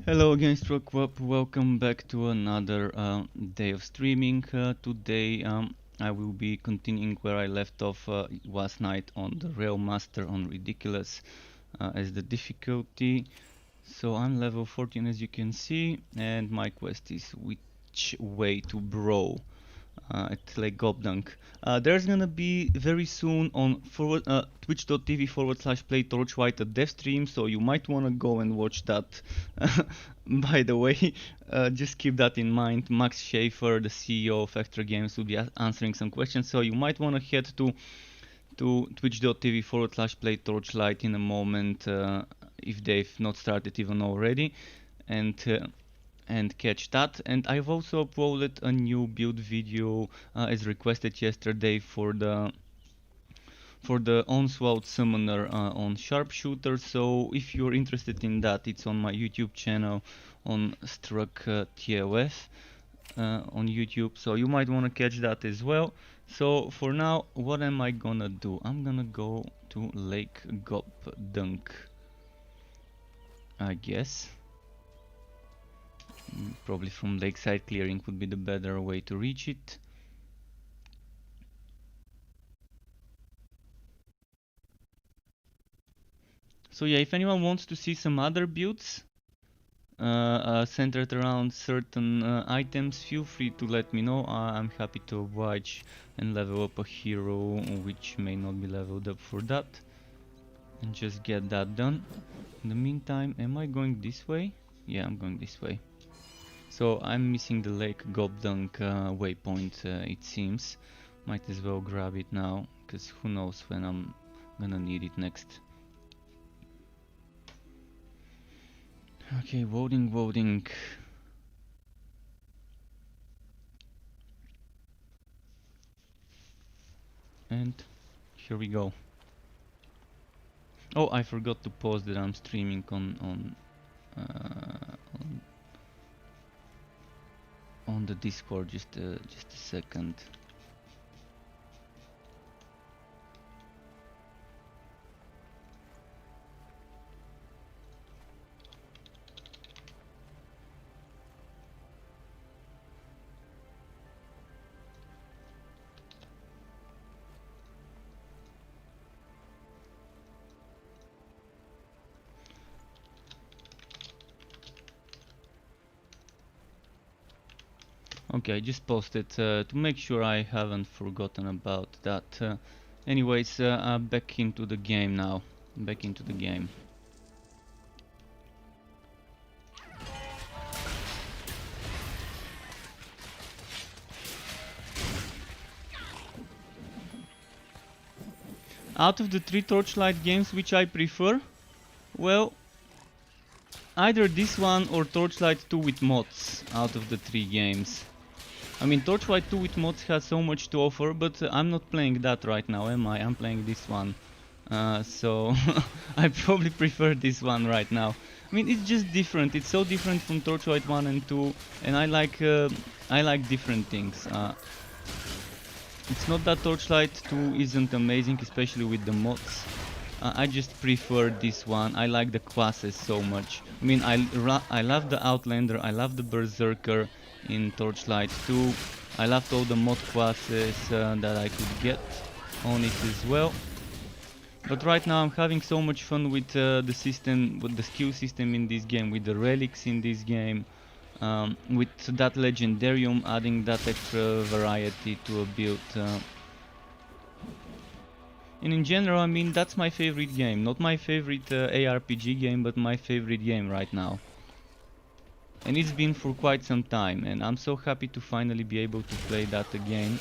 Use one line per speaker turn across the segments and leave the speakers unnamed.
Hello again, Stroke. Welcome back to another day of streaming. Today I will be continuing where I left off last night on the Railmaster on Ridiculous as the difficulty. So I'm level 14 as you can see, and my quest is which way to bro at Lake Gobdunk. There's gonna be very soon on twitch.tv/play Torchlight a dev stream, so you might wanna go and watch that. By the way, just keep that in mind. Max Schaefer, the CEO of Extra Games, will be answering some questions, so you might wanna head to twitch.tv/play Torchlight in a moment if they've not started even already, and catch that. And I've also uploaded a new build video as requested yesterday for the Onslaught Summoner on Sharpshooter. So if you're interested in that, it's on my YouTube channel on Struck TLF on YouTube. So you might want to catch that as well. So for now, what am I gonna do? I'm gonna go to Lake Gobdunk, I guess. Probably from Lakeside Clearing would be the better way to reach it. So yeah, if anyone wants to see some other builds centered around certain items, feel free to let me know. I'm happy to oblige and level up a hero which may not be leveled up for that, and just get that done. In the meantime, am I going this way? Yeah, I'm going this way. So I'm missing the Lake Gobdunk waypoint, it seems. Might as well grab it now, because who knows when I'm gonna need it next. Okay, voting. And here we go. Oh, I forgot to pause that I'm streaming on the Discord. Just a second. Okay, I just posted to make sure I haven't forgotten about that. Anyways, back into the game now. Back into the game. Out of the 3 Torchlight games, which I prefer? Well, either this one or Torchlight 2 with mods out of the 3 games. I mean, Torchlight 2 with mods has so much to offer, but I'm not playing that right now, am I? I'm playing this one. So I probably prefer this one right now. I mean, it's just different. It's so different from Torchlight 1 and 2, and I like different things. It's not that Torchlight 2 isn't amazing, especially with the mods. I just prefer this one. I like the classes so much. I mean, I love the Outlander, I love the Berserker in Torchlight 2. I loved all the mod classes that I could get on it as well. But right now I'm having so much fun with the system, with the skill system in this game, with the relics in this game, with that Legendarium, adding that extra variety to a build. And in general, I mean, that's my favorite game. Not my favorite ARPG game, but my favorite game right now. And it's been for quite some time, and I'm so happy to finally be able to play that again.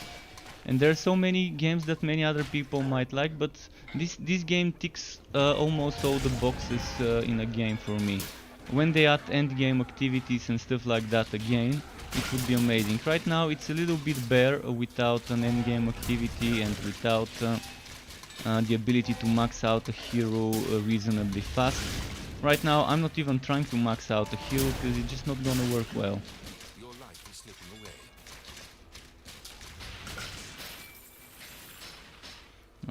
And there are so many games that many other people might like, but this game ticks almost all the boxes in a game for me. When they add endgame activities and stuff like that again, it would be amazing. Right now it's a little bit bare without an endgame activity and without the ability to max out a hero reasonably fast. Right now I'm not even trying to max out a hero because it's just not gonna work well.
Your life is slipping away.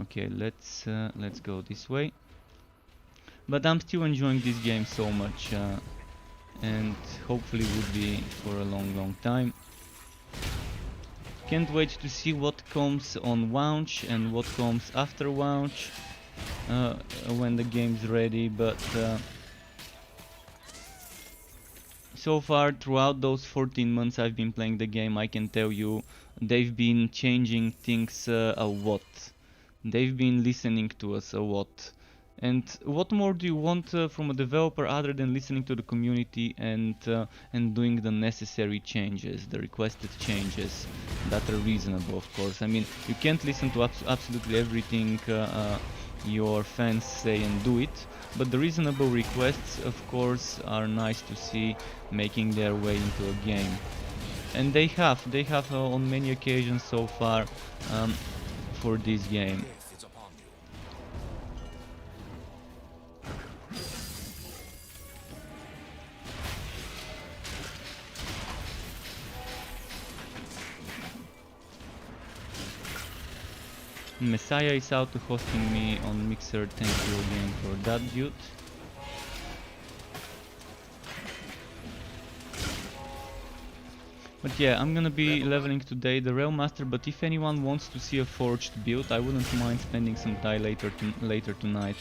Okay, let's go this way. But I'm still enjoying this game so much. and hopefully would be for a long time. Can't wait to see what comes on launch and what comes after launch when the game's ready, but so far throughout those 14 months I've been playing the game, I can tell you they've been changing things a lot. They've been listening to us a lot. And what more do you want from a developer other than listening to the community and doing the necessary changes, the requested changes that are reasonable, of course. I mean, you can't listen to absolutely everything your fans say and do it, but the reasonable requests, of course, are nice to see making their way into a game. And they have on many occasions so far for this game.
Death is upon you.
Messiah is out to hosting me on Mixer, thank you again for that, dude. But yeah, I'm gonna be leveling today the Railmaster, but if anyone wants to see a forged build, I wouldn't mind spending some time later tonight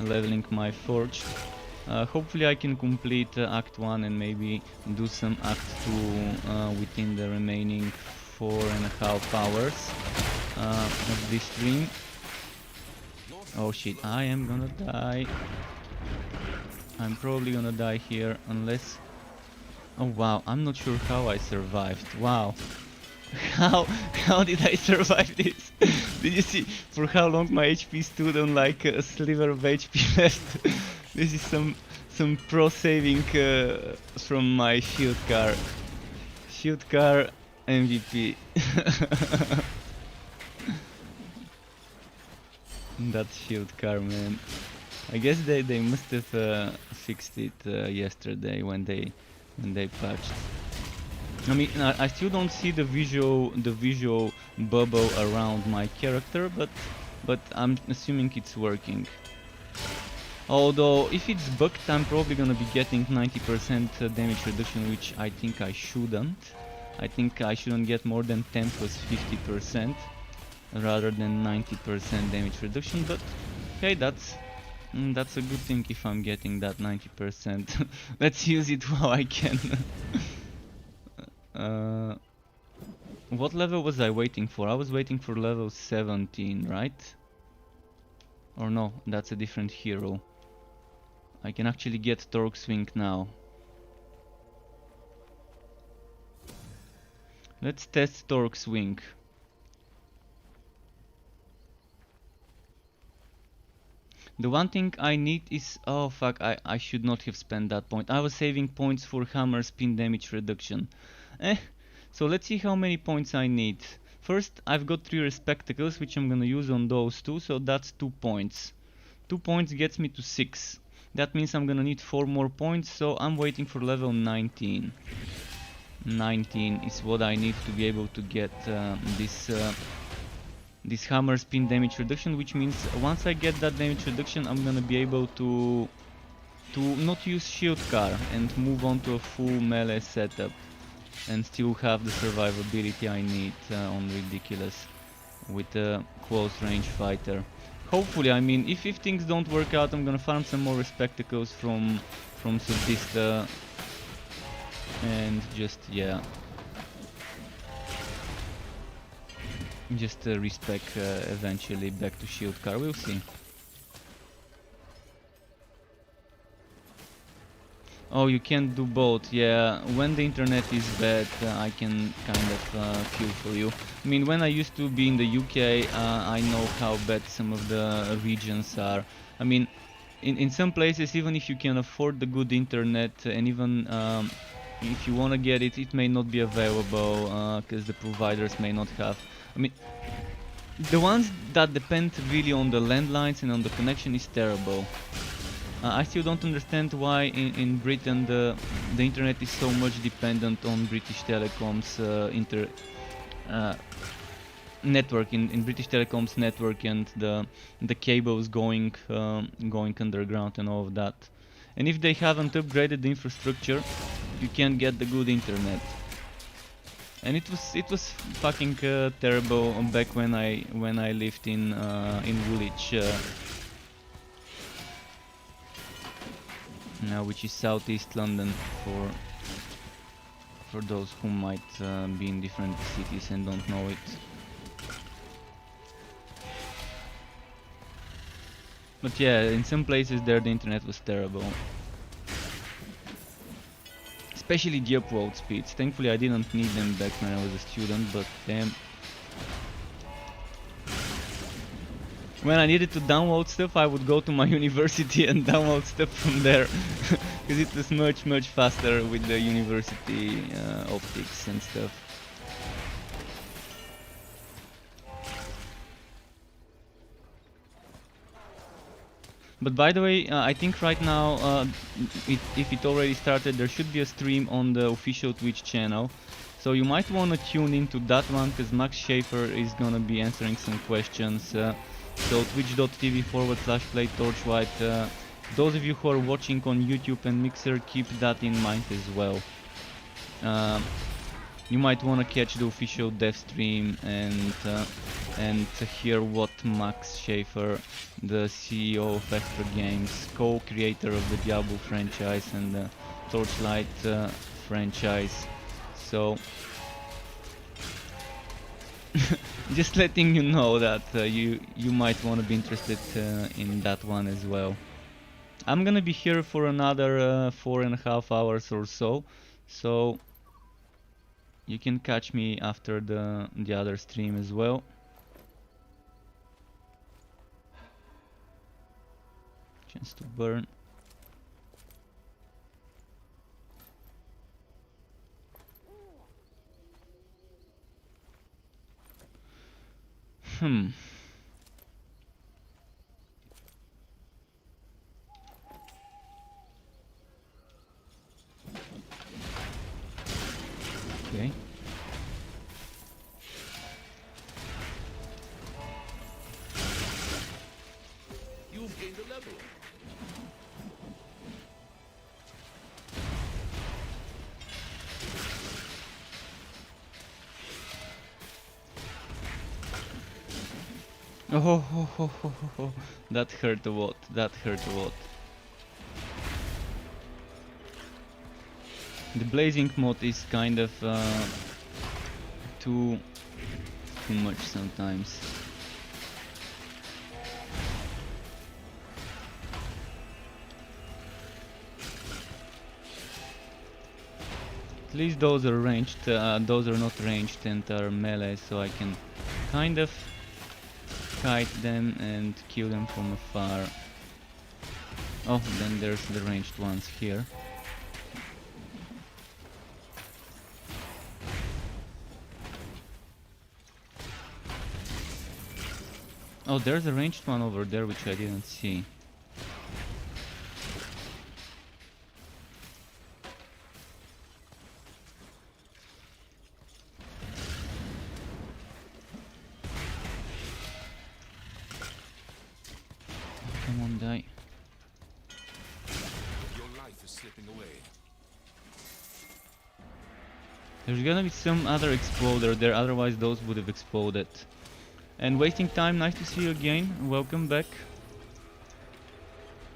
leveling my forged. Hopefully I can complete Act 1 and maybe do some Act 2 within the remaining 4.5 hours of this stream. Oh shit, I am gonna die. I'm probably gonna die here unless... Oh wow, I'm not sure how I survived. Wow. How did I survive this? Did you see for how long my HP stood on like a sliver of HP left? This is some pro saving from my shield car. Shield car MVP. That shield car, man. I guess they must have fixed it yesterday when they patched. I mean, I still don't see the visual bubble around my character, but I'm assuming it's working. Although if it's bugged, I'm probably gonna be getting 90% damage reduction, which I think I shouldn't. I think I shouldn't get more than 10 plus 50% rather than 90% damage reduction. But hey, that's a good thing if I'm getting that 90%. Let's use it while I can. What level was I waiting for? I was waiting for level 17, right? Or no, that's a different hero. I can actually get Torque Swing now. Let's test Torque Swing. The one thing I need is... Oh fuck, I should not have spent that point. I was saving points for hammer spin damage reduction. So let's see how many points I need. First, I've got 3 Respectacles, which I'm gonna use on those 2, so that's 2 points. 2 points gets me to 6. That means I'm gonna need 4 more points, so I'm waiting for level 19. 19 is what I need to be able to get this hammer spin damage reduction, which means once I get that damage reduction, I'm gonna be able to not use shield car and move on to a full melee setup and still have the survivability I need on Ridiculous with a close range fighter. Hopefully, I mean, if things don't work out, I'm gonna farm some more Respectacles from Sudista and just, yeah, just respec eventually back to shield car. We'll see. Oh, you can't do both. Yeah, when the internet is bad, I can kind of feel for you. I mean, when I used to be in the UK, I know how bad some of the regions are. I mean, in some places, even if you can afford the good internet, and even if you want to get it, it may not be available because the providers may not have. I mean, the ones that depend really on the landlines and on the connection is terrible. I still don't understand why in Britain the internet is so much dependent on British Telecom's network, in British Telecom's network, and the cables going underground and all of that. and if they haven't upgraded the infrastructure, you can't get the good internet. And it was fucking terrible back when I lived in Woolwich, which is southeast London, for those who might be in different cities and don't know it. But yeah, in some places there the internet was terrible. Especially the upload speeds. Thankfully I didn't need them back when I was a student, but damn. When I needed to download stuff, I would go to my university and download stuff from there. Because it was much faster with the university optics and stuff. But by the way, I think right now, if it already started, there should be a stream on the official Twitch channel. So you might want to tune into that one, because Max Schaefer is gonna be answering some questions. So twitch.tv/playtorchlight. Those of you who are watching on YouTube and Mixer, keep that in mind as well. You might want to catch the official dev stream and hear what Max Schaefer, the CEO of Extra Games, co-creator of the Diablo franchise and the Torchlight franchise. So just letting you know that you might want to be interested in that one as well. I'm gonna be here for another 4.5 hours or so, so you can catch me after the other stream as well. Chance to burn. Okay.
You've gained a level.
Oh, that hurt a lot. That hurt a lot. The blazing mod is kind of too much sometimes. At least those are ranged. Those are not ranged and are melee, so I can kind of kite them and kill them from afar. Oh, then there's the ranged ones here. Oh, there's a ranged one over there which I didn't see. Come on, die.
Your life is slipping away.
There's gonna be some other exploder there, otherwise those would have exploded. And wasting time, nice to see you again. Welcome back.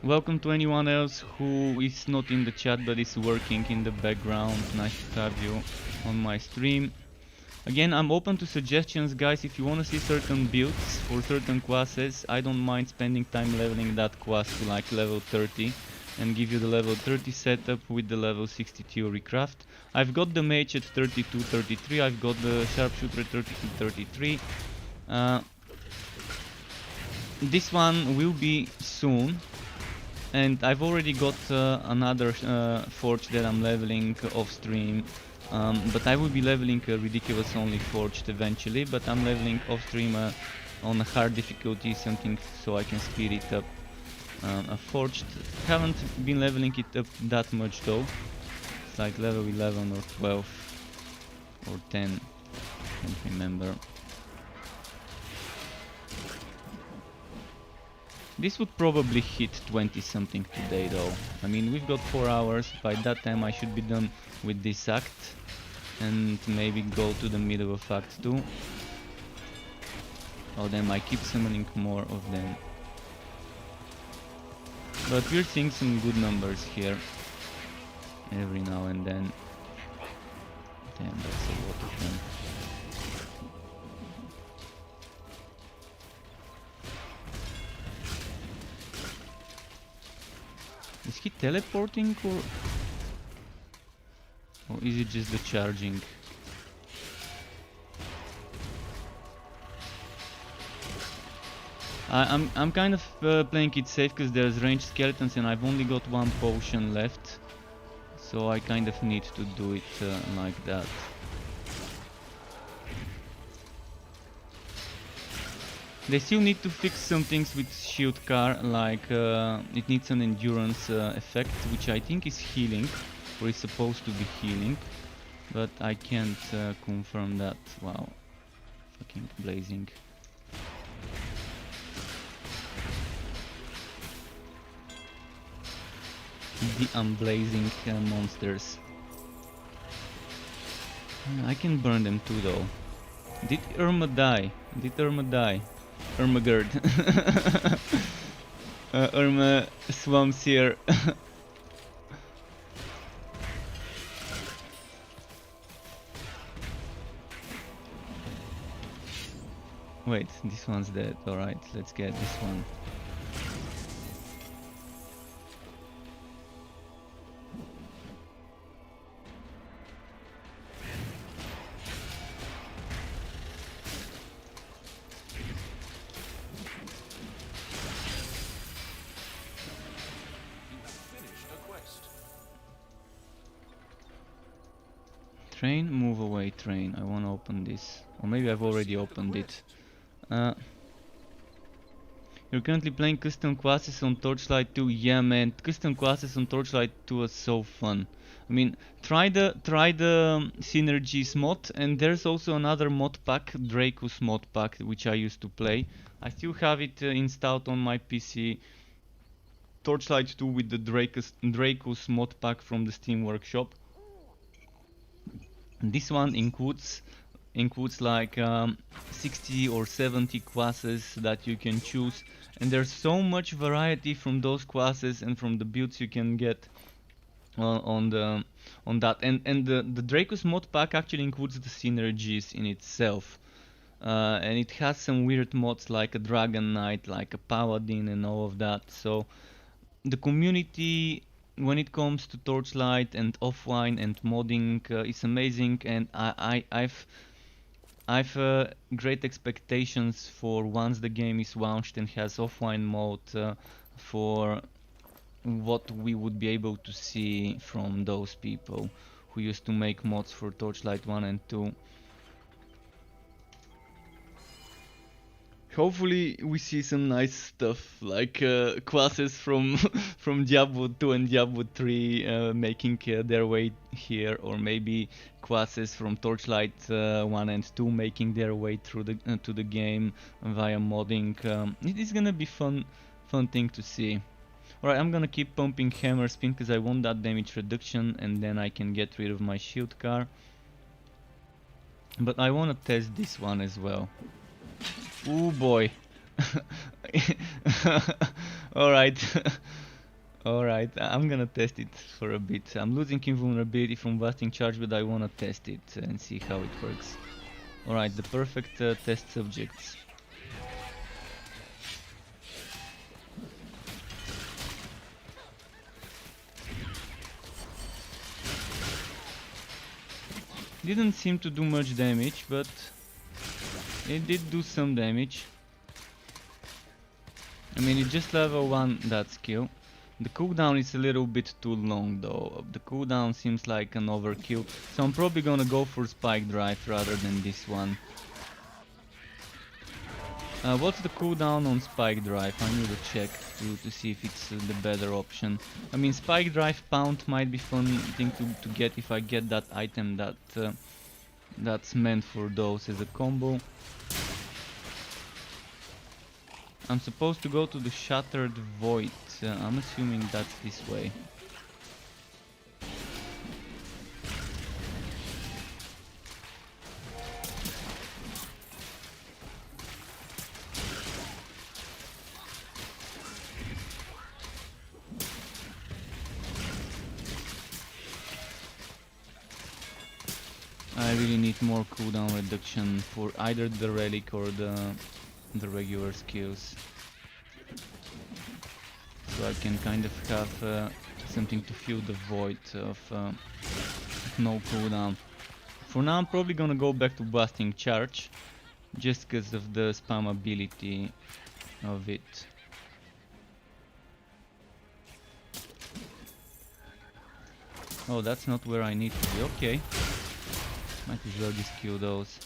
Welcome to anyone else who is not in the chat but is working in the background. Nice to have you on my stream. Again, I'm open to suggestions, guys. If you want to see certain builds for certain classes, I don't mind spending time leveling that class to like level 30 and give you the level 30 setup with the level 60 theory craft. I've got the mage at 32-33, I've got the sharpshooter at 32-33. This one will be soon, and I've already got another forge that I'm leveling off stream, but I will be leveling a ridiculous only forged eventually, but I'm leveling off stream on a hard difficulty, something so I can speed it up. A forged, haven't been leveling it up that much though. It's like level 11 or 12 or 10, can't remember. This would probably hit 20 something today though. I mean, we've got 4 hours, by that time I should be done with this act and maybe go to the middle of act 2. Oh damn, I keep summoning more of them. But we're seeing some good numbers here every now and then. Damn, that's a lot of them. Is he teleporting or is it just the charging? I'm kind of playing it safe because there's ranged skeletons and I've only got 1 potion left, so I kind of need to do it like that. They still need to fix some things with shield car, like it needs an endurance effect, which I think is healing, or is supposed to be healing, but I can't confirm that. Wow, fucking blazing. The unblazing monsters. I can burn them too though. Did Irma die? Did Irma die? Irmagerd. Irma swamps here. Wait, this one's dead. Alright, let's get this one. Train, move away, train. I want to open this. Or maybe I've already opened it. You're currently playing custom classes on Torchlight 2. Yeah, man, custom classes on Torchlight 2 are so fun. I mean, try the Synergies mod, and there's also another mod pack, Dracus mod pack, which I used to play. I still have it installed on my PC. Torchlight 2 with the Dracus mod pack from the Steam Workshop. This one includes like 60 or 70 classes that you can choose, and there's so much variety from those classes and from the builds you can get on that. And the Dracus mod pack actually includes the synergies in itself, and it has some weird mods like a Dragon Knight, like a Paladin, and all of that. So the community, when it comes to Torchlight and offline and modding, is amazing, and I've great expectations for once the game is launched and has offline mode, for what we would be able to see from those people who used to make mods for Torchlight 1 and 2. Hopefully we see some nice stuff, like classes from from Diablo 2 and Diablo 3 making their way here, or maybe classes from Torchlight 1 and 2 making their way through the to the game via modding. It is gonna be fun thing to see. Alright, I'm gonna keep pumping hammer spin because I want that damage reduction, and then I can get rid of my shield car. But I wanna test this one as well. Oh boy. Alright. Alright, I'm gonna test it for a bit. I'm losing invulnerability from blasting charge, but I wanna test it and see how it works. Alright, the perfect test subjects. Didn't seem to do much damage, but it did do some damage. I mean, it's just level 1, that skill. The cooldown is a little bit too long though. The cooldown seems like an overkill, so I'm probably gonna go for Spike Drive rather than this one. What's the cooldown on Spike Drive? I need to check to see if it's the better option. I mean, Spike Drive Pound might be fun thing to get if I get that item that that's meant for those as a combo. I'm supposed to go to the Shattered Void. I'm assuming that's this way. I really need more cooldown reduction for either the relic or the regular skills, so I can kind of have something to fill the void of no cooldown. For now I'm probably gonna go back to Blasting Charge, just because of the spammability of it. Oh, that's not where I need to be. Okay. Might as well just kill those.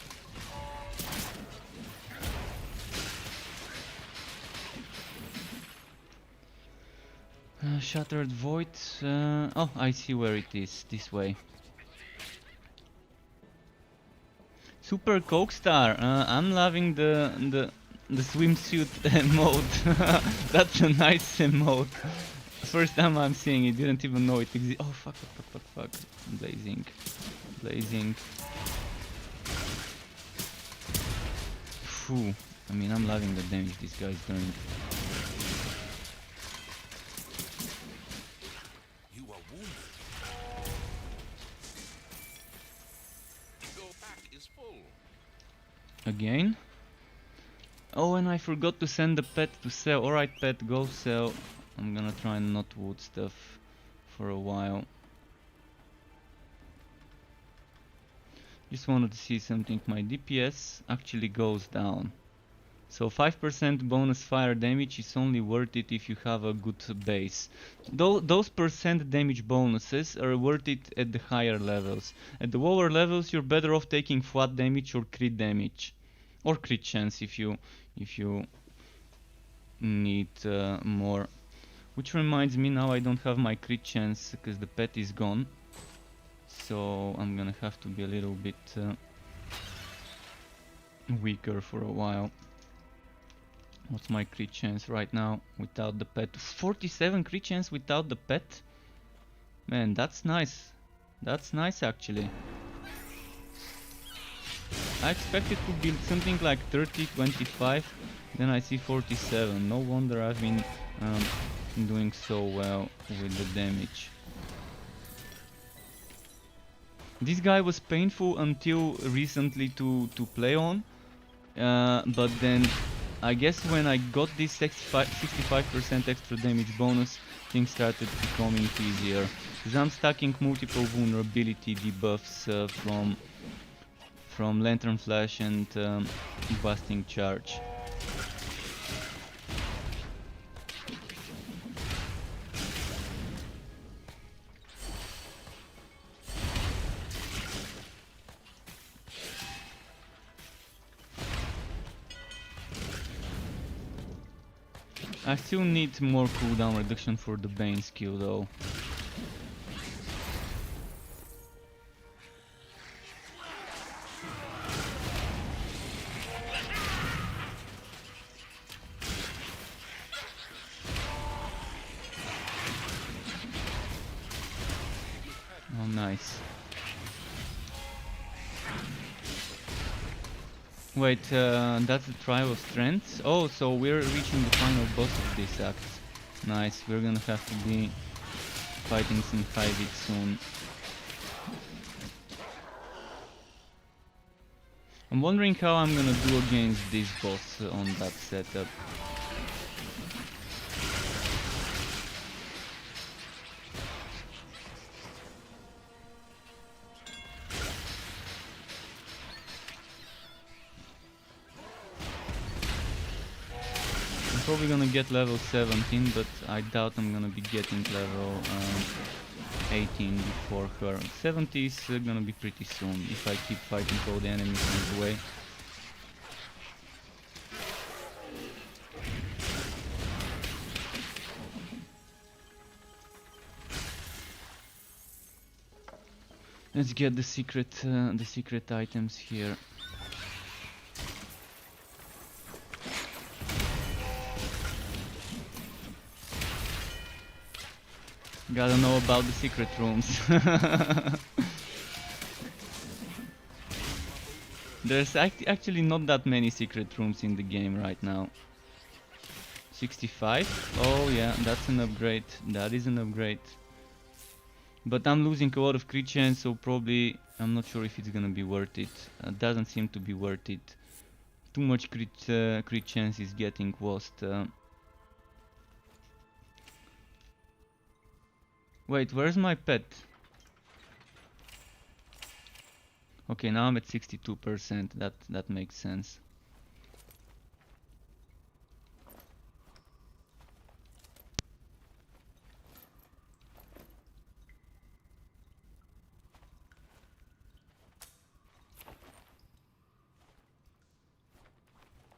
Shattered Void. Oh, I see where it is. This way. Super Coke Star. I'm loving the swimsuit mode. That's a nice mode. First time I'm seeing it. Didn't even know it exists. Oh fuck! Blazing. Phew. I mean, I'm loving the damage this guy's doing.
You are wounded. Your pack is full.
Again? Oh, and I forgot to send the pet to sell. Alright, pet, go sell. I'm gonna try and not wood stuff for a while. Just wanted to see something. My DPS actually goes down. So 5% bonus fire damage is only worth it if you have a good base. Those percent damage bonuses are worth it at the higher levels. At the lower levels you're better off taking flat damage or crit damage. Or crit chance if you need more. Which reminds me, now I don't have my crit chance because the pet is gone. So I'm gonna have to be a little bit weaker for a while. What's my crit chance right now without the pet? 47 crit chance without the pet? Man, that's nice. That's nice actually. I expected to be something like 30, 25. Then I see 47. No wonder I've been doing so well with the damage. This guy was painful until recently to play on, but then I guess when I got this 65% extra damage bonus, things started becoming easier. Because I'm stacking multiple vulnerability debuffs from Lantern Flash and Blasting Charge. I still need more cooldown reduction for the Bane skill though. Oh, nice. Wait, that's the Trial of Strength? Oh, so we're reaching the final boss of this act. Nice, we're gonna have to be fighting some 5-hit soon. I'm wondering how I'm gonna do against this boss on that setup. Probably gonna get level 17, but I doubt I'm gonna be getting level 18 before her. 70 is gonna be pretty soon if I keep fighting all the enemies on the way. Let's get the secret items here. Gotta know about the secret rooms. There's actually not that many secret rooms in the game right now. 65? Oh yeah, that's an upgrade. That is an upgrade. But I'm losing a lot of crit chance, so probably I'm not sure if it's gonna be worth it. Doesn't seem to be worth it. Too much crit chance is getting lost. Wait, where's my pet? Okay, now I'm at 62%. That makes sense.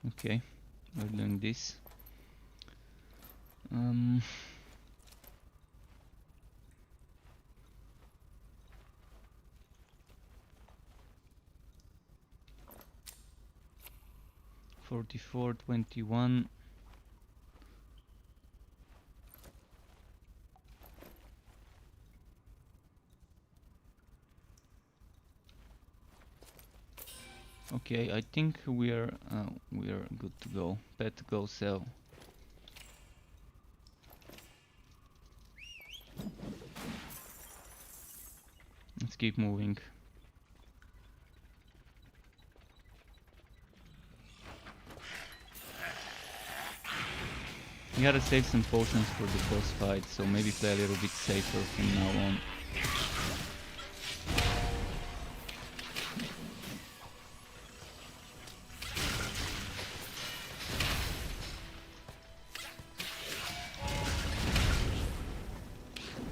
Okay, we're doing this. 44-21. Okay, I think we're good to go. Pet, go sell. Let's keep moving. We gotta save some potions for the boss fight, so maybe play a little bit safer from now on.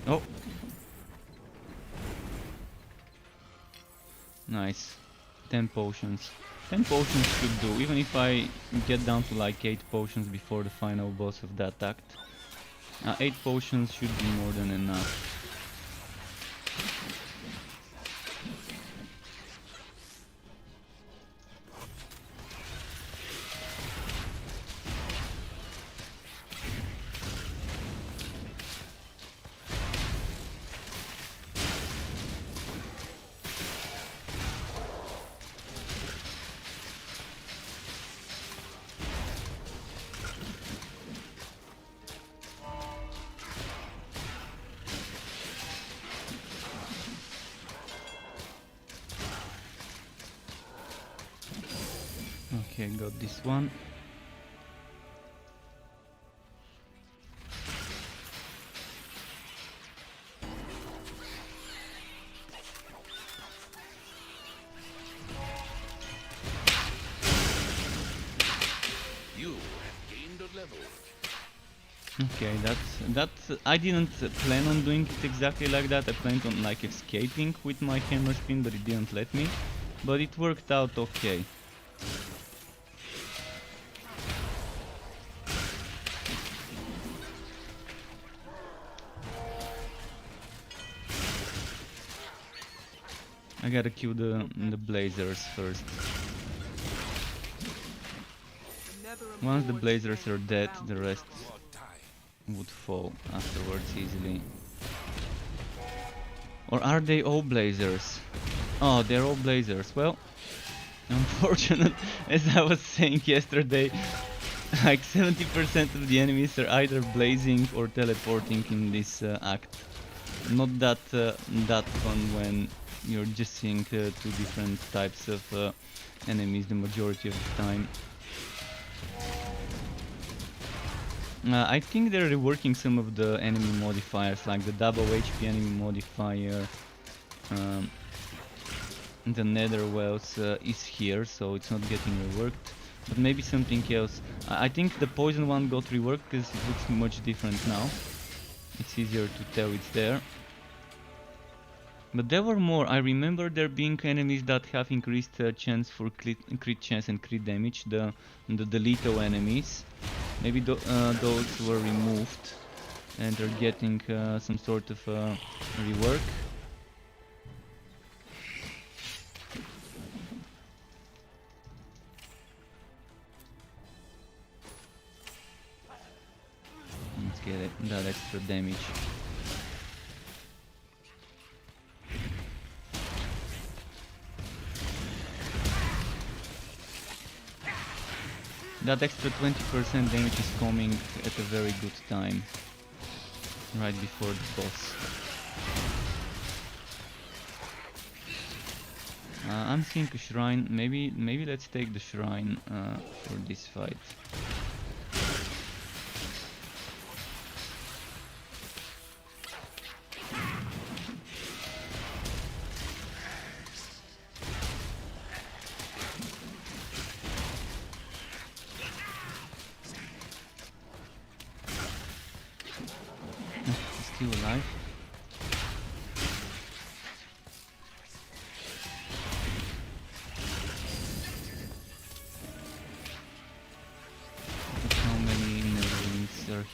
Oh! Nice. 10 potions. 10 potions should do, even if I get down to like 8 potions before the final boss of that act. 8 potions should be more than enough. Okay, got this one.
You have gained a level.
Okay, that's I didn't plan on doing it exactly like that. I planned on like escaping with my hammer spin, but it didn't let me. But it worked out okay. I gotta kill the blazers first. Once the blazers are dead, the rest would fall afterwards easily. Or are they all blazers? Oh, they're all blazers. Well, unfortunate, as I was saying yesterday, like 70% of the enemies are either blazing or teleporting in this act. Not that fun when you're just seeing two different types of enemies the majority of the time. I think they're reworking some of the enemy modifiers, like the double HP enemy modifier. The nether wells is here, so it's not getting reworked. But maybe something else. I think the poison one got reworked because it looks much different now. It's easier to tell it's there. But there were more. I remember there being enemies that have increased chance for crit chance and crit damage. The Lito enemies. Maybe those were removed and they're getting some sort of rework. Let's get that extra damage. That extra 20% damage is coming at a very good time, right before the boss. I'm seeing a shrine. Maybe let's take the shrine for this fight. He's still alive.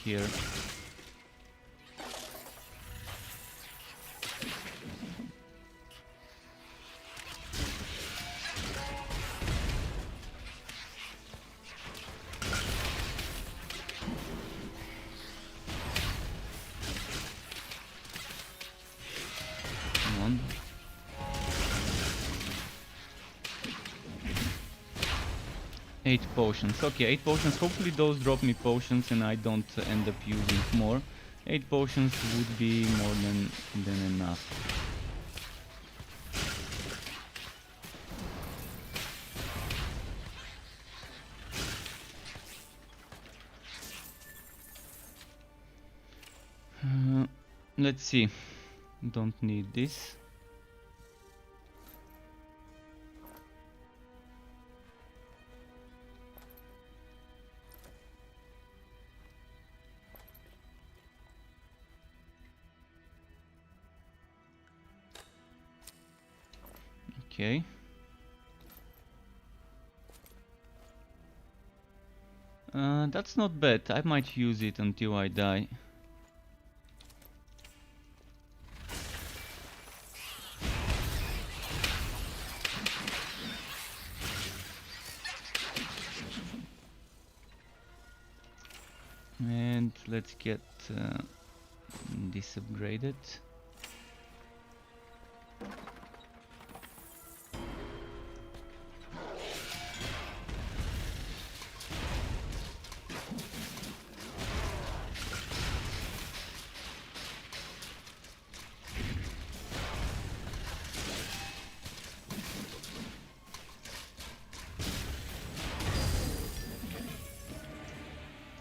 Here. Come on. Eight potions. Okay, 8 potions. Hopefully those drop me potions and I don't end up using more. 8 potions would be more than enough. Let's see. Don't need this. Okay. That's not bad. I might use it until I die. And let's get this upgraded.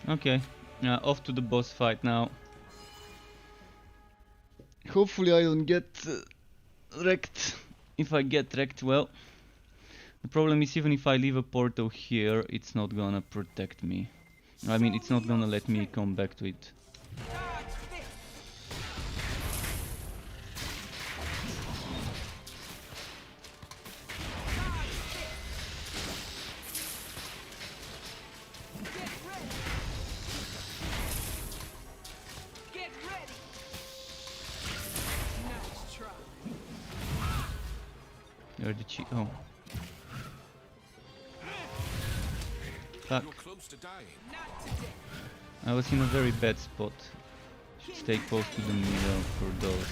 Okay, off to the boss fight now. Hopefully I don't get wrecked. If I get wrecked, well, the problem is even if I leave a portal here, it's not gonna protect me. I mean, it's not gonna let me come back to it. Where did she? Oh. Fuck. I was in a very bad spot. Should stay close to the middle for those.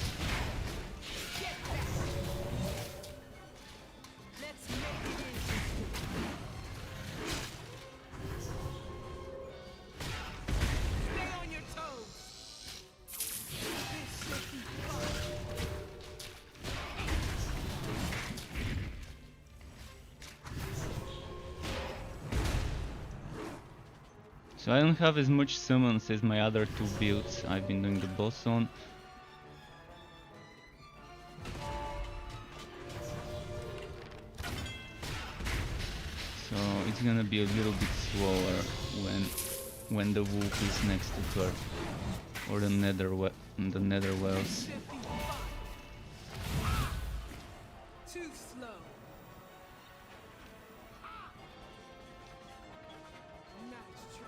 So I don't have as much summons as my other two builds I've been doing the boss on. So it's gonna be a little bit slower when the wolf is next to her, or the nether wells.
Too slow. Nice try.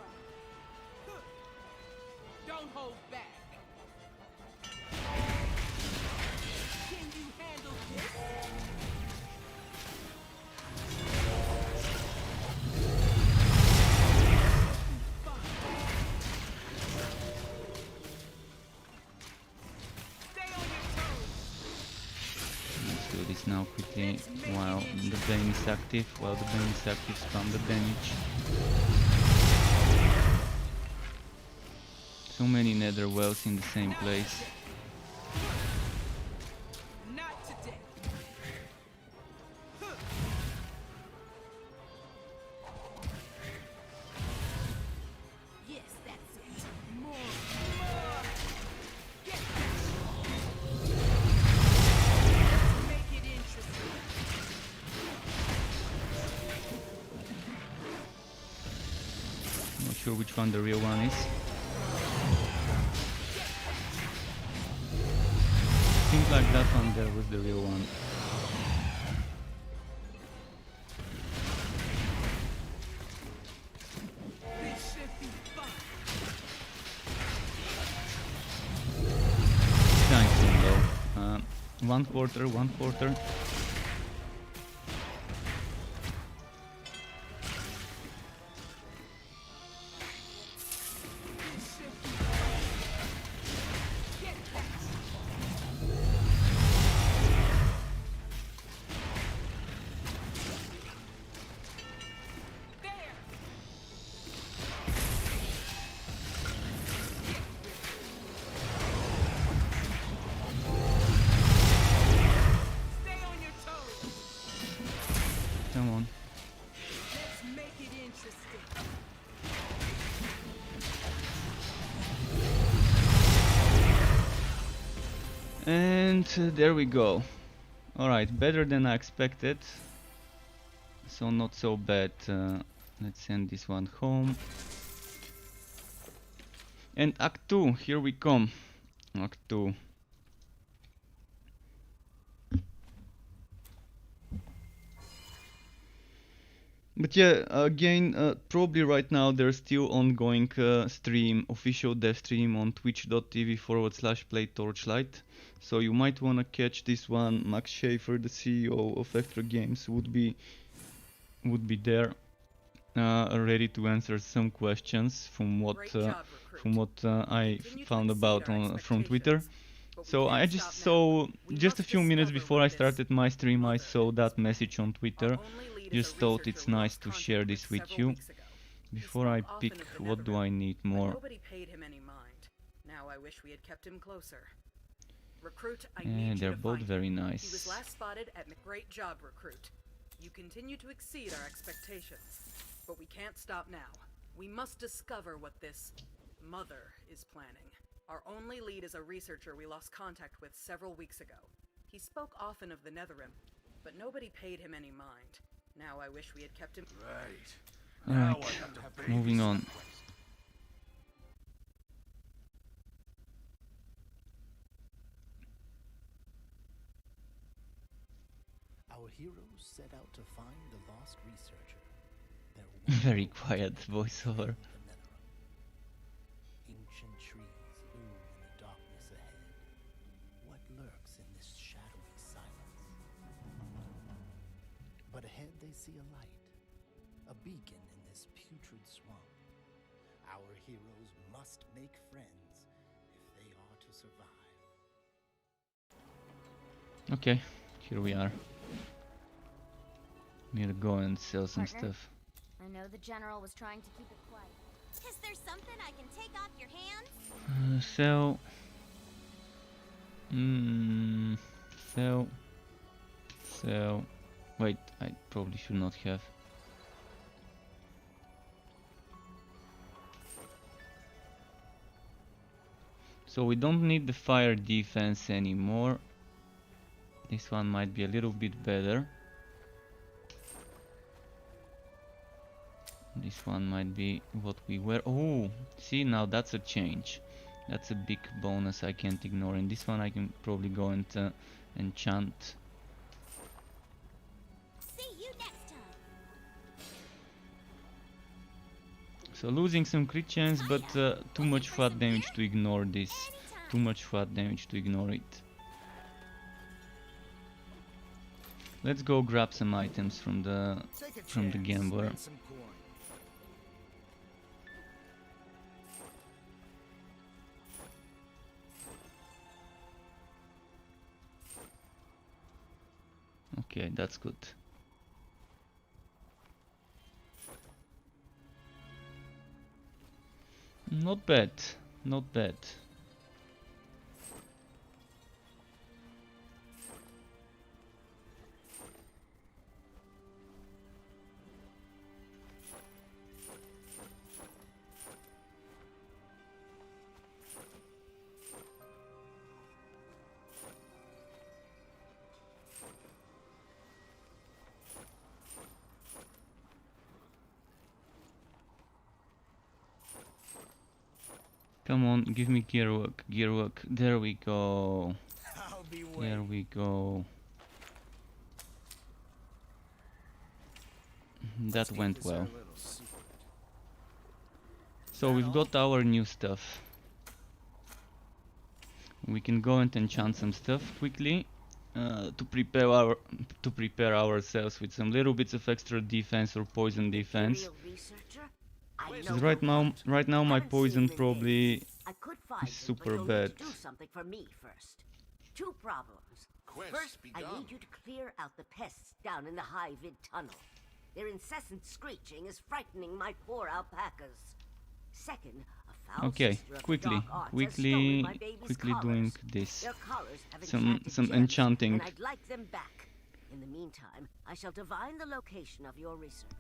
Don't hold back. Can you handle this?
Let's do this now quickly while the Bane is active. While the Bane is active, spam the damage. So many nether wells in the same place.
Not today. Yes, that's it. More. Get back. Let's make it interesting.
Not sure which one the real one is. Seems like that one there was the real one.
This should be fun.
Dying so low. 1/4, 1/4.
This should be fun. Get back. There. Stay on your toes.
Come on.
Let's make it interesting.
And there we go. Alright, better than I expected. So not so bad. Let's send this one home. And Act 2, here we come. Act 2. But yeah, again, probably right now there's still ongoing stream, official dev stream on twitch.tv/play Torchlight. So you might wanna catch this one. Max Schaefer, the CEO of Extra Games, would be there, ready to answer some questions from what I found about from Twitter. So I just saw, just a few minutes before I started my stream, I saw that message on Twitter. Just thought it's nice to share this with you. Before I pick, what do I need more?
Nobody paid him any mind. Now I wish we had kept him closer. Recruit, I
Yeah,
need you
they're
to
both
find
very
him.
nice.
He was last spotted at Great job, Recruit. You continue to exceed our expectations. But we can't stop now. We must discover what this mother is planning. Our only lead is a researcher we lost contact with several weeks ago. He spoke often of the Netherrim, but nobody paid him any mind. Now I wish we had kept him.
Right.
Alright, moving on.
Our heroes set out to find the lost researcher. Their
Very quiet voiceover.
the Netherrim. Ancient trees loom in the darkness ahead. What lurks in this shadowy silence? But ahead they see a light, a beacon in this putrid swamp. Our heroes must make friends if they are to survive.
Okay, here we are. Need to go and sell some
Partner?
stuff.
I know the general was trying to keep it quiet.
Is there something I can take off your hands?
Sell. Sell. Sell. Wait, I probably should not have. So we don't need the fire defense anymore. This one might be a little bit better. This one might be what we were. Oh, see, now that's a change. That's a big bonus I can't ignore. And this one I can probably go and enchant.
See you next time.
So losing some crit chance, but too much flat damage to ignore this. Too much flat damage to ignore it. Let's go grab some items from the gambler. Okay, that's good. Not bad. Not bad. Come on, give me gear work, gear work. There we go.
I'll be
There
waiting.
we go. That went well. So we've got our new stuff. We can go and enchant some stuff quickly to prepare ourselves with some little bits of extra defense or poison defense. Because right now my poison probably is super bad.
Do something for me first. Two problems.
Quest
First, I
begun.
need you to clear out the pests down in the high vid tunnel. Their incessant screeching is frightening my poor alpacas. Second, a foul
Okay,
sister of the
quickly
dark arts has stolen my baby's collars.
doing this.
Their collars have
Some
enchanted gems,
enchanting.
and I'd like them back. In the meantime, I shall divine the location of your researcher.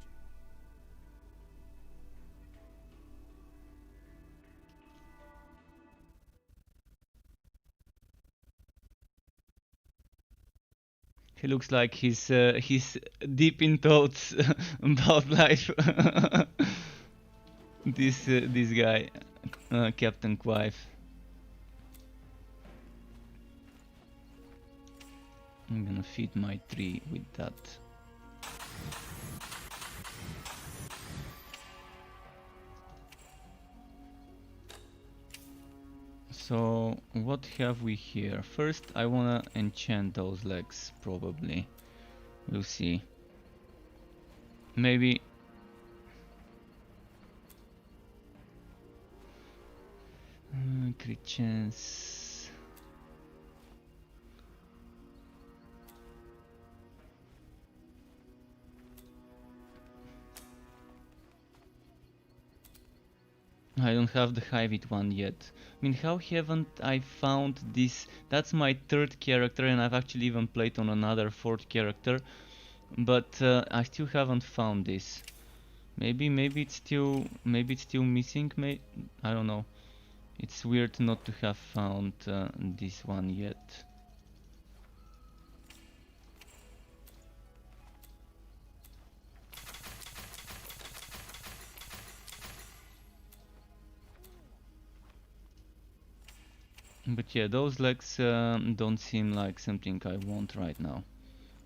He looks like he's deep in thoughts about life. This guy, Captain Quive. I'm gonna feed my tree with that. So what have we here? First I wanna enchant those legs, probably. We'll see. Maybe crit chance. I don't have the Hivit one yet. I mean, how haven't I found this? That's my third character, and I've actually even played on another fourth character, but I still haven't found this. Maybe it's still missing. I don't know. It's weird not to have found this one yet. But yeah, those legs don't seem like something I want right now,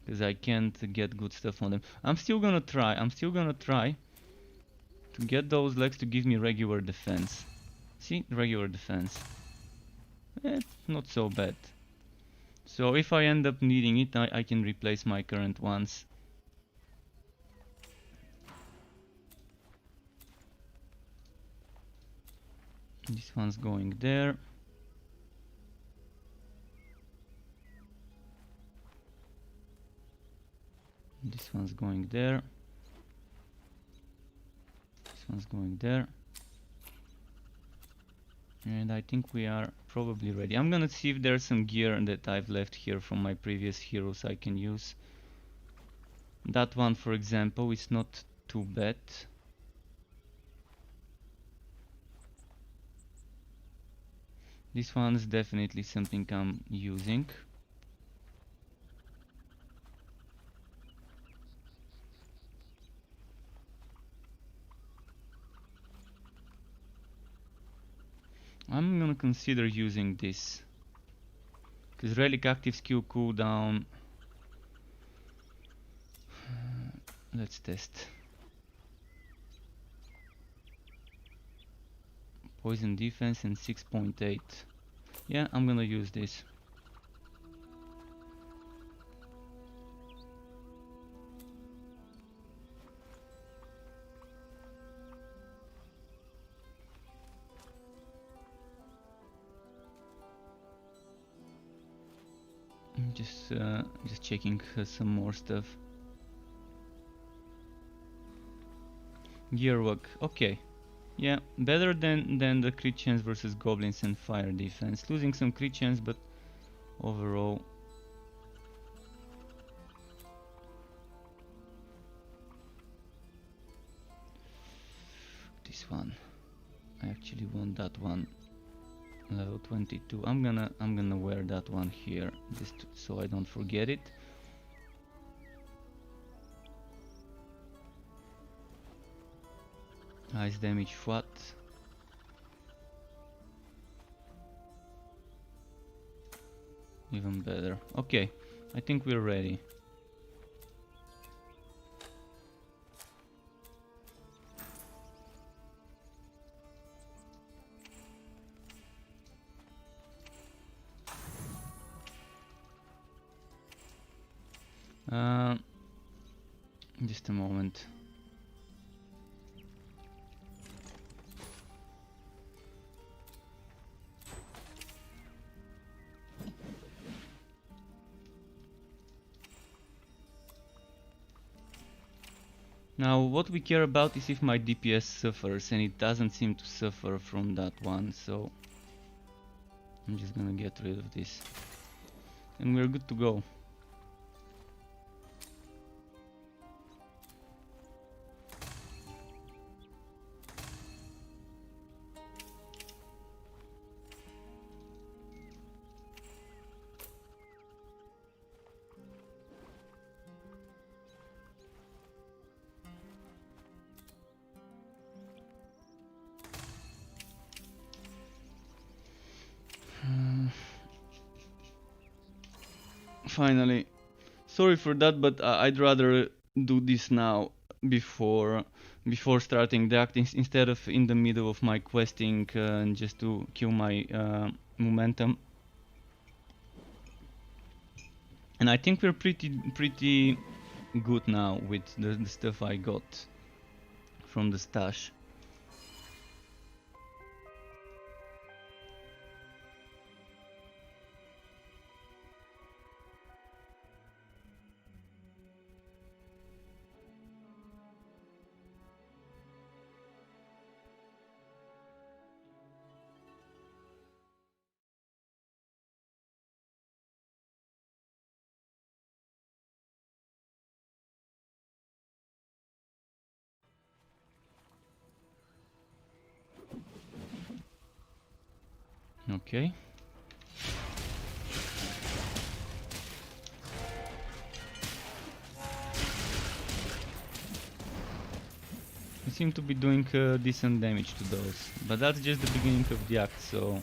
because I can't get good stuff on them. I'm still gonna try to get those legs to give me regular defense. See, regular defense. Not so bad. So if I end up needing it, I can replace my current ones. This one's going there. This one's going there. This one's going there. And I think we are probably ready. I'm gonna see if there's some gear that I've left here from my previous heroes I can use. That one, for example, is not too bad. This one's definitely something I'm using. I'm gonna consider using this, because relic active skill cooldown. Let's test. Poison defense and 6.8. Yeah, I'm gonna use this. Just checking some more stuff. Gear work, okay. Yeah, better than the crit chance versus goblins and fire defense. Losing some crit chance, but overall. This one. I actually want that one. Level 22. I'm gonna wear that one here, just so I don't forget it. Ice damage what? Even better. Okay, I think we're ready. Just a moment. Now what we care about is if my DPS suffers, and it doesn't seem to suffer from that one, so I'm just gonna get rid of this. And we're good to go. Finally. Sorry for that, but I'd rather do this now before starting the act instead of in the middle of my questing, just to kill my momentum. And I think we're pretty good now with the stuff I got from the stash. Okay. We seem to be doing decent damage to those, but that's just the beginning of the act, so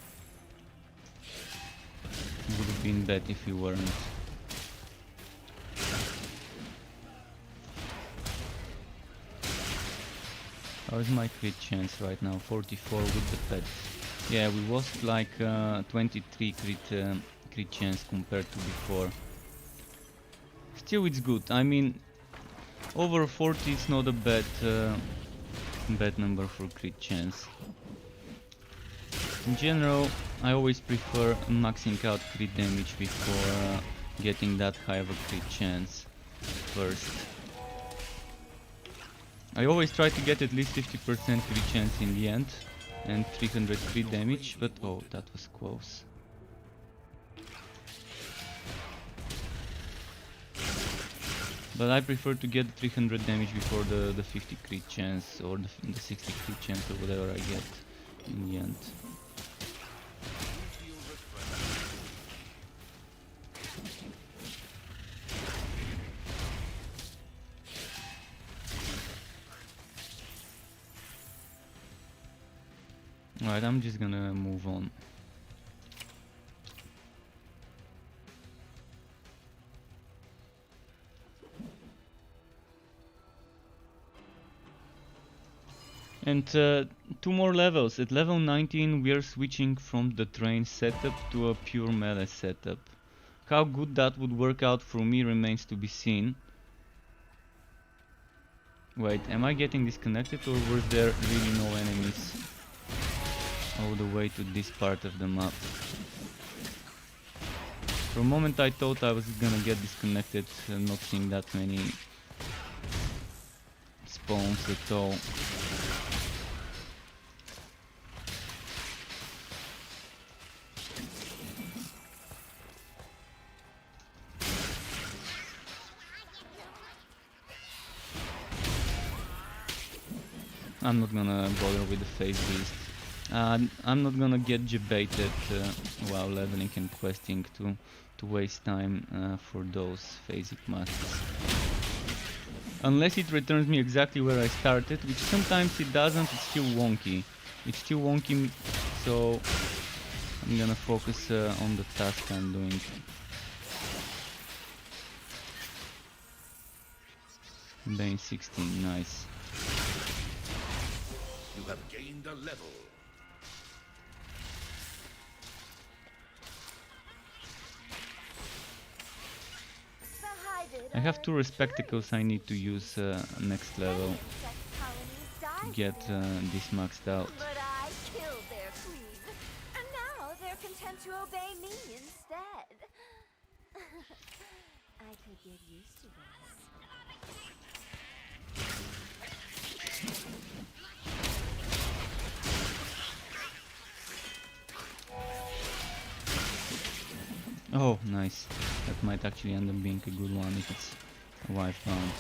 it would have been bad if we weren't. How is my crit chance right now? 44 with the pet. Yeah, we lost like 23 crit chance compared to before. Still, it's good. I mean, over 40 is not a bad number for crit chance. In general, I always prefer maxing out crit damage before getting that high of a crit chance first. I always try to get at least 50% crit chance in the end and 300 crit damage, but oh, that was close. But I prefer to get 300 damage before the 50 crit chance or the 60 crit chance or whatever I get in the end. Alright, I'm just gonna move on. And 2 more levels. At level 19 we are switching from the train setup to a pure melee setup. How good that would work out for me remains to be seen. Wait, am I getting disconnected or was there really no enemies all the way to this part of the map? For a moment I thought I was gonna get disconnected, not seeing that many spawns at all. I'm not gonna bother with the phase beast. I'm not gonna get debated while leveling and questing to waste time for those phasic masks. Unless it returns me exactly where I started, which sometimes it doesn't, it's still wonky. It's still wonky, so I'm gonna focus on the task I'm doing. Bane 16, nice.
You have gained a level.
I have 2 spectacles I need to use next level to get this maxed out.
But I killed their queen, and now they're content to obey me instead. I could get used to this.
Oh, nice. That might actually end up being a good one if it's a wife round.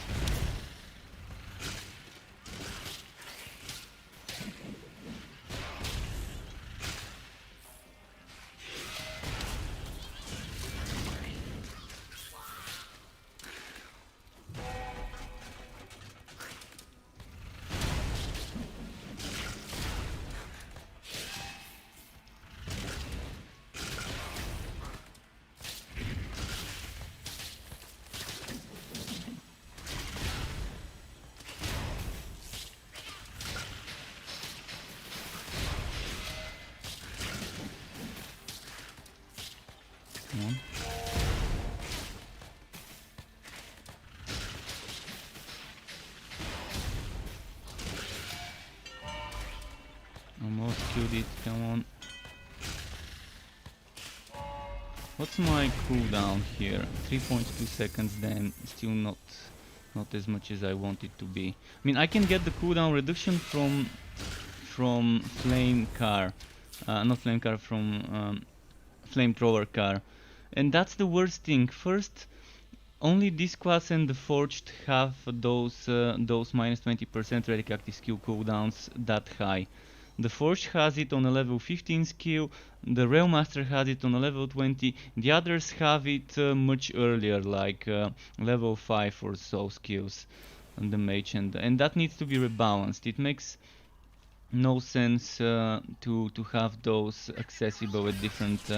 Come on. Almost killed it, come on. What's my cooldown here? 3.2 seconds, then still not as much as I want it to be. I mean, I can get the cooldown reduction from flame car, not flame car, from flamethrower car, and that's the worst thing. First, only this class and the forged have those minus 20% radioactive skill cooldowns that high. The forged has it on a level 15 skill, the Railmaster has it on a level 20, the others have it much earlier, like level 5 or so skills on the mage, and that needs to be rebalanced. It makes no sense to have those accessible at different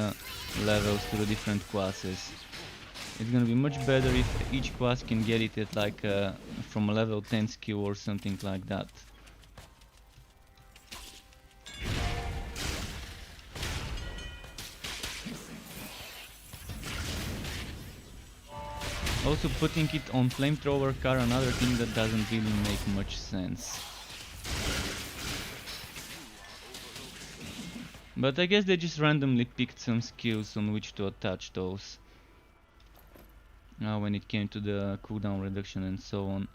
levels to the different classes. It's gonna be much better if each class can get it at like from a level 10 skill or something like that. Also, putting it on flamethrower car, another thing that doesn't really make much sense. But I guess they just randomly picked some skills on which to attach those. Now when it came to the cooldown reduction and so on.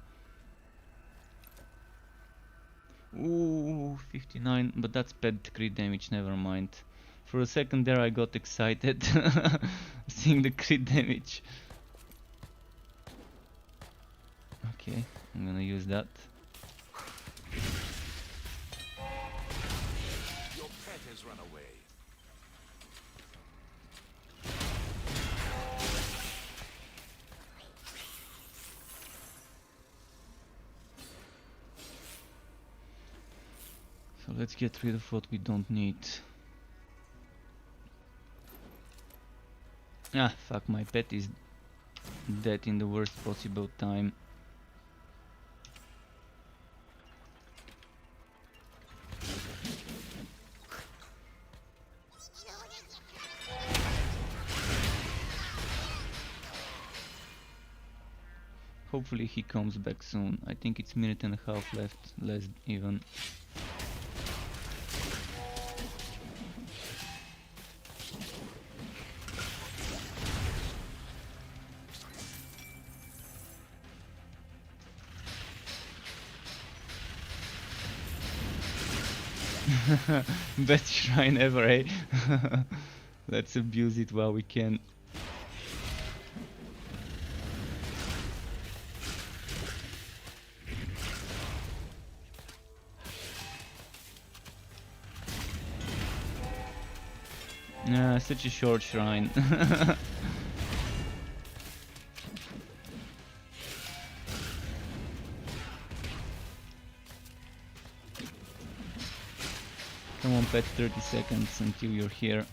Ooh, 59, but that's pet crit damage, never mind. For a second there I got excited seeing the crit damage. Okay, I'm gonna use that.
Your pet has run away.
So let's get rid of what we don't need. Ah, fuck, my pet is dead in the worst possible time. Hopefully he comes back soon. I think it's a minute and a half left, less even. Best shrine ever, eh? Let's abuse it while we can. Such a short shrine. Come on, pet, 30 seconds until you're here.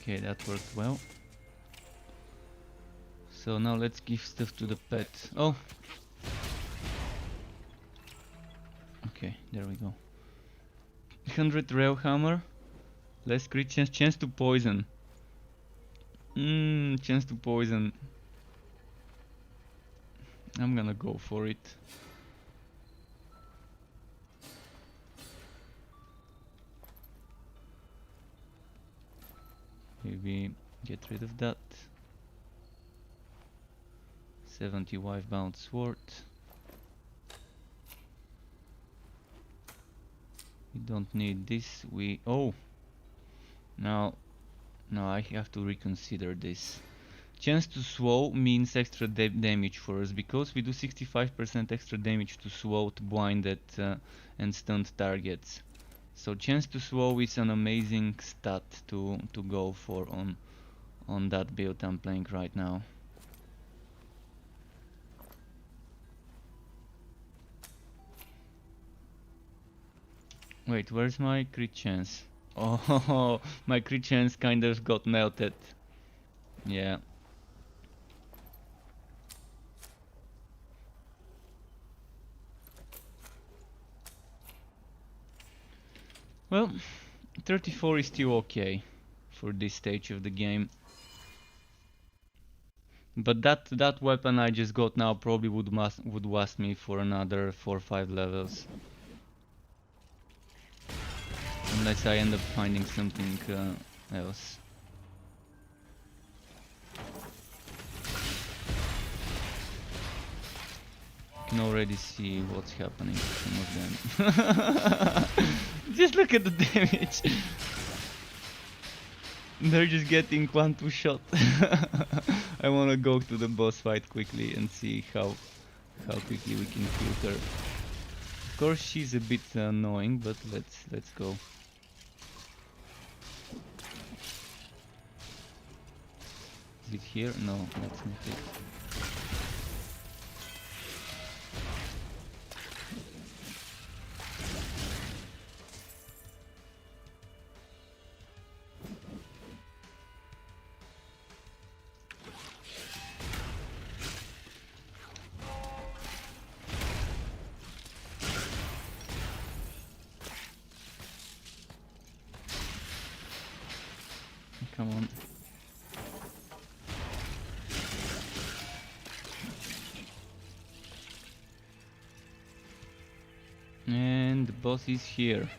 Okay, that worked well. So now let's give stuff to the pet. Oh! Okay, there we go. 100 rail hammer. Less crit chance to poison. Chance to poison. I'm gonna go for it. Maybe get rid of that. 70 wife bound sword. We don't need this. Now I have to reconsider this. Chance to swow means extra damage for us because we do 65% extra damage to swow, blinded and stunned targets. So chance to swow is an amazing stat to go for on that build I'm playing right now. Wait, where's my crit chance? Oh, my crit chance kind of got melted. Yeah. Well, 34 is still okay for this stage of the game. But that weapon I just got now probably would last me for another 4 or 5 levels. Unless I end up finding something else. You can already see what's happening to some of them. Just look at the damage. They're just getting 1-2 shot. I wanna go to the boss fight quickly and see how quickly we can kill her. Of course she's a bit annoying, but let's go. Is it here? No, that's not it. Come on. And the boss is here.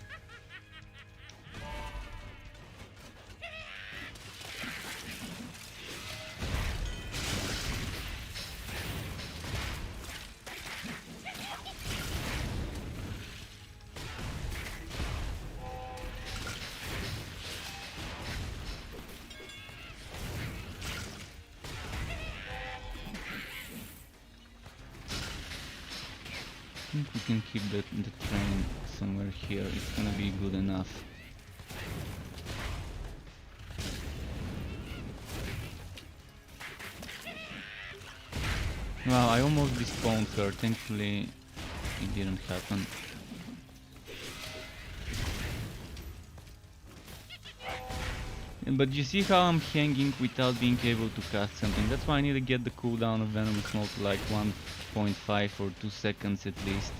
I think we can keep the train somewhere here, it's gonna be good enough. Wow, I almost despawned her, thankfully it didn't happen. But you see how I'm hanging without being able to cast something. That's why I need to get the cooldown of Venom Smoke to like 1.5 or 2 seconds at least.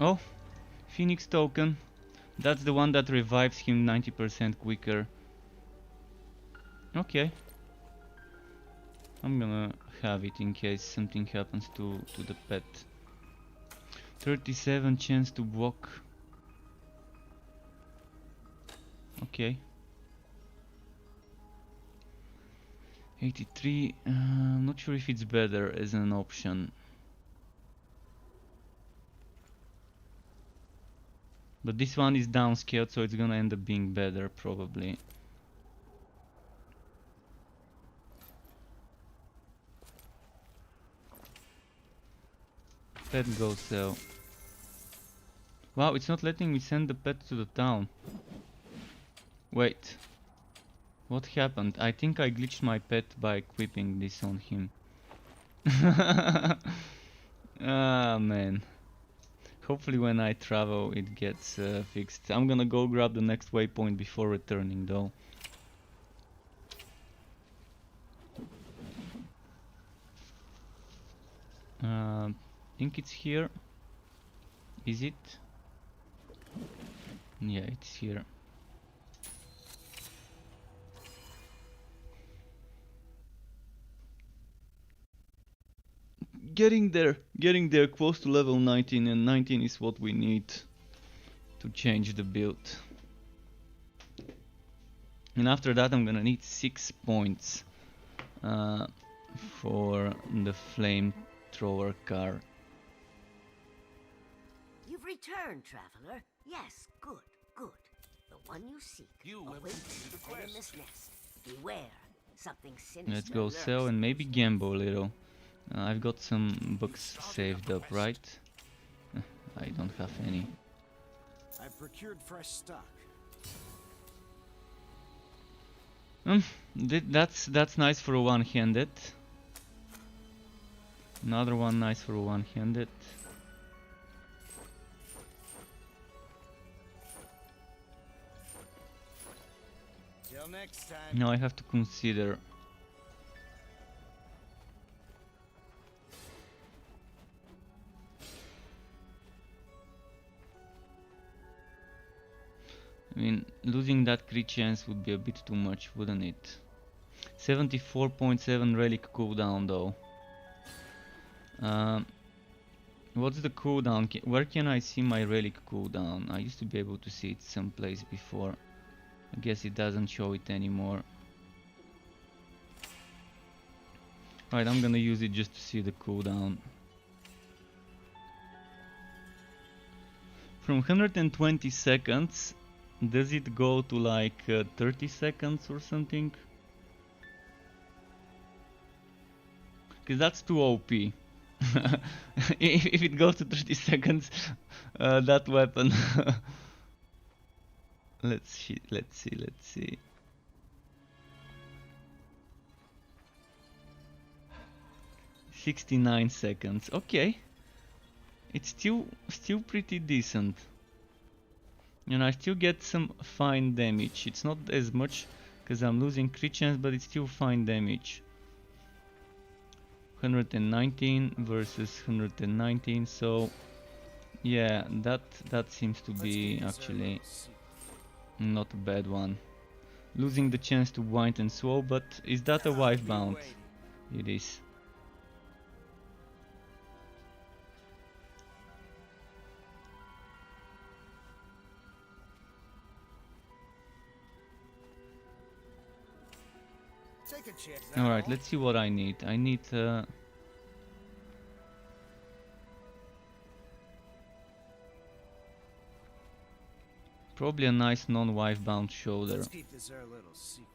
Oh, Phoenix token. That's the one that revives him 90% quicker. Okay. I'm gonna have it in case something happens to the pet. 37 chance to walk. Okay. 83. I'm not sure if it's better as an option. But this one is downscaled, so it's gonna end up being better probably. Pet go sell. Wow, it's not letting me send the pet to the town. Wait. What happened? I think I glitched my pet by equipping this on him. Ah, man. Hopefully when I travel it gets fixed. I'm gonna go grab the next waypoint before returning though. Think it's here. Is it? Yeah, it's here. Getting there close to level 19, and 19 is what we need to change the build. And after that I'm gonna need 6 points for the flamethrower car.
You've returned, traveler. Yes, good, good. The one you seek
You have
awaits
completed the
within
quest.
this nest. Beware, something sinister.
Let's go
lurks
sell and maybe gamble a little. I've got some books saved up, right? I don't have any.
I've procured fresh stock.
That's nice for a one-handed. Another one nice for a one-handed.
Till next time.
Now I have to consider. I mean, losing that crit chance would be a bit too much, wouldn't it? 74.7 relic cooldown though. What's the cooldown? Where can I see my relic cooldown? I used to be able to see it someplace before. I guess it doesn't show it anymore. Right, I'm gonna use it just to see the cooldown. From 120 seconds, does it go to like 30 seconds or something? Because that's too OP. if it goes to 30 seconds, that weapon. Let's see. 69 seconds. Okay. It's still pretty decent. And I still get some fine damage. It's not as much because I'm losing crit chance, but it's still fine damage. 119 versus 119, so yeah, that seems to be actually not a bad one. Losing the chance to wind and swow, but is that a wife bound? It is. Alright, let's see what I need. I need probably a nice non-wife bound shoulder.
Let's keep this our little secret.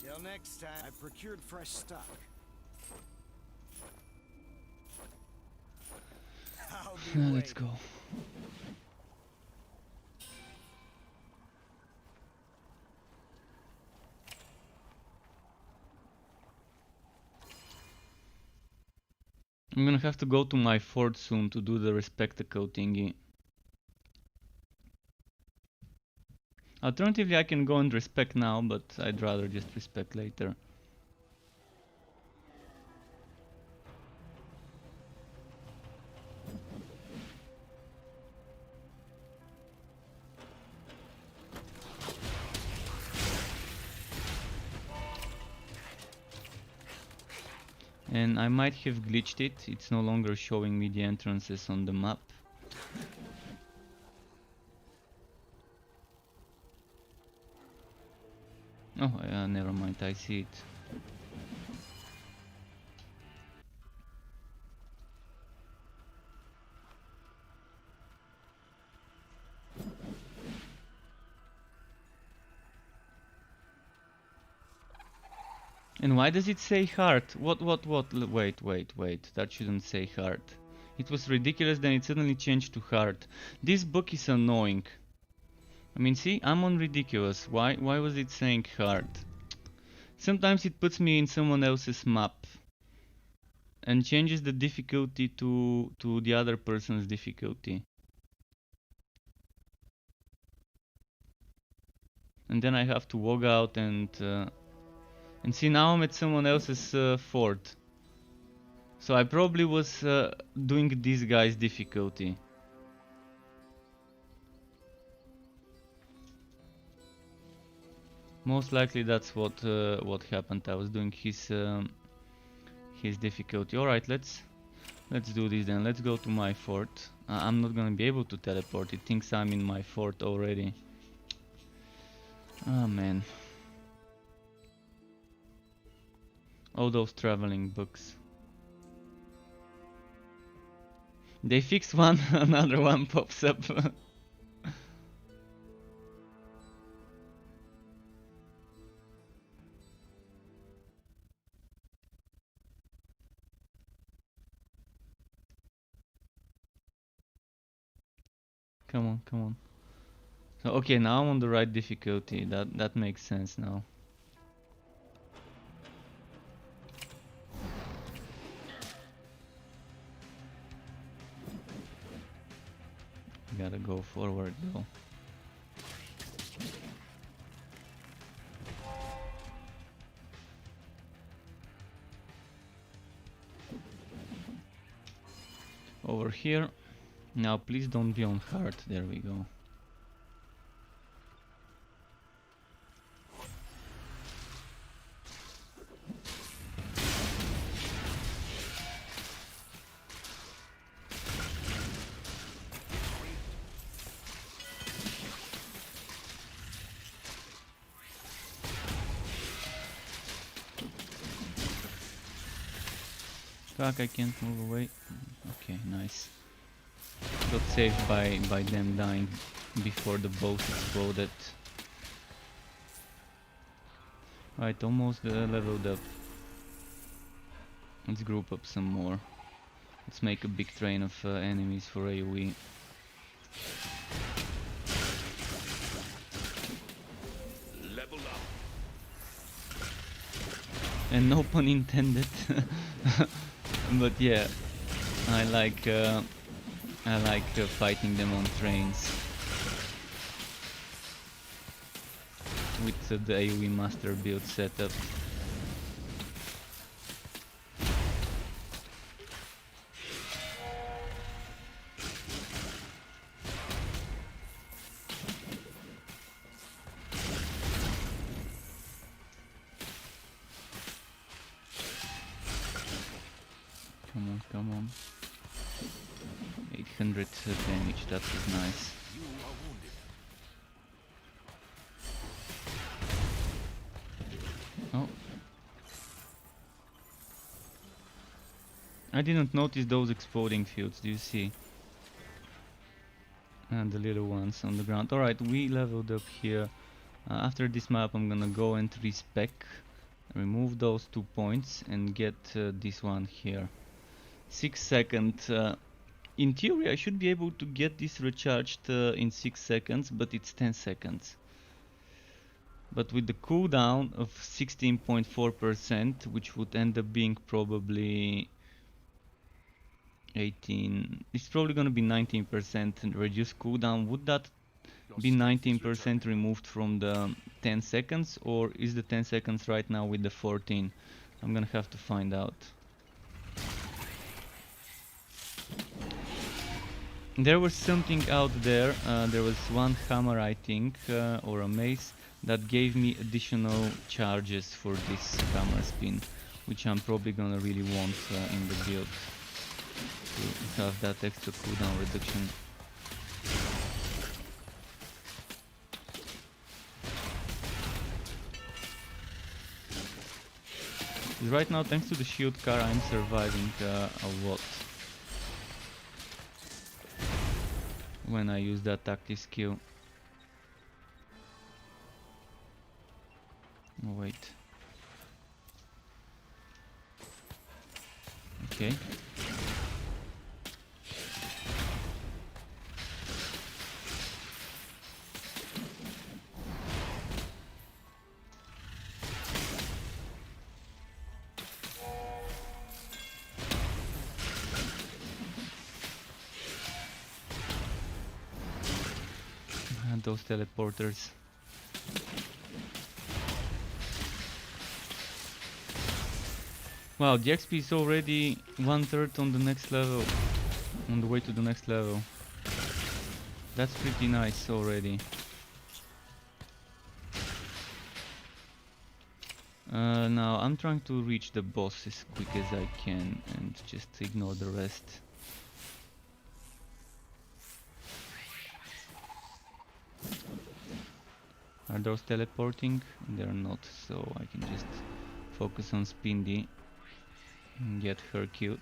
Till next time. I procured fresh stock. I'll be
Let's
waiting.
go. I'm gonna have to go to my fort soon to do the respectacle thingy. Alternatively, I can go and respect now, but I'd rather just respect later. And I might have glitched it. It's no longer showing me the entrances on the map. Oh, never mind, I see it. And why does it say heart? What? Wait, that shouldn't say heart. It was ridiculous, then it suddenly changed to heart. This book is annoying. I mean, see, I'm on ridiculous. Why was it saying heart? Sometimes it puts me in someone else's map and changes the difficulty to the other person's difficulty. And then I have to log out and see, now I'm at someone else's fort. So I probably was doing this guy's difficulty. Most likely that's what happened. I was doing his difficulty. All right, let's do this then. Let's go to my fort. I'm not gonna be able to teleport. It thinks I'm in my fort already. Oh man. All those traveling books. They fix one, another one pops up. Come on, come on. So, okay, now I'm on the right difficulty. That makes sense now. Gotta go forward though. Over here. Now please don't be on heart. There we go. Fuck, I can't move away. Okay, nice. Got saved by them dying before the boat exploded. Right, almost leveled up. Let's group up some more. Let's make a big train of enemies for AoE.
Level up.
And no pun intended. But yeah, I like fighting them on trains with the AoE master build setup. Come on. 800 damage, that was nice.
You are wounded.
Oh. I didn't notice those exploding fields, do you see? And the little ones on the ground. Alright, we leveled up here. After this map I'm gonna go and respec, remove those 2 points and get this one here. 6 seconds. In theory I should be able to get this recharged in 6 seconds, but it's 10 seconds. But with the cooldown of 16.4%, which would end up being probably 18, it's probably gonna be 19% and reduced cooldown. Would that be 19% removed from the 10 seconds, or is the 10 seconds right now with the 14? I'm gonna have to find out. There was something out there, there was one hammer I think, or a mace, that gave me additional charges for this hammer spin. which I'm probably gonna really want in the build to have that extra cooldown reduction. Right now, thanks to the shield car, I'm surviving a lot when I use that active skill. Oh, wait. Okay. And those teleporters. Wow, the XP is already 1/3 on the next level, on the way to the next level. That's pretty nice already. Now I'm trying to reach the boss as quick as I can and just ignore the rest. Are those teleporting? They're not, so I can just focus on Spindy and get her killed.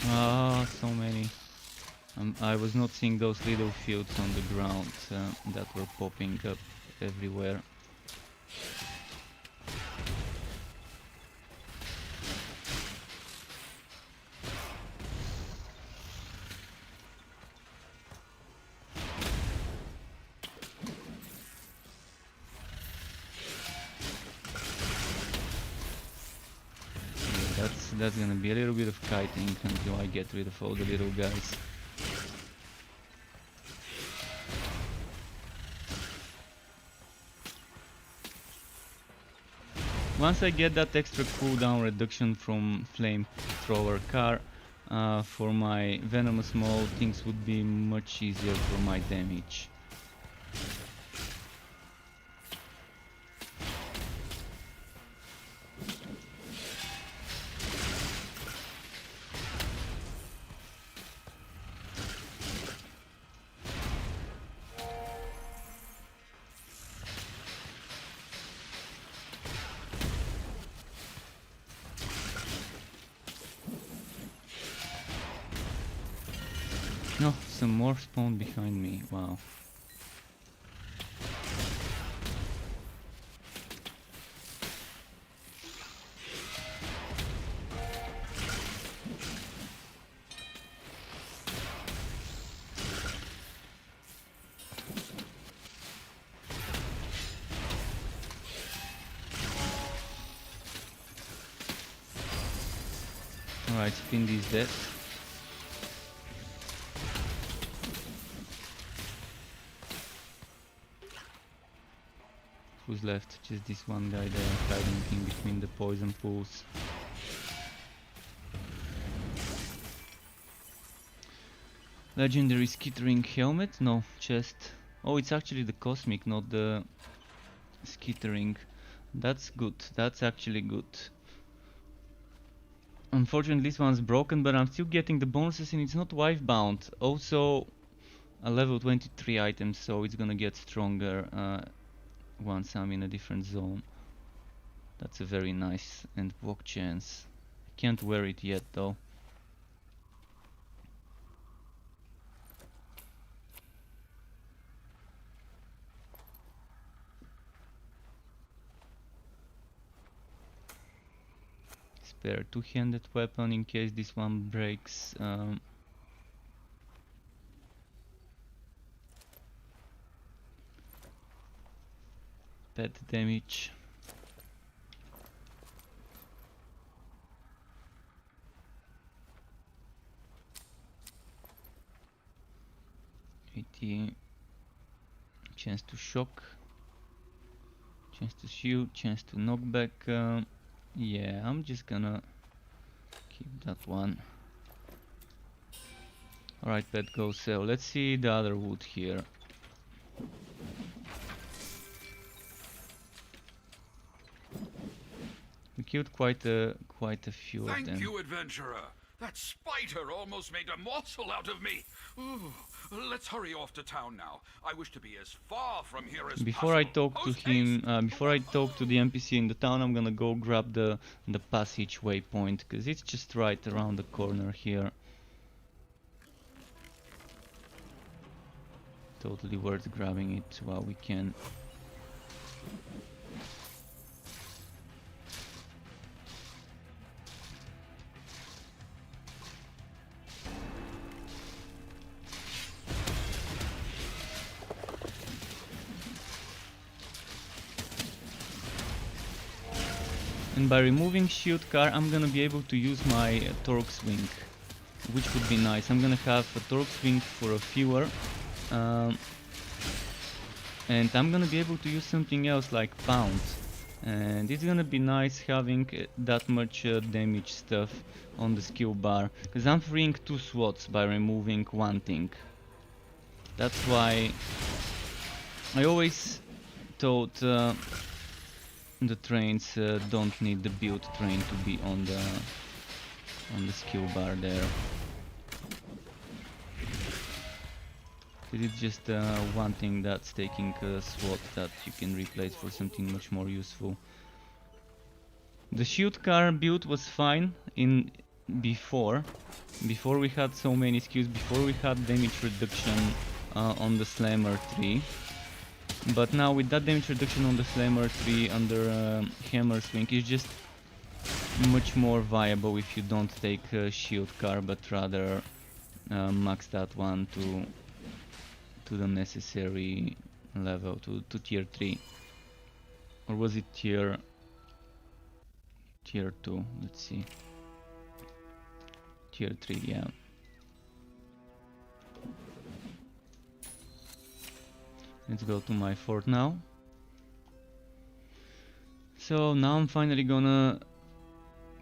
Ah, so many. I was not seeing those little fields on the ground that were popping up everywhere. That's gonna be a little bit of kiting until I get rid of all the little guys. Once I get that extra cooldown reduction from flamethrower car, for my venomous mode things would be much easier for my damage. No, some more spawn behind me, wow. Alright, Spindy's dead. Who's left? Just this one guy there hiding in between the poison pools. Legendary skittering helmet? No, chest. Oh, it's actually the cosmic, not the skittering. That's good. That's actually good. Unfortunately, this one's broken, but I'm still getting the bonuses and it's not wife bound. Also, a level 23 item, so it's gonna get stronger once I'm in a different zone. That's a very nice and walk chance. Can't wear it yet though. Spare two-handed weapon in case this one breaks. Pet damage. Chance to shock, chance to shield, chance to knockback. Yeah, I'm just gonna keep that one. Alright, pet, go sell. Let's see the other wood here. We killed quite a few of
Thank
them.
you, adventurer. That spider almost made a morsel out of me. Ooh, let's hurry off to town now. I wish to be as far from here as
Before I
possible.
talk to
Post
him,
haste.
before I talk to the NPC in the town, I'm gonna go grab the passage waypoint, because it's just right around the corner here. Totally worth grabbing it while we can. And by removing shield car, I'm gonna be able to use my torque swing, which would be nice. I'm gonna have a torque swing for a fewer, and I'm gonna be able to use something else like pound. And it's gonna be nice having that much damage stuff on the skill bar, because I'm freeing 2 slots by removing one thing. That's why I always thought the trains don't need the build train to be on the skill bar there. It's just one thing that's taking a slot that you can replace for something much more useful. The shield car build was fine in before we had so many skills, before we had damage reduction on the slammer tree. But now with that damage reduction on the slammer tree under hammer swing, it's just much more viable if you don't take shield car, but rather max that one to the necessary level, to tier 3. Or was it tier 2? Let's see. Tier 3, yeah. Let's go to my fort now. So now I'm finally gonna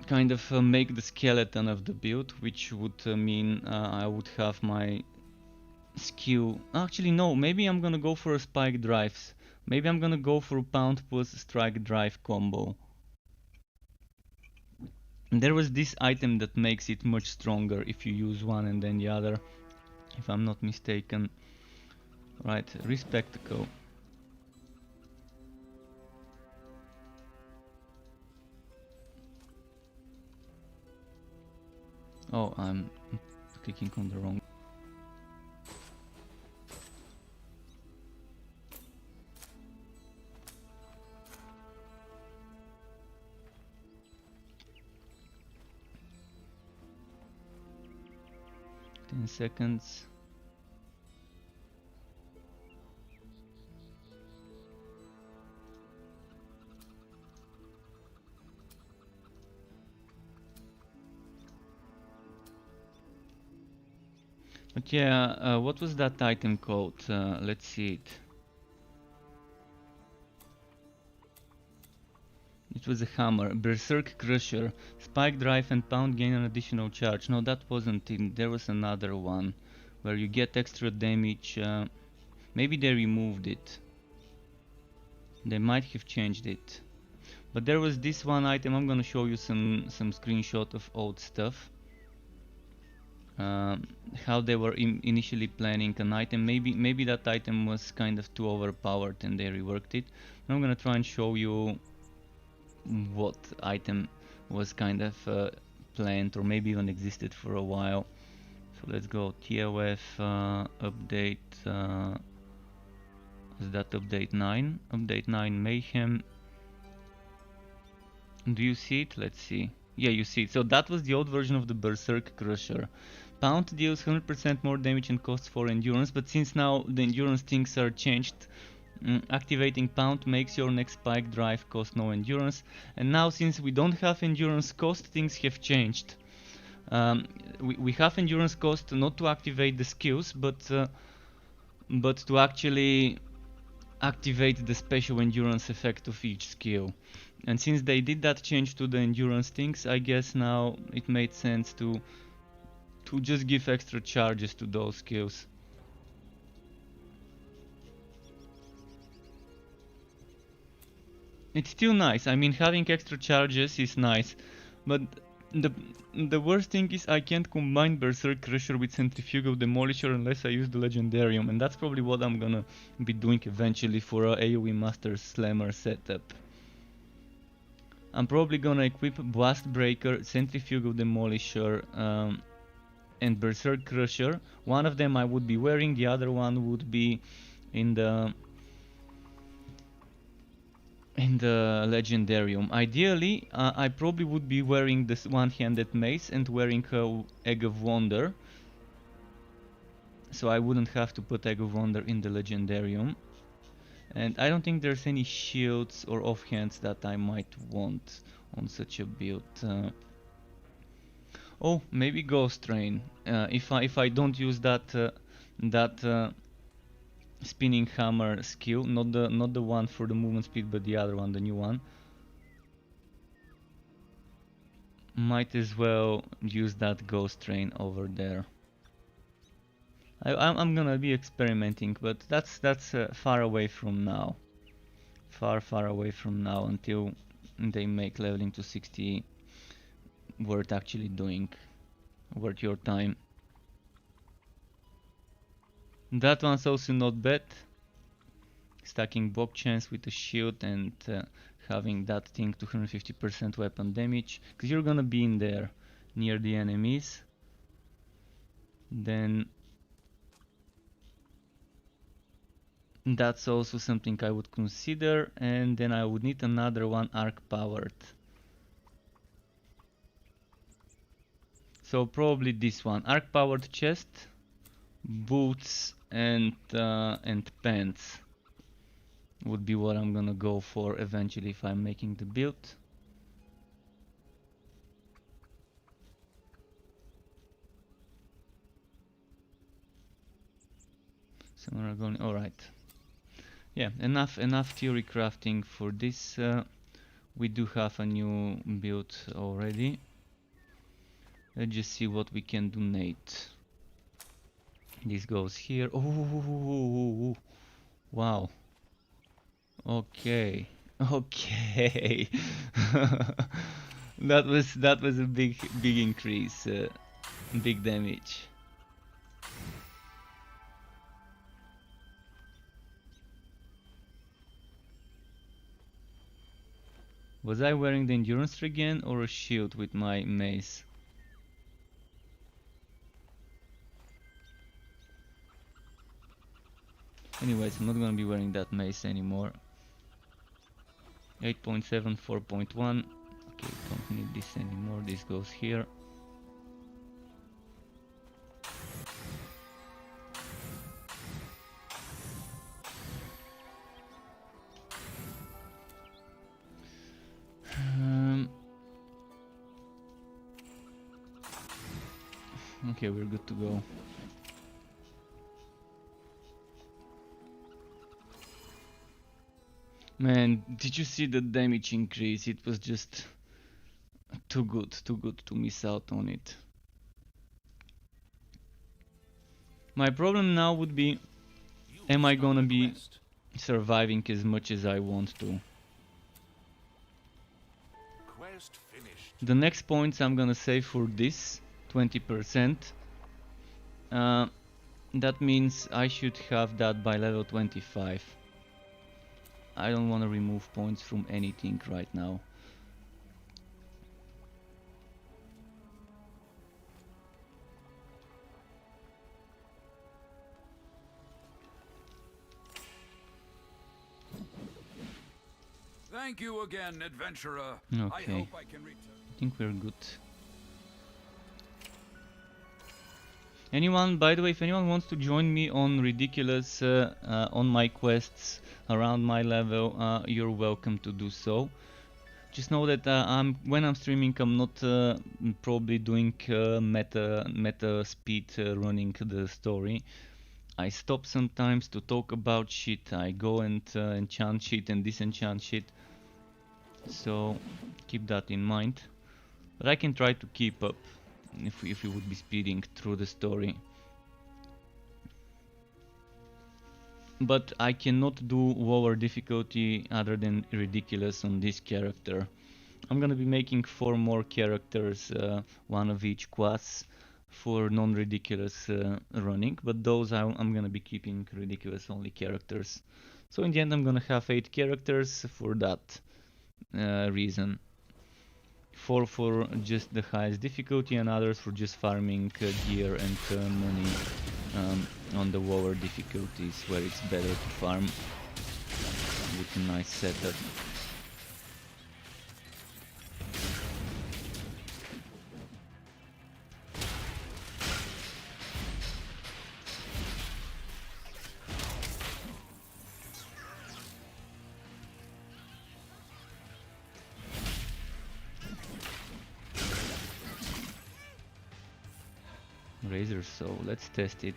kind of make the skeleton of the build, which would mean I would have my skill. Actually no, maybe I'm gonna go for a spike drives. Maybe I'm gonna go for pound plus strike drive combo. And there was this item that makes it much stronger if you use one and then the other, if I'm not mistaken. Right, respectacle. Oh, I'm clicking on the wrong. Ten seconds. But yeah, what was that item called? Let's see it. It was a hammer. Berserk Crusher. Spike drive and pound gain an additional charge. No, that wasn't it. There was another one where you get extra damage. Maybe they removed it. They might have changed it. But there was this one item. I'm gonna show you some screenshot of old stuff. How they were initially planning an item. Maybe that item was kind of too overpowered and they reworked it. I'm gonna try and show you what item was kind of planned or maybe even existed for a while. So let's go TOF update. Is that update 9? Update 9 Mayhem. Do you see it? Let's see. Yeah, you see it. So that was the old version of the Berserk Crusher. Pound deals 100% more damage and costs 4 endurance, but since now the endurance things are changed, activating Pound makes your next spike drive cost no endurance. And now since we don't have endurance cost, things have changed. We have endurance cost not to activate the skills, but to actually activate the special endurance effect of each skill. And since they did that change to the endurance things, I guess now it made sense to to just give extra charges to those skills. It's still nice. I mean, having extra charges is nice, but the worst thing is I can't combine Berserk Crusher with Centrifugal Demolisher unless I use the Legendarium, and that's probably what I'm gonna be doing eventually for a AoE Master Slammer setup. I'm probably gonna equip Blast Breaker, Centrifugal Demolisher, and Berserk Crusher. One of them I would be wearing, the other one would be in the Legendarium. Ideally, I probably would be wearing this one-handed mace and wearing Egg of Wonder, so I wouldn't have to put Egg of Wonder in the Legendarium. And I don't think there's any shields or offhands that I might want on such a build. Oh, maybe Ghost Train. If I don't use that spinning hammer skill, not the one for the movement speed, but the other one, the new one. Might as well use that Ghost Train over there. I'm gonna be experimenting, but that's far away from now. Far away from now, until they make leveling to 60 worth actually doing, worth your time. That one's also not bad. Stacking block chance with a shield and having that thing 250% weapon damage, because you're gonna be in there near the enemies. Then that's also something I would consider, and then I would need another one arc powered. So probably this one, arc powered chest, boots, and pants would be what I'm gonna go for eventually if I'm making the build. Somewhere going. All right. Yeah, enough theory crafting for this. We do have a new build already. Let's just see what we can donate. This goes here. Oh, wow. Okay. that was a big increase, big damage. Was I wearing the endurance regen or a shield with my mace? Anyways, I'm not gonna be wearing that mace anymore. 8.7, 4.1. Okay, don't need this anymore. This goes here. Okay, we're good to go. Man, did you see the damage increase? It was just too good to miss out on it. My problem now would be, am I gonna be surviving as much as I want to? The next points I'm gonna save for this, 20%. That means I should have that by level 25. I don't want to remove points from anything right now.
Thank you again, adventurer.
Okay.
I hope I can return.
I think we're good. Anyone, by the way, if anyone wants to join me on ridiculous on my quests around my level, you're welcome to do so. Just know that when I'm streaming, I'm not probably doing meta speed running the story. I stop sometimes to talk about shit. I go and enchant shit and disenchant shit. So keep that in mind. But I can try to keep up. if we would be speeding through the story. But I cannot do lower difficulty other than ridiculous on this character. I'm gonna be making 4 more characters, one of each class, for non-ridiculous running, but those I'm gonna be keeping ridiculous only characters. So in the end I'm gonna have 8 characters for that reason. 4 for just the highest difficulty and others for just farming gear and money on the lower difficulties where it's better to farm with a nice setup. Razor Saw, let's test it.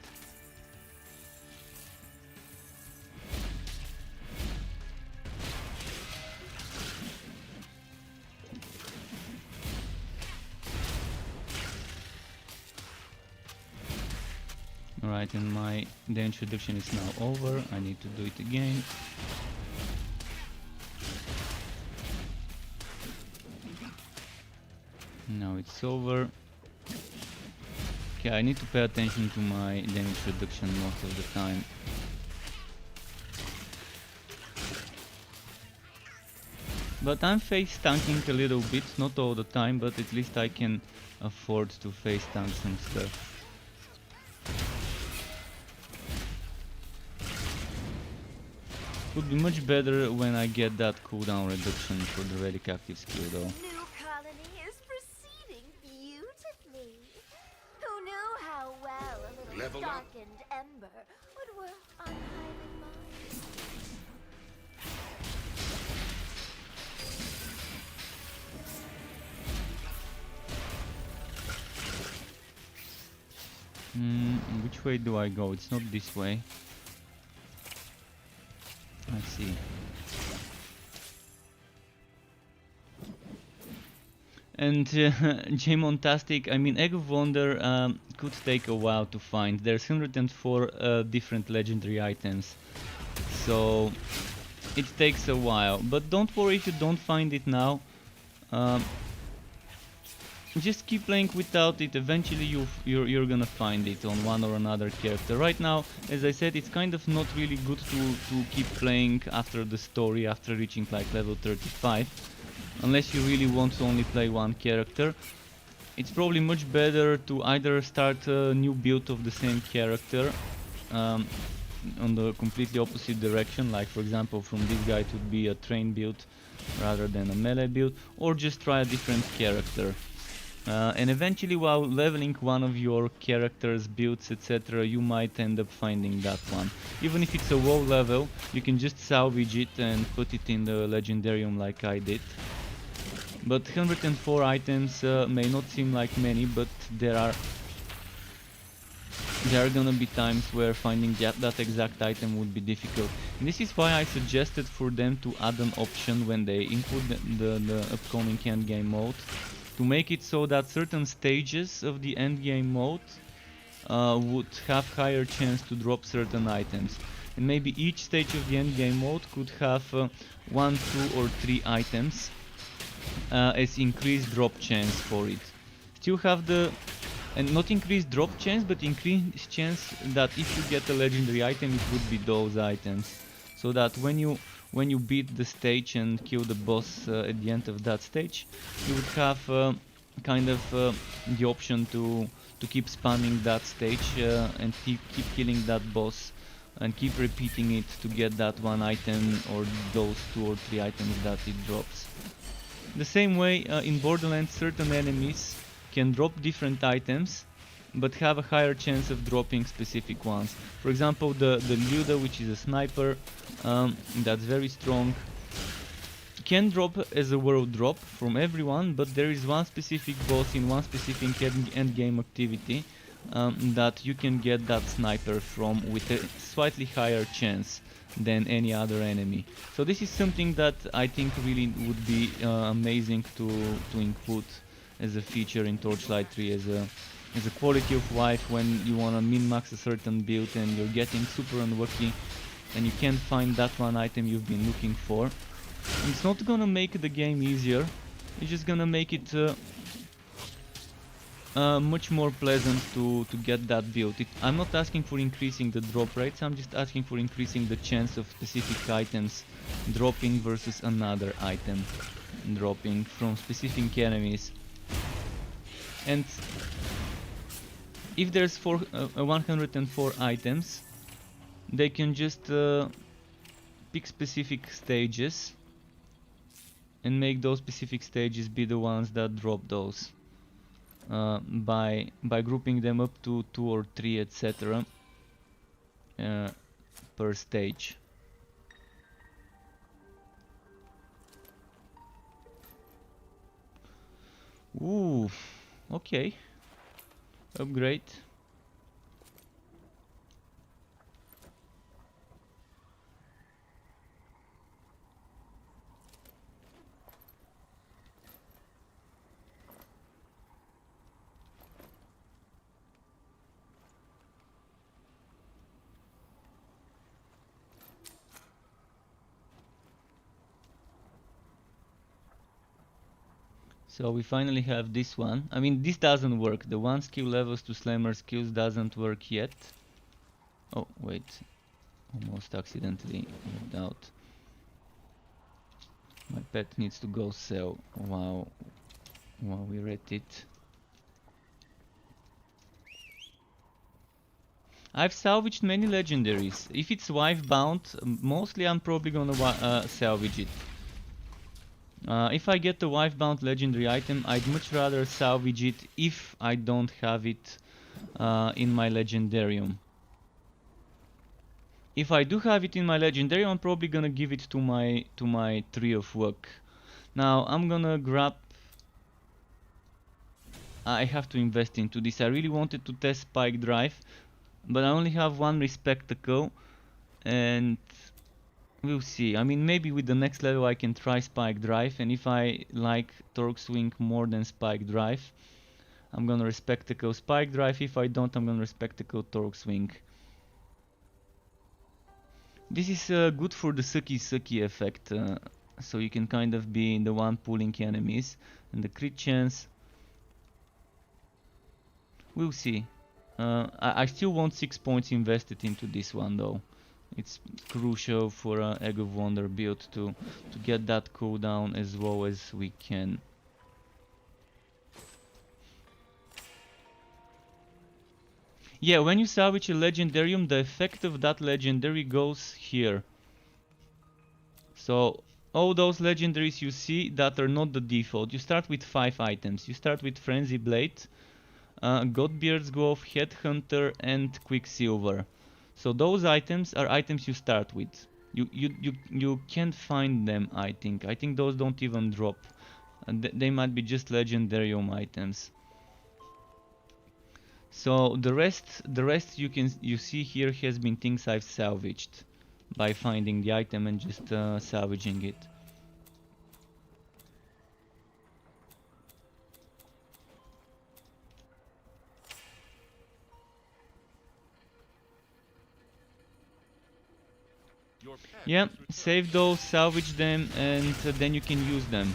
Alright, and the introduction is now over. I need to do it again. Now it's over. Okay, I need to pay attention to my damage reduction most of the time. But I'm face tanking a little bit, not all the time, but at least I can afford to face tank some stuff. Would be much better when I get that cooldown reduction for the relic active skill though.
New colony is proceeding beautifully. Who knew how well a little
Level up.
darkened ember would work on highly minds?
Which way do I go? It's not this way. I see. And J-Montastic, I mean, Egg of Wonder could take a while to find. There's 104 different legendary items, so it takes a while. But don't worry if you don't find it now. Just keep playing without it. Eventually you're gonna find it on one or another character. Right now, as I said, it's kind of not really good to keep playing after the story, after reaching like level 35. Unless you really want to only play one character. It's probably much better to either start a new build of the same character on the completely opposite direction, like for example from this guy it would be a train build rather than a melee build, or just try a different character. And eventually, while leveling one of your characters, builds, etc., you might end up finding that one. Even if it's a low level, you can just salvage it and put it in the Legendarium like I did. But 104 items may not seem like many, but there are gonna be times where finding that exact item would be difficult. And this is why I suggested for them to add an option when they include the upcoming endgame mode, to make it so that certain stages of the endgame mode would have higher chance to drop certain items. And maybe each stage of the endgame mode could have 1, 2 or 3 items as increased drop chance for it. Still have and not increased drop chance, but increased chance that if you get a legendary item, it would be those items. So that when you beat the stage and kill the boss at the end of that stage, you would have kind of the option to keep spamming that stage and keep killing that boss and keep repeating it to get that one item or those 2 or 3 items that it drops. The same way in Borderlands, certain enemies can drop different items but have a higher chance of dropping specific ones. For example, the Luda, which is a sniper, that's very strong, can drop as a world drop from everyone, but there is one specific boss in one specific endgame activity that you can get that sniper from with a slightly higher chance than any other enemy. So this is something that I think really would be amazing to include as a feature in Torchlight 3, as a quality of life when you wanna min-max a certain build and you're getting super unlucky and you can't find that one item you've been looking for. It's not gonna make the game easier, it's just gonna make it much more pleasant to get that build. I'm not asking for increasing the drop rates, I'm just asking for increasing the chance of specific items dropping versus another item dropping from specific enemies. And if there's 104 items, they can just pick specific stages and make those specific stages be the ones that drop those. By grouping them up to 2 or 3, etc. Per stage. Ooh, okay. Upgrade. So we finally have this one. I mean, this doesn't work. The 1 skill levels to slammer skills doesn't work yet. Oh, wait. Almost accidentally moved out. My pet needs to go sell while we're at it. I've salvaged many legendaries. If it's wife bound, mostly I'm probably gonna salvage it. If I get the wife-bound legendary item, I'd much rather salvage it if I don't have it in my legendarium. If I do have it in my legendarium, I'm probably gonna give it to my tree of luck. Now I'm gonna grab. I have to invest into this. I really wanted to test Spike Drive, but I only have one Respectacle, and we'll see. I mean, maybe with the next level I can try Spike Drive, and if I like Torque Swing more than Spike Drive, I'm gonna Respectacle Spike Drive. If I don't, I'm gonna Respectacle Torque Swing. This is good for the sucky effect, so you can kind of be the one pulling enemies, and the crit chance. We'll see. I still want 6 points invested into this one though. It's crucial for an Egg of Wonder build to get that cooldown as low as we can. Yeah, when you salvage a legendarium, the effect of that legendary goes here. So all those legendaries you see that are not the default, you start with 5 items. You start with Frenzy Blade, Godbeard's Glove, Headhunter, and Quicksilver. So those items are items you start with. You can't find them, I think. I think those don't even drop. They might be just legendarium items. So the rest you see here has been things I've salvaged by finding the item and just salvaging it. Yeah, save those, salvage them, and then you can use them.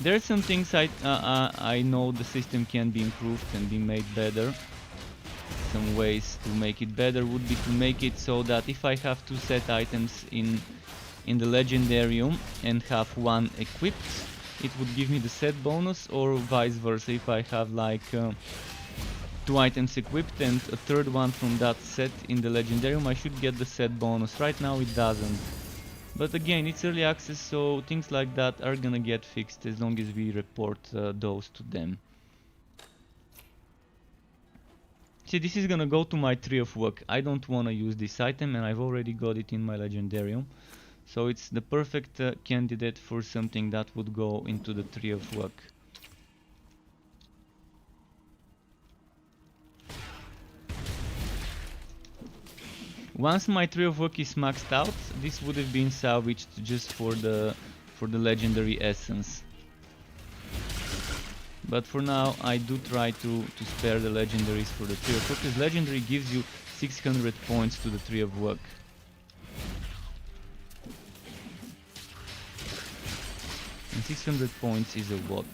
There are some things I know the system can be improved and be made better. Some ways to make it better would be to make it so that if I have 2 set items in the legendarium and have one equipped, it would give me the set bonus, or vice versa. If I have like 2 items equipped and a third one from that set in the legendarium, I should get the set bonus. Right now it doesn't. But again, it's early access, so things like that are gonna get fixed as long as we report those to them. See, this is gonna go to my tree of luck. I don't wanna use this item and I've already got it in my legendarium. So it's the perfect candidate for something that would go into the tree of luck. Once my tree of luck is maxed out, this would have been salvaged just for for the legendary essence. But for now I do try to spare the legendaries for the Tree of Work, because legendary gives you 600 points to the Tree of Work. And 600 points is a lot.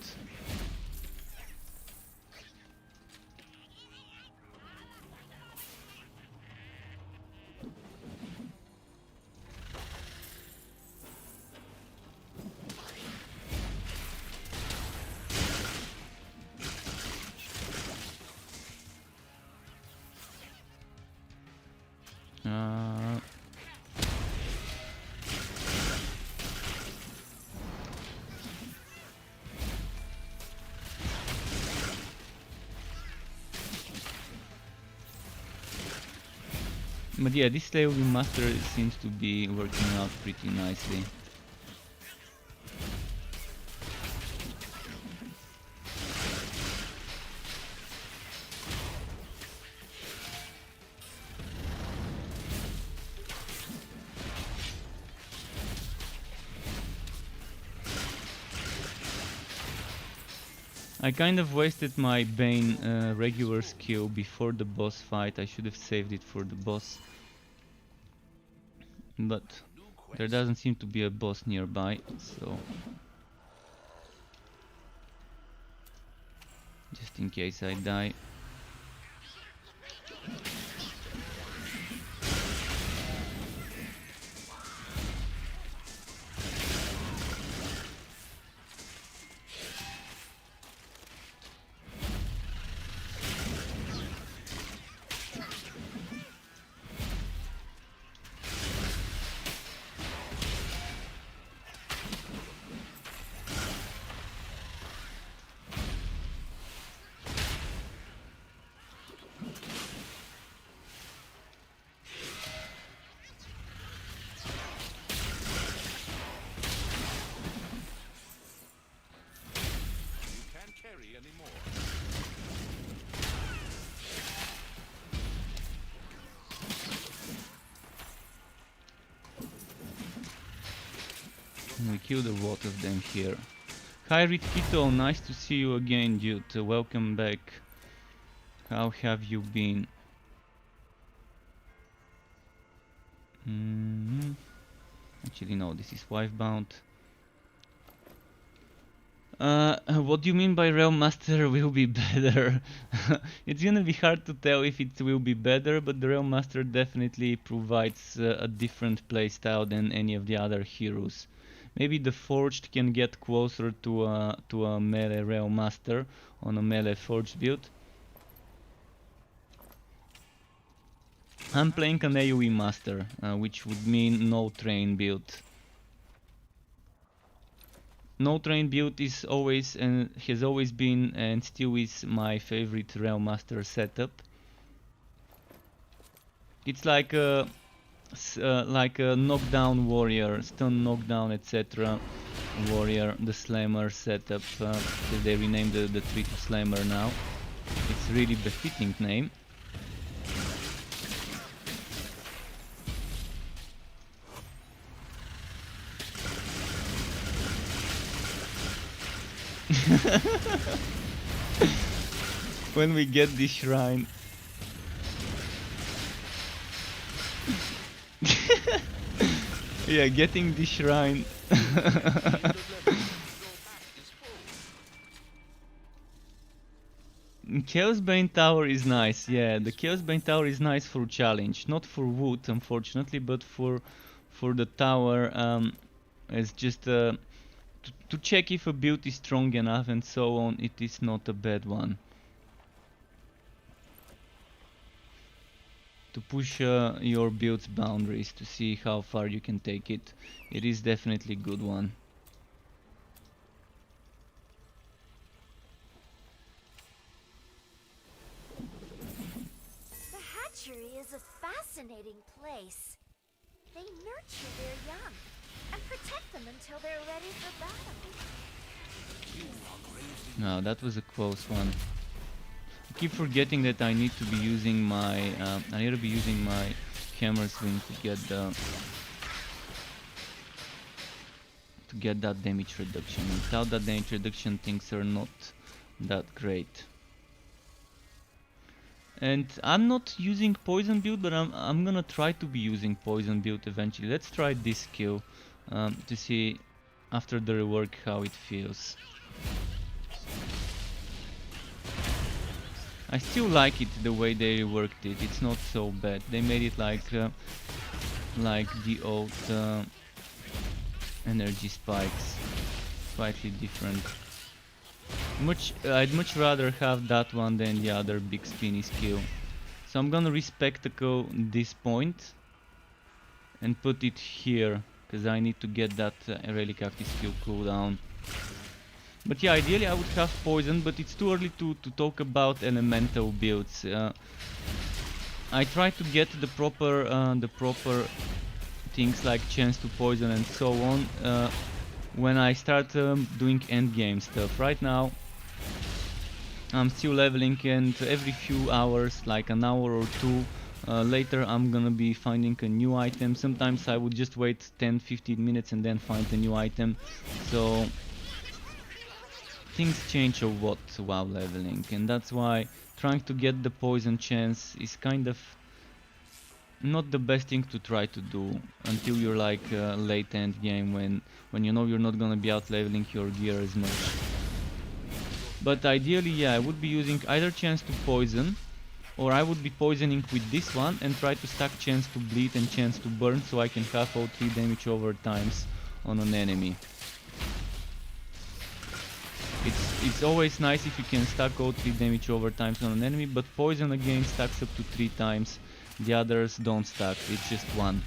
But yeah, this Railmaster seems to be working out pretty nicely. I kind of wasted my Bane regular skill before the boss fight. I should have saved it for the boss. But there doesn't seem to be a boss nearby, so just in case I die. We killed a lot of them here. Hi Ritkito, nice to see you again, dude. Welcome back. How have you been? Actually no, this is Wifebound. What do you mean by Railmaster will be better? It's gonna be hard to tell if it will be better, but the Railmaster definitely provides a different playstyle than any of the other heroes. Maybe the Forged can get closer to a melee Railmaster on a melee Forged build. I'm playing an AoE Master, which would mean no train build. No train build is always and has always been and still is my favorite Railmaster setup. It's like a knockdown warrior, stun knockdown, etc. warrior, the Slammer setup. Because they renamed the tree to Slammer now. It's really befitting name. When we get this shrine. Yeah, getting this shrine. Chaos Bane Tower is nice, yeah, the Chaos Bane Tower is nice for challenge, not for wood unfortunately, but for the tower, as just to check if a build is strong enough and so on. It is not a bad one. To push your build's boundaries to see how far you can take it. It is definitely a good one.
The hatchery is a fascinating place. They nurture their young and protect them until they're ready for battle.
No, that was a close one. I keep forgetting that I need to be using my camera swing to to get that damage reduction. Without that damage reduction, things are not that great. And I'm not using poison build, but I'm gonna try to be using poison build eventually. Let's try this skill to see after the rework how it feels. I still like it the way they reworked it. It's not so bad. They made it like the old energy spikes, slightly different. I'd much rather have that one than the other big spinny skill. So I'm gonna respectacle this point and put it here, because I need to get that relic active skill cooldown. But yeah, ideally I would have poison, but it's too early to talk about elemental builds. I try to get the proper things like chance to poison and so on when I start doing endgame stuff. Right now I'm still leveling, and every few hours, like an hour or two later, I'm gonna be finding a new item. Sometimes I would just wait 10-15 minutes and then find a new item. So things change a lot while leveling, and that's why trying to get the poison chance is kind of not the best thing to try to do until you're like late end game, when you know you're not gonna be out leveling your gear as much. But ideally, yeah, I would be using either chance to poison, or I would be poisoning with this one and try to stack chance to bleed and chance to burn, so I can have all 3 damage over times on an enemy. It's always nice if you can stack all 3 damage over times on an enemy, but poison again stacks up to 3 times. The others don't stack, it's just 1.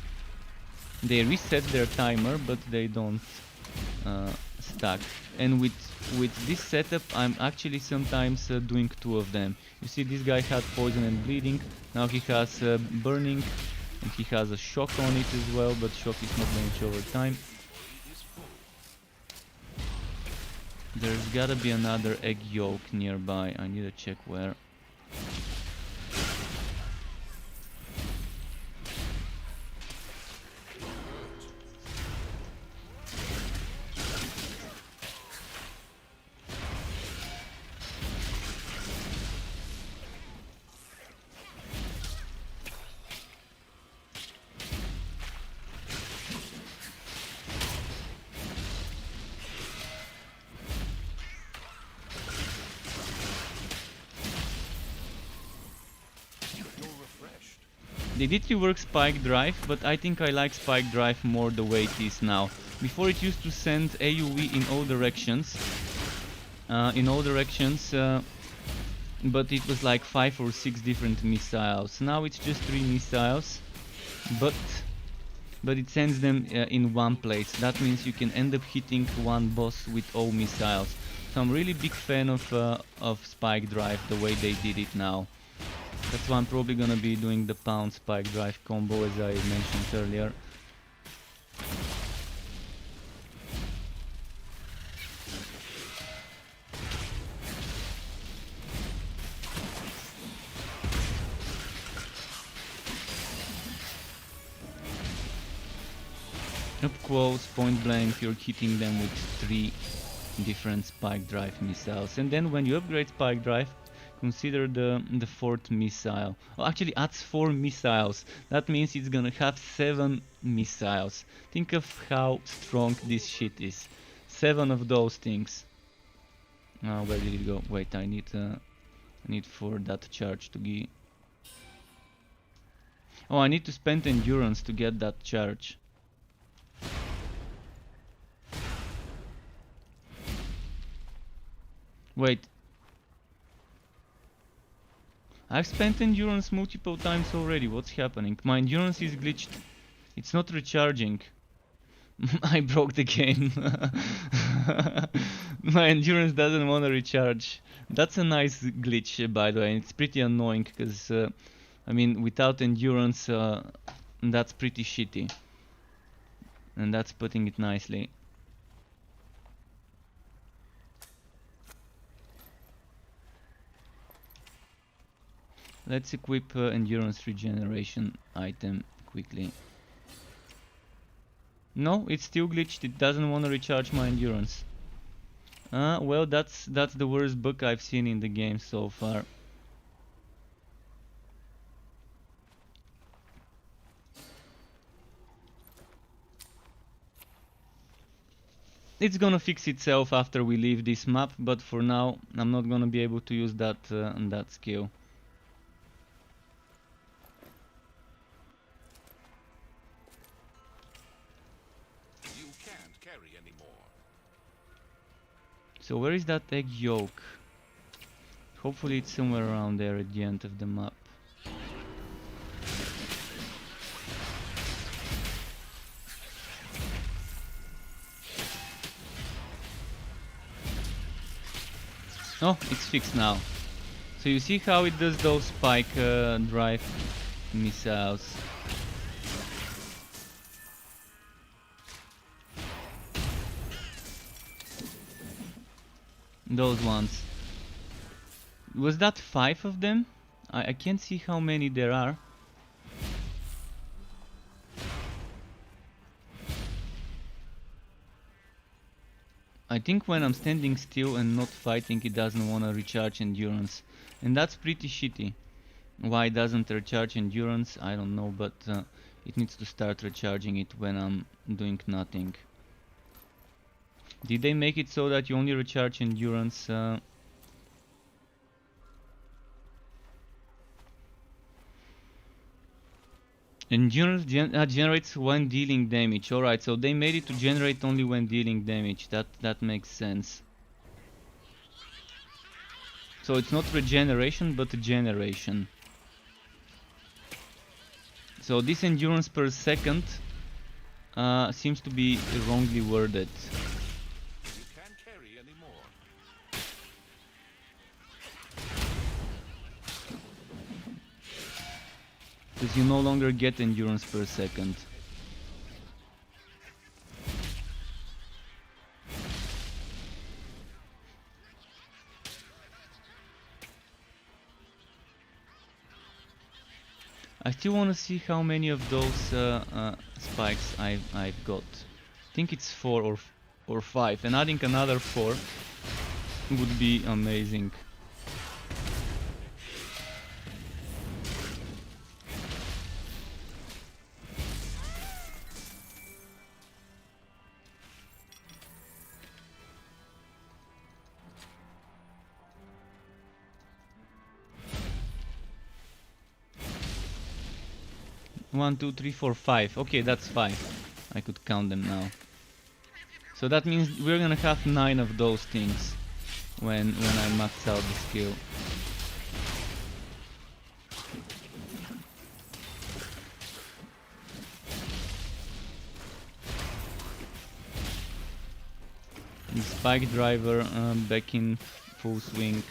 They reset their timer, but they don't stack. And with this setup, I'm actually sometimes doing 2 of them. You see, this guy had poison and bleeding, now he has burning, and he has a shock on it as well, but shock is not damage over time. There's gotta be another egg yolk nearby, I need to check where. They did rework Spike Drive, but I think I like Spike Drive more the way it is now. Before it used to send AoE in all directions, but it was like 5 or 6 different missiles. Now it's just 3 missiles, but it sends them in one place. That means you can end up hitting one boss with all missiles. So I'm really big fan of Spike Drive, the way they did it now. That's why I'm probably gonna be doing the pound spike drive combo, as I mentioned earlier. Up close, point blank, you're hitting them with 3 different spike drive missiles. And then when you upgrade spike drive, consider the 4th missile. Oh, actually adds 4 missiles. That means it's gonna have 7 missiles. Think of how strong this shit is. 7 of those things. Oh, where did it go? Wait, I need for that charge to get. Oh, I need to spend endurance to get that charge. Wait. I've spent endurance multiple times already. What's happening? My endurance is glitched. It's not recharging. I broke the game. My endurance doesn't want to recharge. That's a nice glitch, by the way. It's pretty annoying because, I mean, without endurance, that's pretty shitty. And that's putting it nicely. Let's equip endurance regeneration item quickly. No, it's still glitched. It doesn't want to recharge my endurance. Well, that's the worst bug I've seen in the game so far. It's gonna fix itself after we leave this map, but for now I'm not gonna be able to use that skill.
You can't carry anymore.
So where is that egg yolk? Hopefully it's somewhere around there at the end of the map. Oh, it's fixed now. So you see how it does those spike drive missiles. Those ones. Was that 5 of them? I can't see how many there are. I think when I'm standing still and not fighting, it doesn't want to recharge endurance. And that's pretty shitty. Why it doesn't recharge endurance, I don't know, but it needs to start recharging it when I'm doing nothing. Did they make it so that you only recharge endurance? Endurance generates when dealing damage. Alright, so they made it to generate only when dealing damage. That makes sense. So it's not regeneration, but generation. So this endurance per second seems to be wrongly worded.
You can't carry anymore.
Because you no longer get endurance per second. I still want to see how many of those spikes I've got. I think it's 4 or 5, and adding another 4 would be amazing. One, two, three, four, 5. Okay, that's 5. I could count them now. So that means we're gonna have 9 of those things when I max out the skill. The spike driver back in full swing.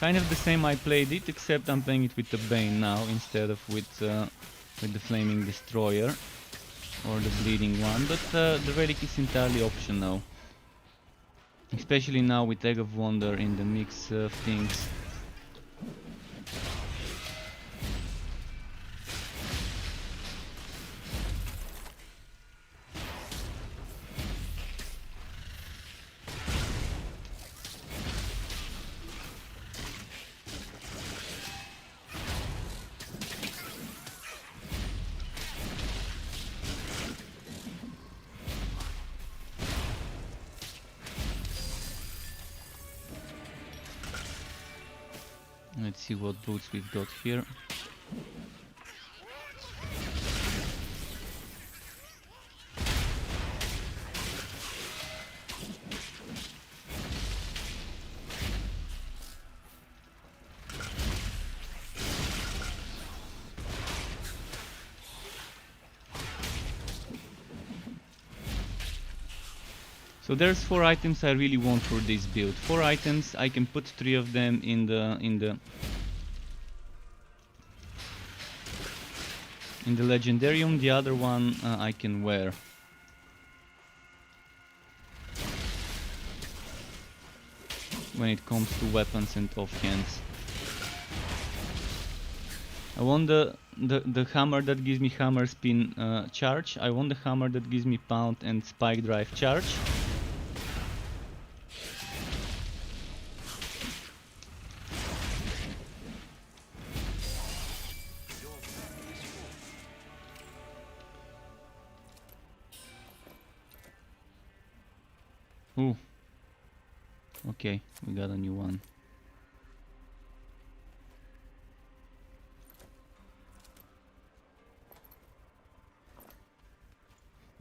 Kind of the same I played it, except I'm playing it with the Bane now instead of with the Flaming Destroyer or the Bleeding one, but the relic is entirely optional. Especially now with Egg of Wonder in the mix of things. Let's see what boots we've got here. So there's 4 items I really want for this build. 4 items, I can put 3 of them in the Legendarium, the other one I can wear. When it comes to weapons and offhands. I want the hammer that gives me hammer spin charge. I want the hammer that gives me pound and spike drive charge. Ooh. Okay, we got a new one.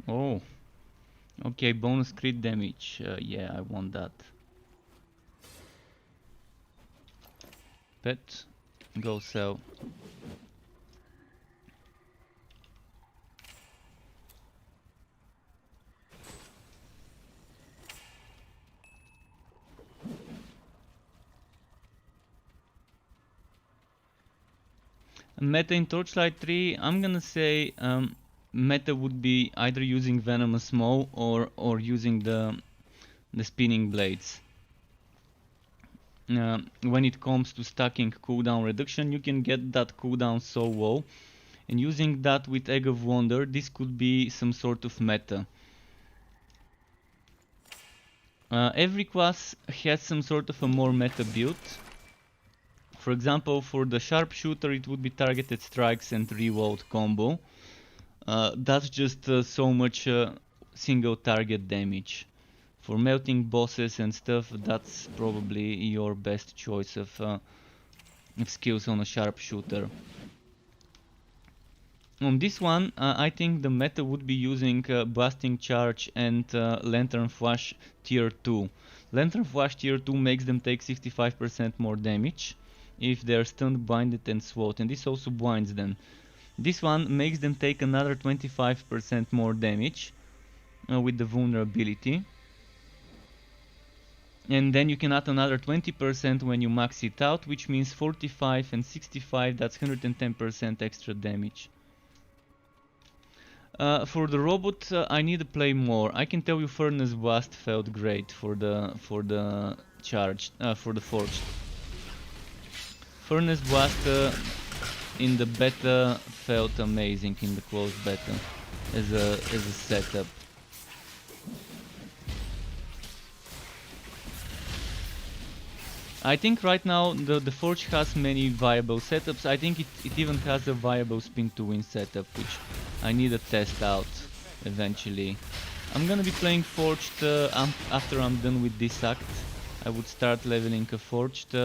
Oh. Okay, bonus crit damage. Yeah, I want that. Pet. Go sell. Meta in Torchlight 3, I'm gonna say meta would be either using Venomous Maw or using the spinning blades. When it comes to stacking cooldown reduction, you can get that cooldown so low, and using that with Egg of Wonder, this could be some sort of meta. Every class has some sort of a more meta build. For example, for the sharpshooter it would be targeted strikes and reload combo. That's just so much single target damage. For melting bosses and stuff, that's probably your best choice of skills on a sharpshooter. On this one, I think the meta would be using Blasting Charge and Lantern Flash tier 2. Lantern Flash tier 2 makes them take 65% more damage if they are stunned, blinded and slowed, and this also blinds them. This one makes them take another 25% more damage with the vulnerability. And then you can add another 20% when you max it out, which means 45 and 65, that's 110% extra damage. For the robot, I need to play more. I can tell you Furnace Blast felt great for the forged. Furnace Blast in the beta felt amazing in the closed beta as a setup. I think right now the Forge has many viable setups. I think it even has a viable spin to win setup, which I need to test out eventually. I'm gonna be playing Forged after I'm done with this act. I would start leveling a Forged.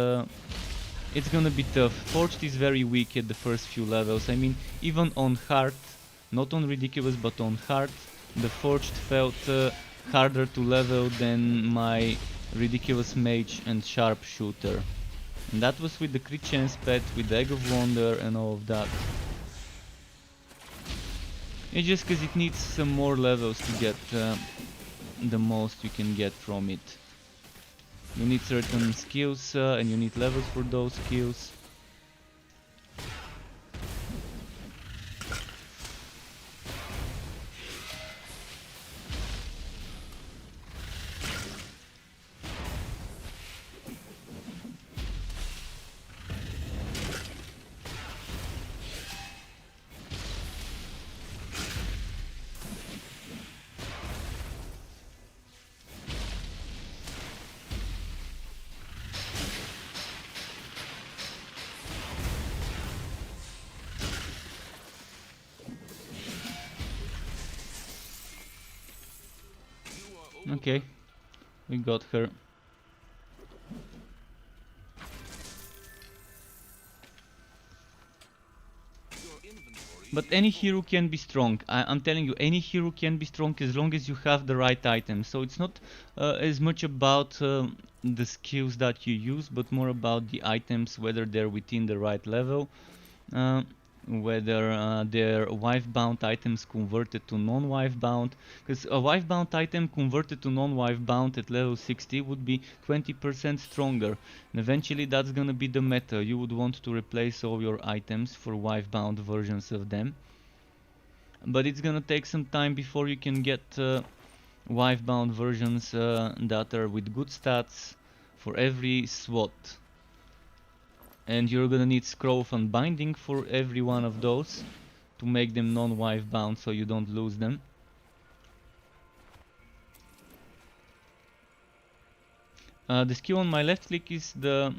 It's gonna be tough. Forged is very weak at the first few levels. I mean, even on hard, not on ridiculous, but on hard, the Forged felt harder to level than my ridiculous mage and sharpshooter. And that was with the crit chance pet, with the Egg of Wonder and all of that. It's just because it needs some more levels to get the most you can get from it. You need certain skills and you need levels for those skills. Okay, we got her. But any hero can be strong. I'm telling you, any hero can be strong as long as you have the right items. So it's not as much about the skills that you use, but more about the items, whether they're within the right level, whether they're wife-bound items converted to non-wife-bound. Because a wife-bound item converted to non-wife-bound at level 60 would be 20% stronger. And eventually that's gonna be the meta. You would want to replace all your items for wife-bound versions of them. But it's gonna take some time before you can get wife-bound versions that are with good stats for every SWAT. And you're gonna need Scroll of Unbinding for every one of those to make them non-wife bound so you don't lose them. The skill on my left click is the...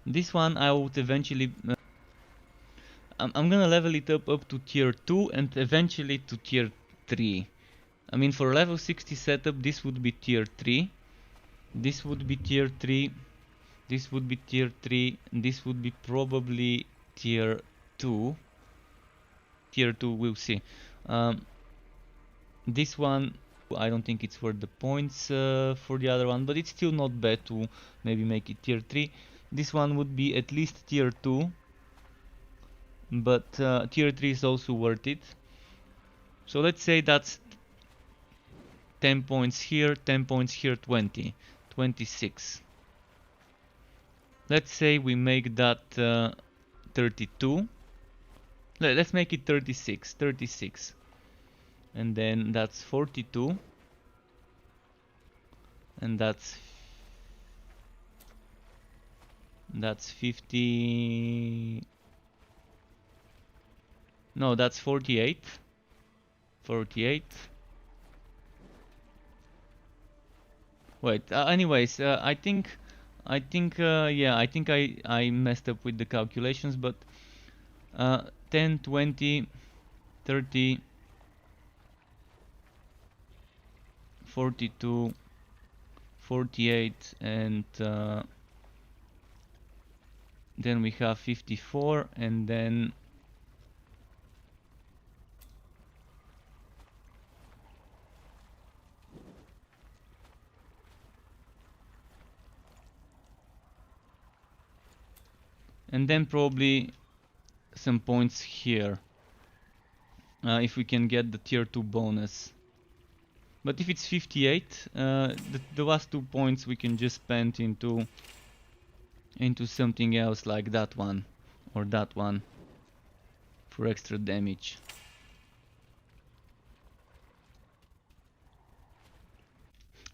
This one I would eventually... I'm gonna level it up to tier 2 and eventually to tier 3. I mean, for level 60 setup this would be tier 3. This would be tier 3. This would be tier 3. This would be probably tier 2. Tier 2, we'll see. This one, I don't think it's worth the points for the other one, but it's still not bad to maybe make it tier 3. This one would be at least tier 2, but tier 3 is also worth it. So let's say that's 10 points here, 10 points here, 20, 26. Let's say we make that 32. Let's make it 36, 36. And then that's 42. And that's 50. No, that's 48. 48. Wait, anyways, I think yeah, I think I messed up with the calculations, but 10, 20, 30, 42, 48, and then we have 54, and then probably some points here if we can get the tier 2 bonus. But if it's 58, the last 2 points we can just spend into something else like that one or that one for extra damage.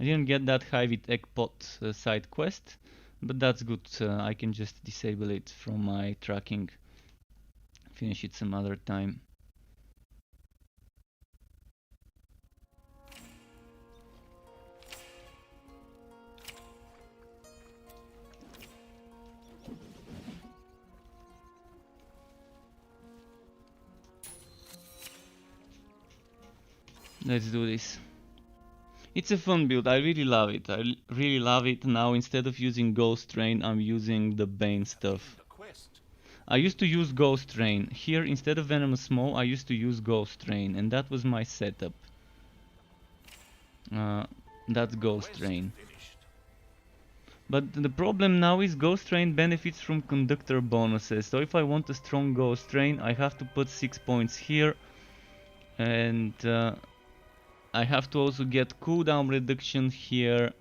I didn't get that high with Eggpot side quest, but that's good. I can just disable it from my tracking. Finish it some other time. Let's do this. It's a fun build, I really love it. I really love it. Now instead of using Ghost Train, I'm using the Bane stuff. I used to use Ghost Train. Here, instead of Venomous Maw, I used to use Ghost Train, and that was my setup. That's Ghost Train. But the problem now is Ghost Train benefits from Conductor bonuses. So if I want a strong Ghost Train, I have to put 6 points here. And I have to also get cooldown reduction here.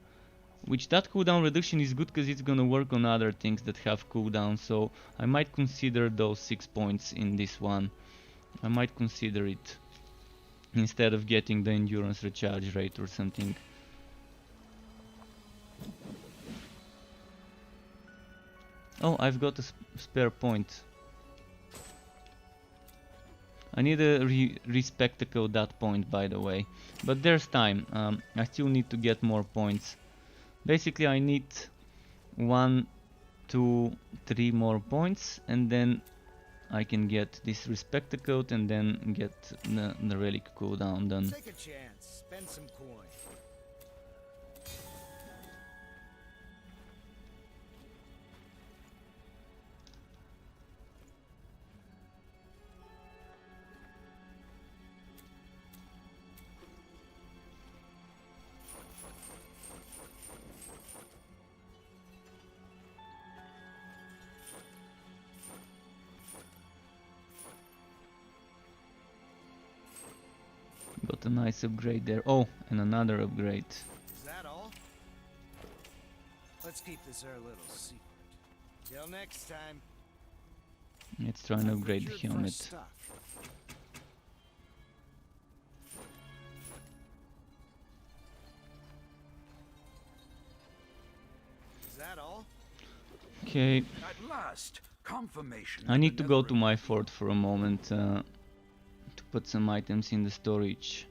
Which that cooldown reduction is good because it's gonna work on other things that have cooldown. So I might consider those 6 points in this one. I might consider it. Instead of getting the endurance recharge rate or something. Oh, I've got a spare point. I need to re-spectacle that point, by the way. But there's time. I still need to get more points. Basically, I need 1, 2, 3 more points, and then I can get this respectacle and then get the relic cooldown done.
Take a chance, spend some coin.
Got a nice upgrade there. Oh, and another upgrade.
Is that all? Let's keep this our little secret. Till next time.
Let's try and upgrade the helmet.
Is that all?
Okay,
At last, confirmation.
I
that
need
the
to go
Netherrealm-
to my fort for a moment to put some items in the storage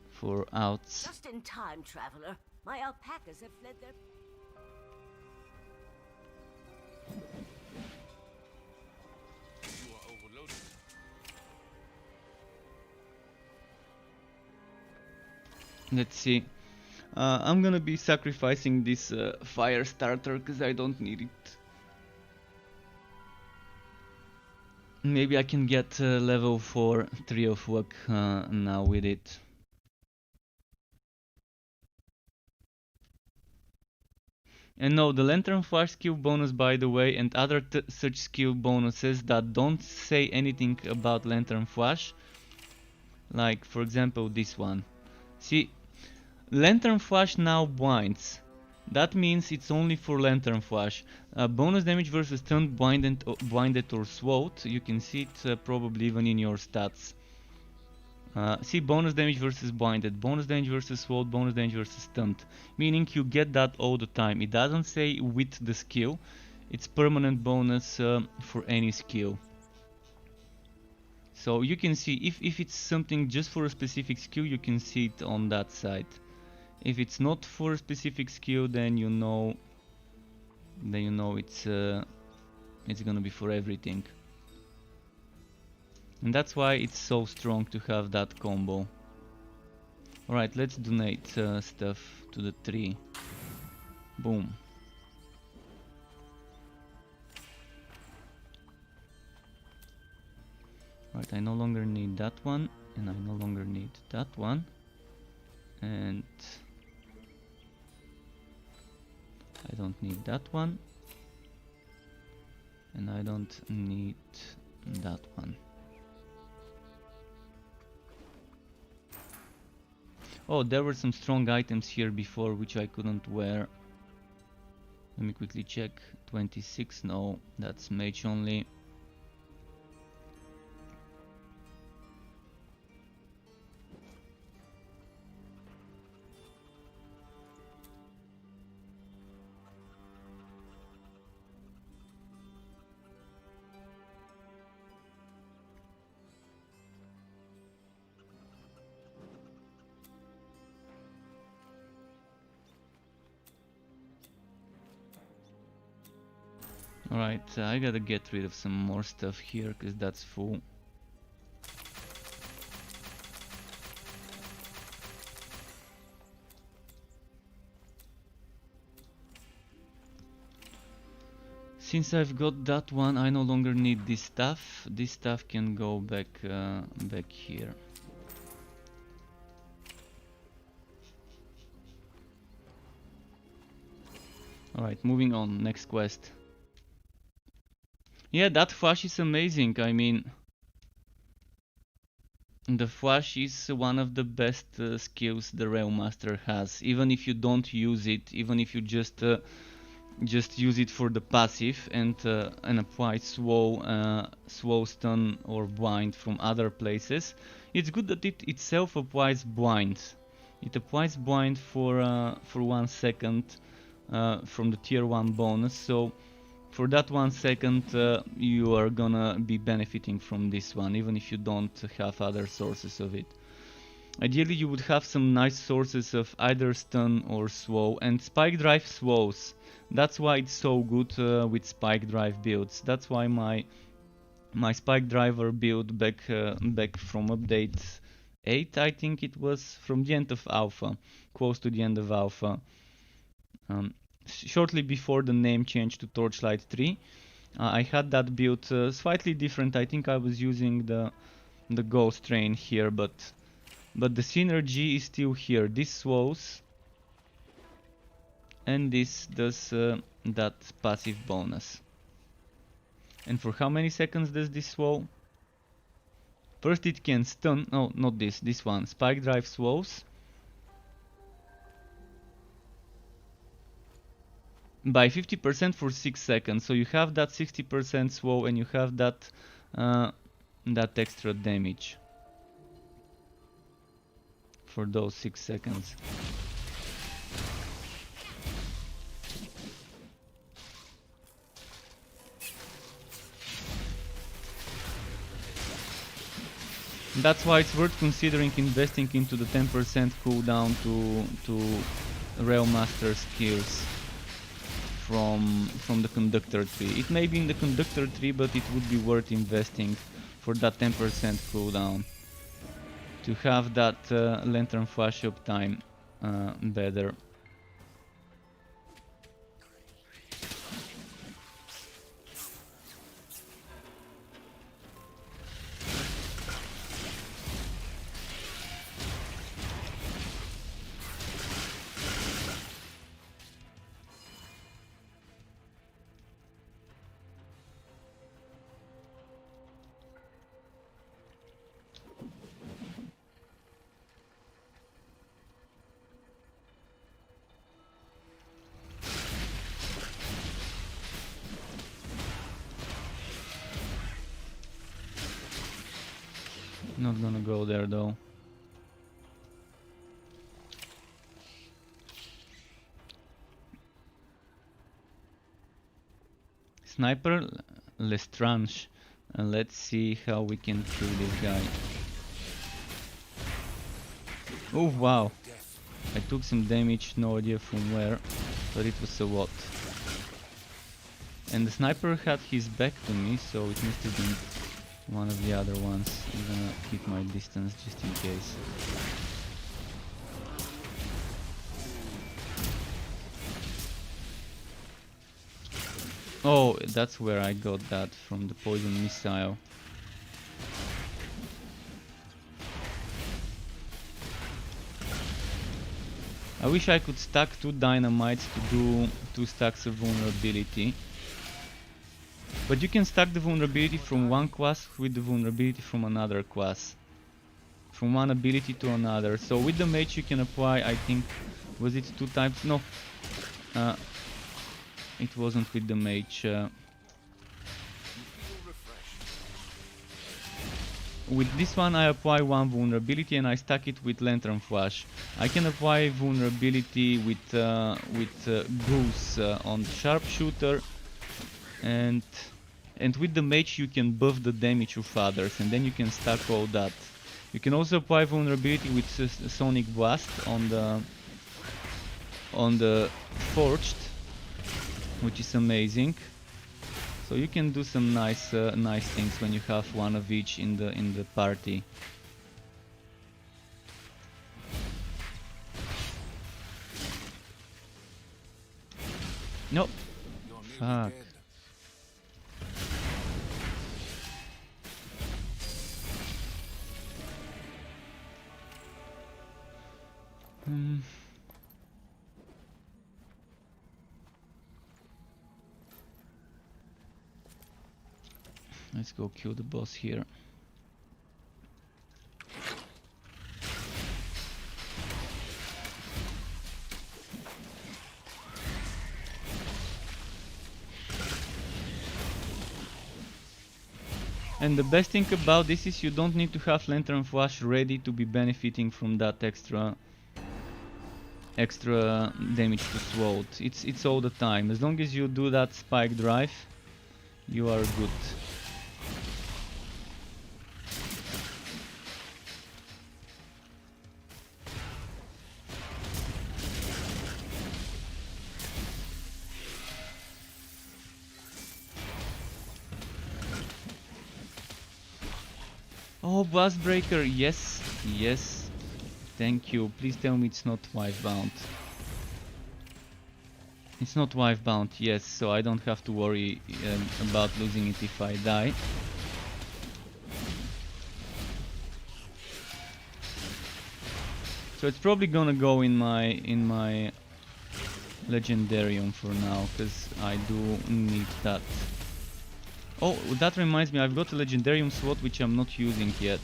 for outs.
Just in time, traveler. My alpacas have fled their...
You are overloaded.
Let's see. I'm gonna be sacrificing this fire starter because I don't need it. Maybe I can get level 4 3 of luck now with it. And no, the Lantern Flash skill bonus, by the way, and other such skill bonuses that don't say anything about Lantern Flash, like for example this one. See, Lantern Flash now blinds. That means it's only for Lantern Flash. Bonus damage versus stunned, blinded or swallowed. You can see it probably even in your stats. See, bonus damage versus blinded, bonus damage versus swallowed, bonus damage versus stunned. Meaning you get that all the time. It doesn't say with the skill. It's permanent bonus for any skill. So you can see if it's something just for a specific skill, you can see it on that side. If it's not for a specific skill, then you know it's gonna be for everything. And that's why it's so strong to have that combo. Alright, let's donate stuff to the tree. Boom. Alright, I no longer need that one, and I no longer need that one. And I don't need that one. And I don't need that one. Oh, there were some strong items here before which I couldn't wear. Let me quickly check. 26, no, that's mage only. Alright, I gotta get rid of some more stuff here, cause that's full. Since I've got that one, I no longer need this stuff. This stuff can go back here. Alright, moving on, next quest. Yeah, that flash is amazing. I mean, the flash is one of the best skills the Railmaster has. Even if you don't use it, even if you just use it for the passive and apply slow, stun or blind from other places, it's good that it itself applies blind. It applies blind for 1 second from the tier 1 bonus. So for that 1 second you are gonna be benefiting from this one, even if you don't have other sources of it. Ideally you would have some nice sources of either stun or slow, and spike drive slows. That's why it's so good with spike drive builds. That's why my spike driver build back from update 8, I think it was, from the end of alpha, close to the end of alpha. Shortly before the name change to Torchlight 3, I had that build slightly different. I think I was using the ghost train here, but the synergy is still here. This slows, and this does that passive bonus. And for how many seconds does this slow? First it can stun, no, not this one. Spike drive slows by 50% for 6 seconds. So you have that 60% slow, and you have that that extra damage for those 6 seconds. That's why it's worth considering investing into the 10% cooldown to Railmaster skills from the conductor tree. It may be in the conductor tree, but it would be worth investing for that 10% cooldown to have that lantern flash up time better. Not gonna go there though. Sniper Lestrange. Let's see how we can kill this guy. Oh wow. I took some damage, no idea from where, but it was a lot. And the sniper had his back to me, so it must have been one of the other ones. I'm gonna keep my distance just in case. Oh, that's where I got that, from the poison missile. I wish I could stack 2 dynamites to do 2 stacks of vulnerability. But you can stack the vulnerability from one class with the vulnerability from another class. From one ability to another. So with the mage you can apply, I think, was it 2 times? No. It wasn't with the mage. With this one I apply 1 vulnerability and I stack it with Lantern Flash. I can apply vulnerability with Goose on the Sharpshooter, and with the mage you can buff the damage of others, and then you can stack all that. You can also apply vulnerability with Sonic Blast on the Forged, which is amazing. So you can do some nice things when you have one of each in the party. Nope. Fuck. Let's go kill the boss here. And the best thing about this is you don't need to have Lantern Flash ready to be benefiting from that extra damage to Sword. It's all the time. As long as you do that spike drive, you are good. Oh, Blast Breaker, yes, yes, thank you. Please tell me it's not wife bound. It's not wife bound, yes, so I don't have to worry about losing it if I die. So it's probably gonna go in my Legendarium for now, because I do need that. Oh, that reminds me, I've got a Legendarium slot which I'm not using yet.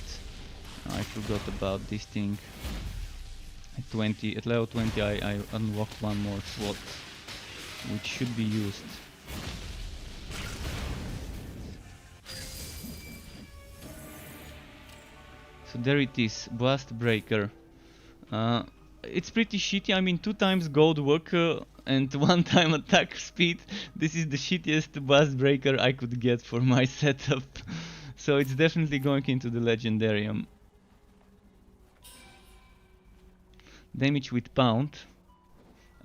I forgot about this thing. At level 20 I unlocked one more slot, which should be used. So there it is, Blast Breaker. It's pretty shitty. I mean, 2 times gold work and 1 time attack speed. This is the shittiest Blast Breaker I could get for my setup. So it's definitely going into the Legendarium. Damage with pound.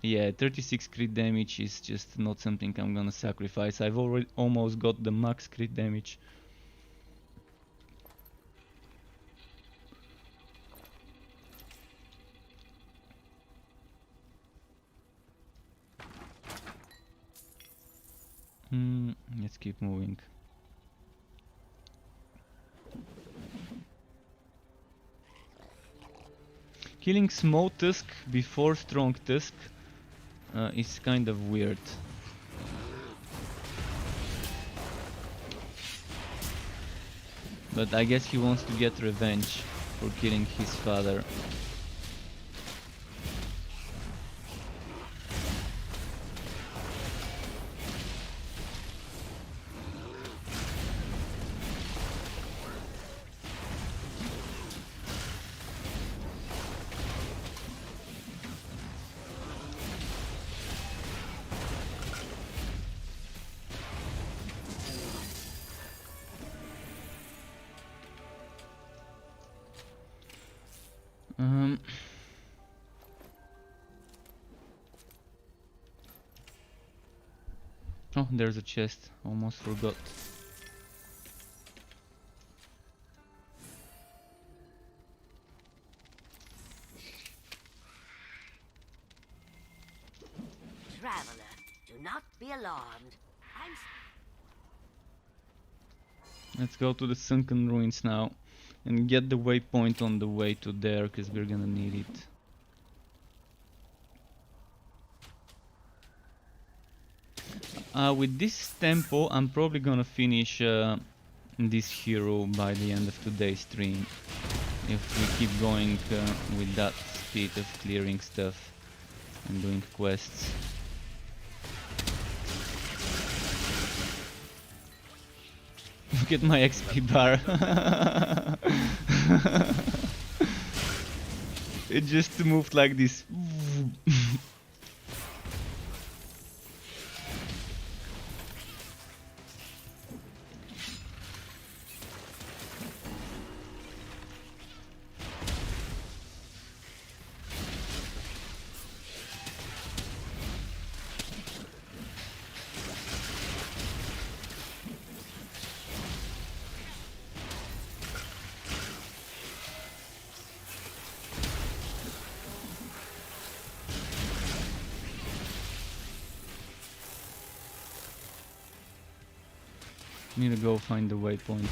Yeah, 36 crit damage is just not something I'm gonna sacrifice. I've already almost got the max crit damage. Let's keep moving. Killing Small Tusk before Strong Tusk is kind of weird. But I guess he wants to get revenge for killing his father. Oh, there's a chest. Almost forgot.
Traveler, do not be alarmed.
Let's go to the Sunken Ruins now and get the waypoint on the way to there, because we're gonna need it. With this tempo, I'm probably gonna finish this hero by the end of today's stream. If we keep going with that speed of clearing stuff and doing quests. Look at my XP bar. It just moved like this. Need to go find the waypoint.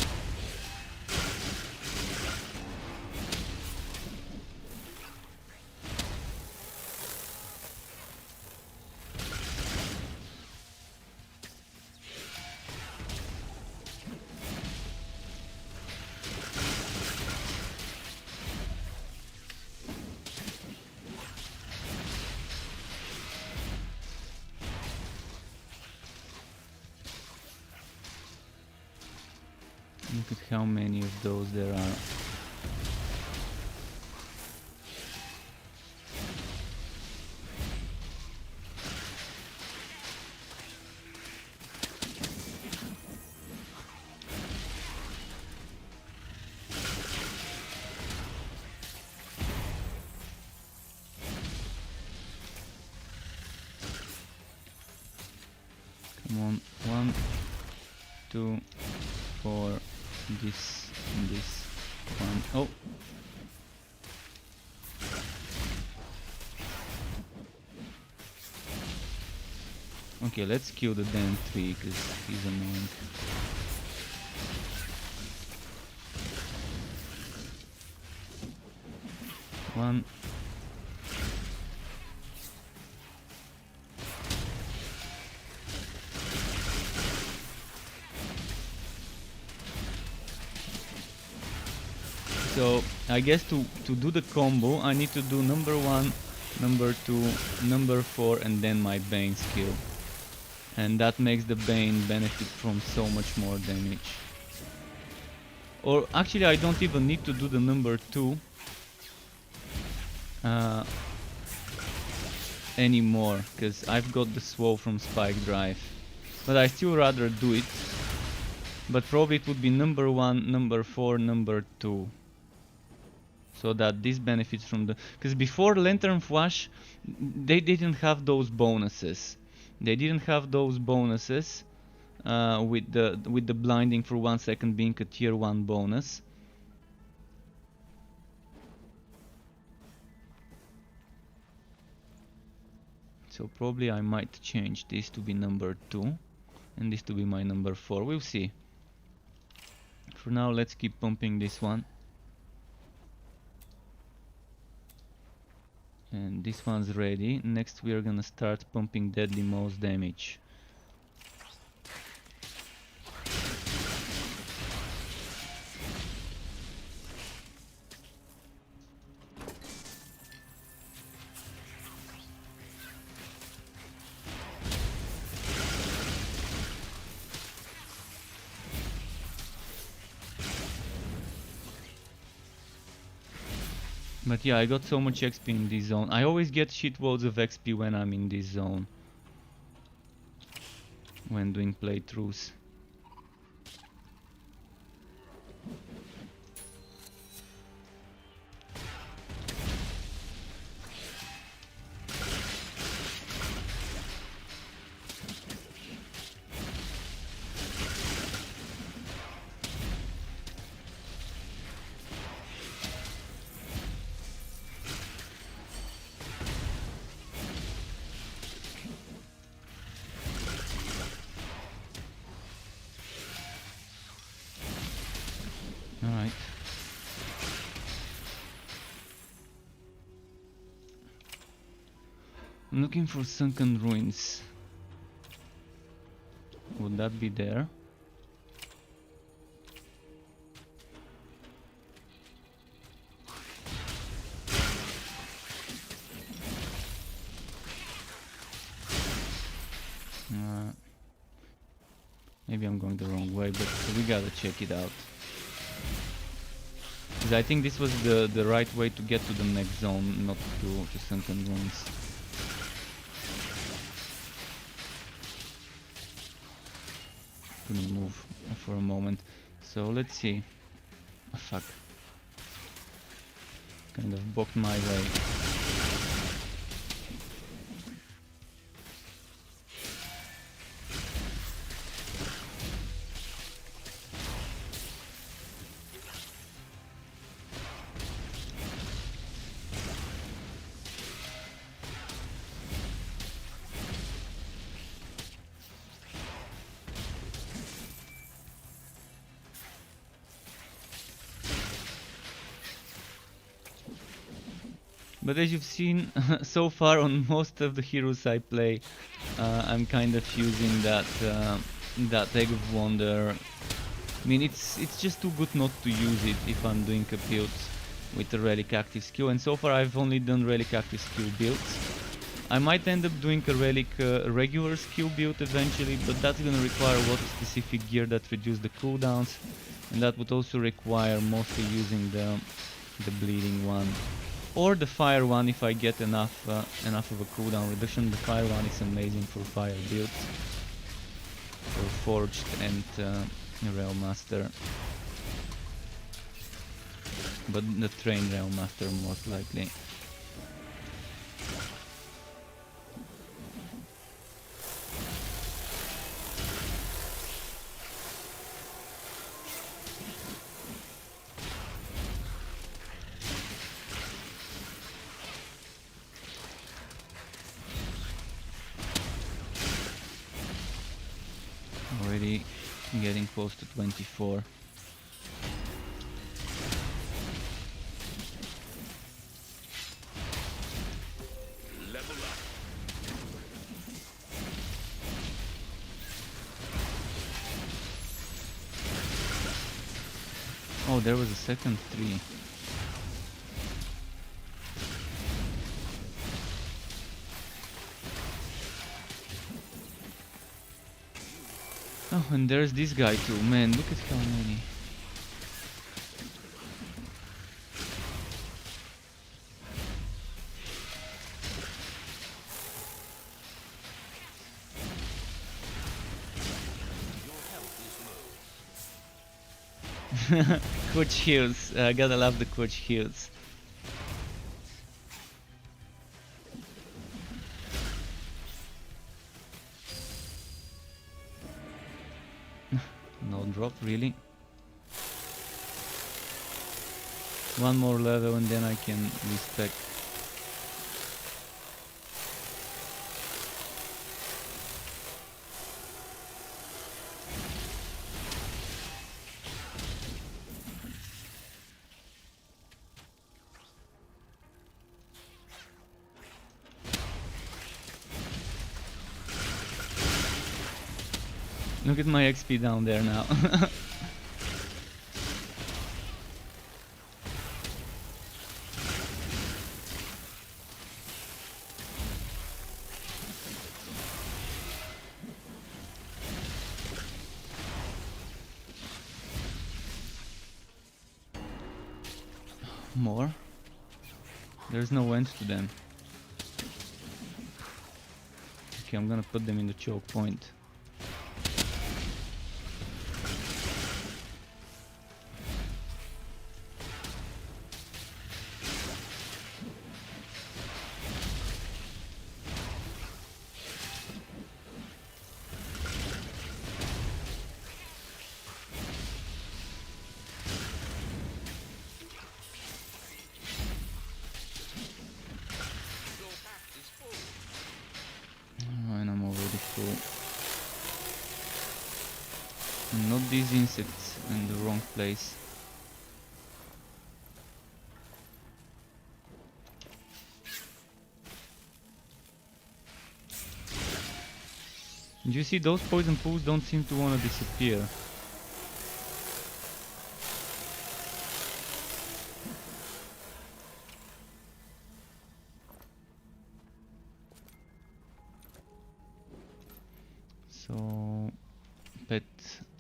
Look at how many of those there are. Come on, 1, 2, 4. This and this one. Oh! Okay, let's kill the damn tree because he's annoying. One. So I guess to do the combo I need to do number 1, number 2, number 4 and then my Bane skill. And that makes the Bane benefit from so much more damage. Or actually I don't even need to do the number 2 anymore, because I've got the Swow from Spike Drive. But I still rather do it. But probably it would be number 1, number 4, number 2. so that this benefits from the, because before Lantern Flash they didn't have those bonuses. They didn't have those bonuses with the blinding for 1 second being a tier 1 bonus. So probably I might change this to be number 2 and this to be my number 4. We'll see. For now, let's keep pumping this one. And this one's ready. Next we are gonna start pumping deadly most damage. But yeah, I got so much XP in this zone. I always get shitloads of XP when I'm in this zone, when doing playthroughs. Alright. I'm looking for sunken ruins. Would that be there? Maybe I'm going the wrong way, but we gotta check it out. Because I think this was the right way to get to the next zone, not to sunken ruins. Couldn't move for a moment. So let's see. Oh, fuck. Kind of blocked my way. But as you've seen so far on most of the heroes I play, I'm kind of using that Egg of Wonder. I mean, it's just too good not to use it if I'm doing a build with a Relic Active skill, and so far I've only done Relic Active skill builds. I might end up doing a Relic regular skill build eventually, but that's gonna require a lot of specific gear that reduce the cooldowns, and that would also require mostly using the bleeding one. Or the fire one if I get enough of a cooldown reduction. The fire one is amazing for fire builds, for Forged and Railmaster. But the trained Railmaster most likely. Already getting close to 24.
Level up.
Oh, there was a second tree. Oh, and there's this guy too. Man, look at how many. Coach heals. Gotta love the coach heals. No drop, really. One more level and then I can respec. Look at my XP down there now. More? There's no end to them. Okay, I'm gonna put them in the choke point. And I'm already full. Not these insects in the wrong place. You see, those poison pools don't seem to want to disappear. So, pet,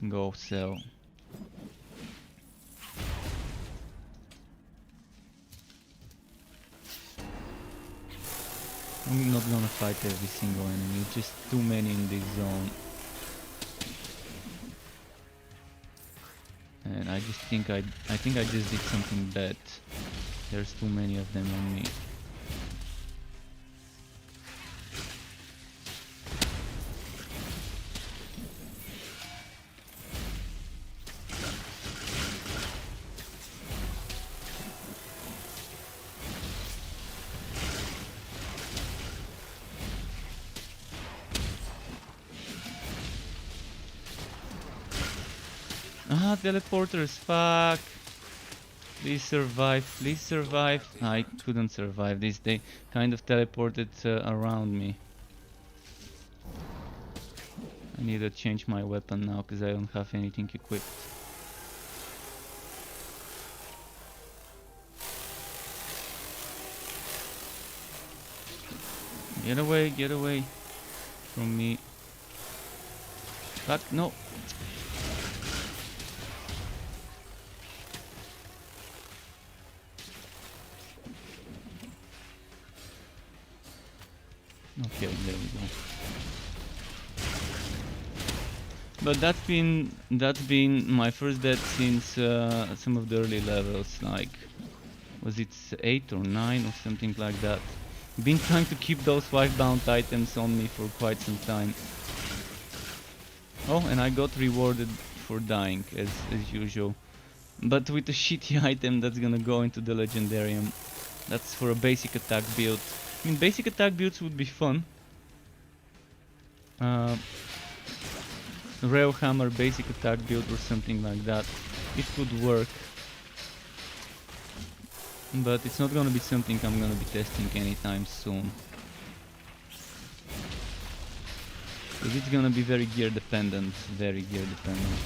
go sell. I'm not gonna fight every single enemy, just too many in this zone. And I just think I just did something bad. There's too many of them on me. Ah, teleporters, fuck. Please survive, please survive. I couldn't survive this, they kind of teleported around me. I need to change my weapon now because I don't have anything equipped. Get away from me. Fuck, no. Okay, there we go. But that's been my first death since some of the early levels, like was it 8 or 9 or something like that. Been trying to keep those 5 bound items on me for quite some time. Oh, and I got rewarded for dying as usual. But with a shitty item that's gonna go into the legendarium. That's for a basic attack build. I mean, basic attack builds would be fun. Rail hammer basic attack build or something like that. It could work. But it's not gonna be something I'm gonna be testing anytime soon. Because it's gonna be very gear dependent. Very gear dependent.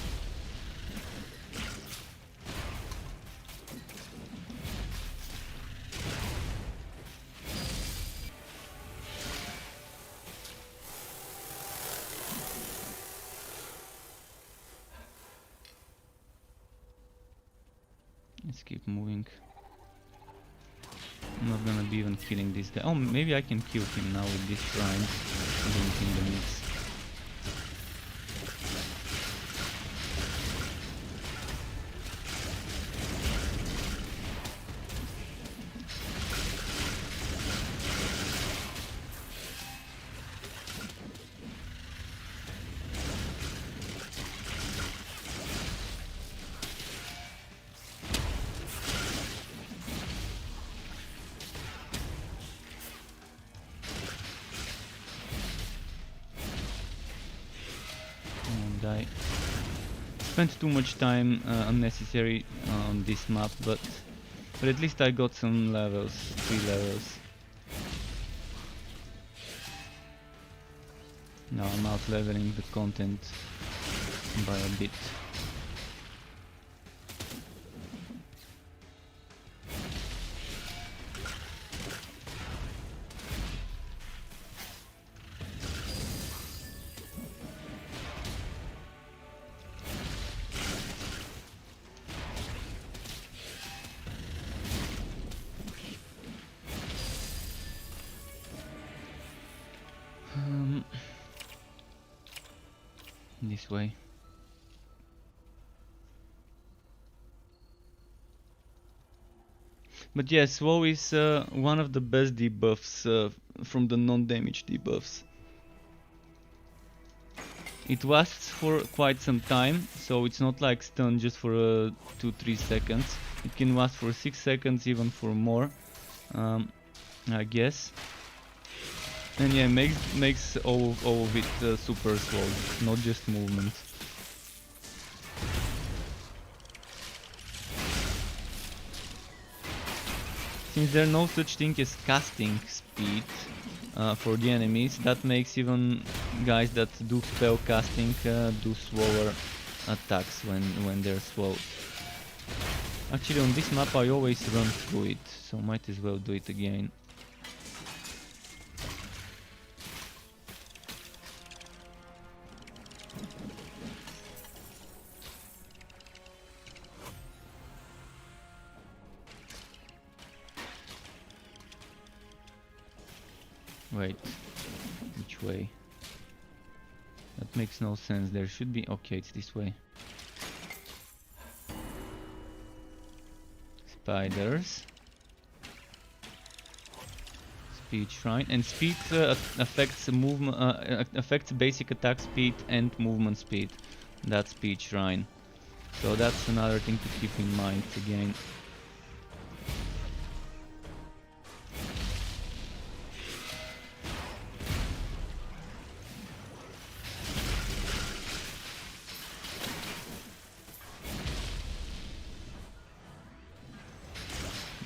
Let's keep moving. I'm not gonna be even killing this guy. Oh, maybe I can kill him now with this shrine. In the mix. I spent too much time unnecessary on this map, but at least I got some levels, 3 levels. Now I'm out leveling the content by a bit. This way. But yes, WoW is one of the best debuffs from the non-damage debuffs. It lasts for quite some time, so it's not like stun just for 2-3 seconds. It can last for 6 seconds, even for more, I guess. And yeah, makes all of it super slow, not just movement. Since there's no such thing as casting speed for the enemies, that makes even guys that do spell casting do slower attacks when they're slow. Actually, on this map I always run through it, so might as well do it again. Wait, which way? That makes no sense. There should be... Okay, it's this way. Spiders. Speed shrine. And speed affects movement, affects basic attack speed and movement speed. That's speed shrine. So that's another thing to keep in mind again.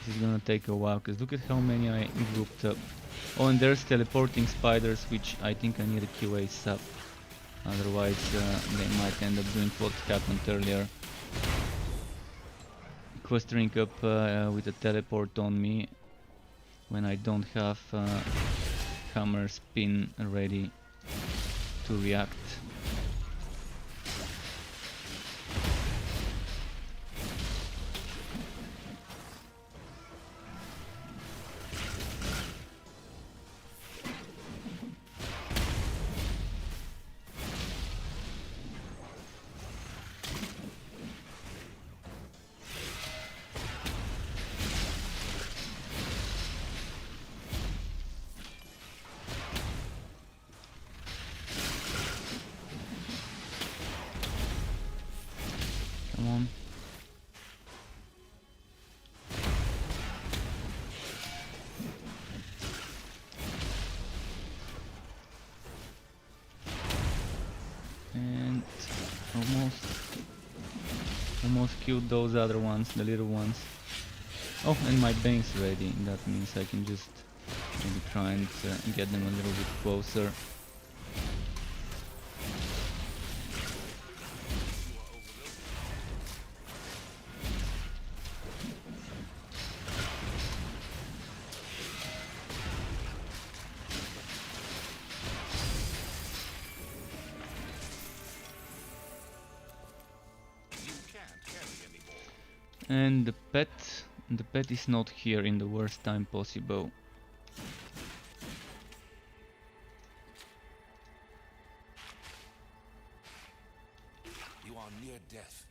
This is gonna take a while, because look at how many I grouped up. Oh, and there's teleporting spiders, which I think I need to kill ASAP. Otherwise they might end up doing what happened earlier. Clustering up with a teleport on me when I don't have hammer spin ready to react. Come on. And almost killed those other ones, the little ones. Oh, and my bane's ready. That means I can just maybe try and get them a little bit closer. And the pet is not here in the worst time possible.
You are near death.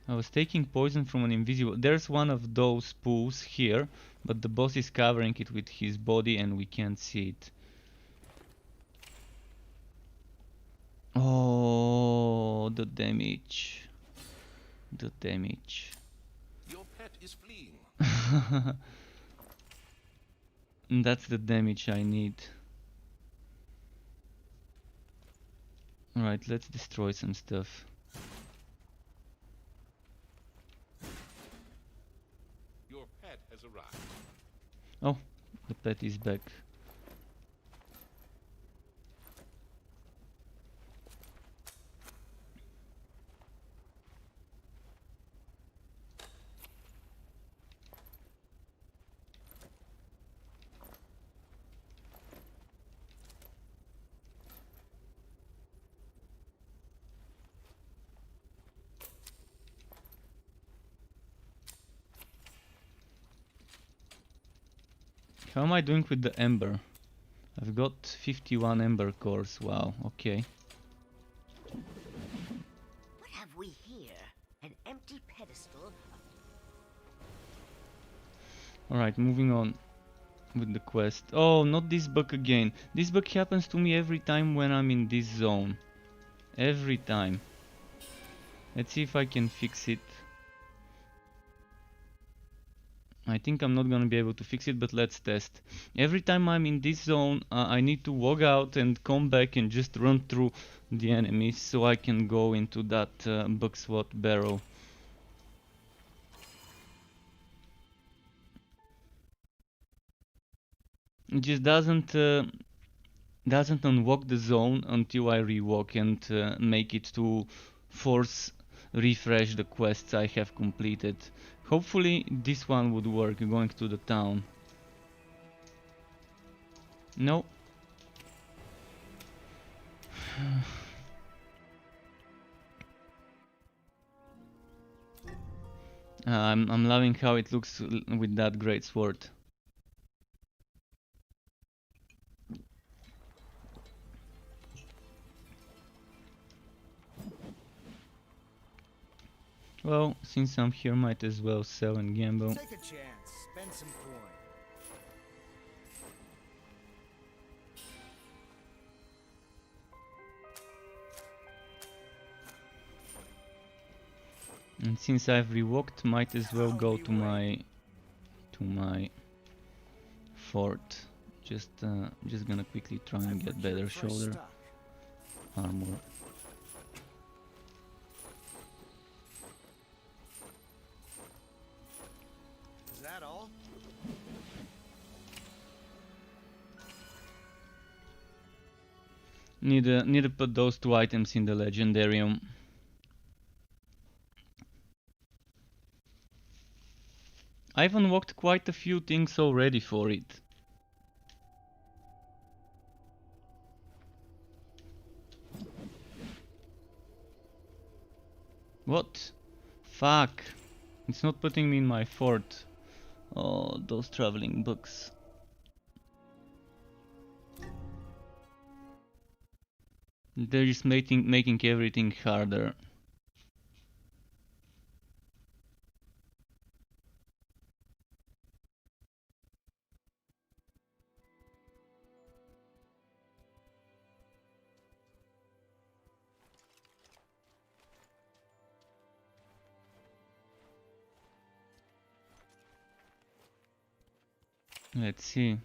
I was taking poison from an invisible... There's one of those pools here, but the boss is covering it with his body and we can't see it. Oh, the damage. The damage.
Your pet is fleeing.
That's the damage I need. Alright, let's destroy some stuff.
Your pet has arrived.
Oh, the pet is back. How am I doing with the ember? I've got 51 ember cores. Wow, okay.
What have we here? An empty pedestal.
Alright, moving on with the quest. Oh, not this bug again. This bug happens to me every time when I'm in this zone. Every time. Let's see if I can fix it. I think I'm not gonna be able to fix it, but let's test. Every time I'm in this zone, I need to log out and come back and just run through the enemies so I can go into that bug swat barrel. It just doesn't unlock the zone until I rewalk and make it to force refresh the quests I have completed. Hopefully this one would work, going to the town. No. I'm loving how it looks with that great sword. Well, since I'm here, might as well sell and gamble.
Take a chance, spend some coin.
And since I've rewalked, might as well go to my fort. Just gonna quickly try and get better shoulder armor.
Is that all?
Need to put those 2 items in the legendarium. I've unlocked quite a few things already for it. What? Fuck. It's not putting me in my fort. Oh, those traveling books. They're just making everything harder. Let's see.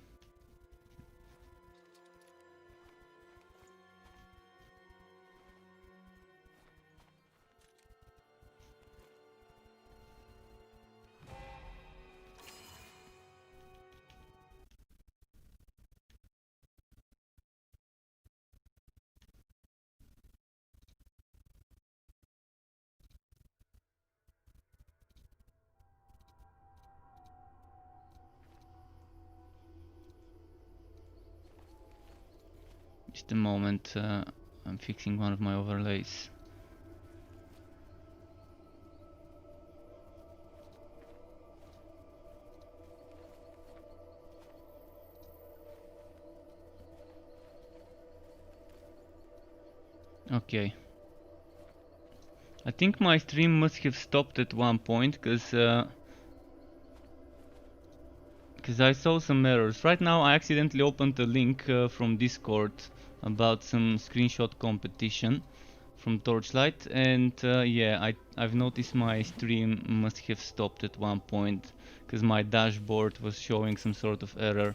Just a moment, I'm fixing one of my overlays. Okay. I think my stream must have stopped at one point, because I saw some errors. Right now I accidentally opened a link from Discord about some screenshot competition from Torchlight, and yeah, I've noticed my stream must have stopped at one point because my dashboard was showing some sort of error,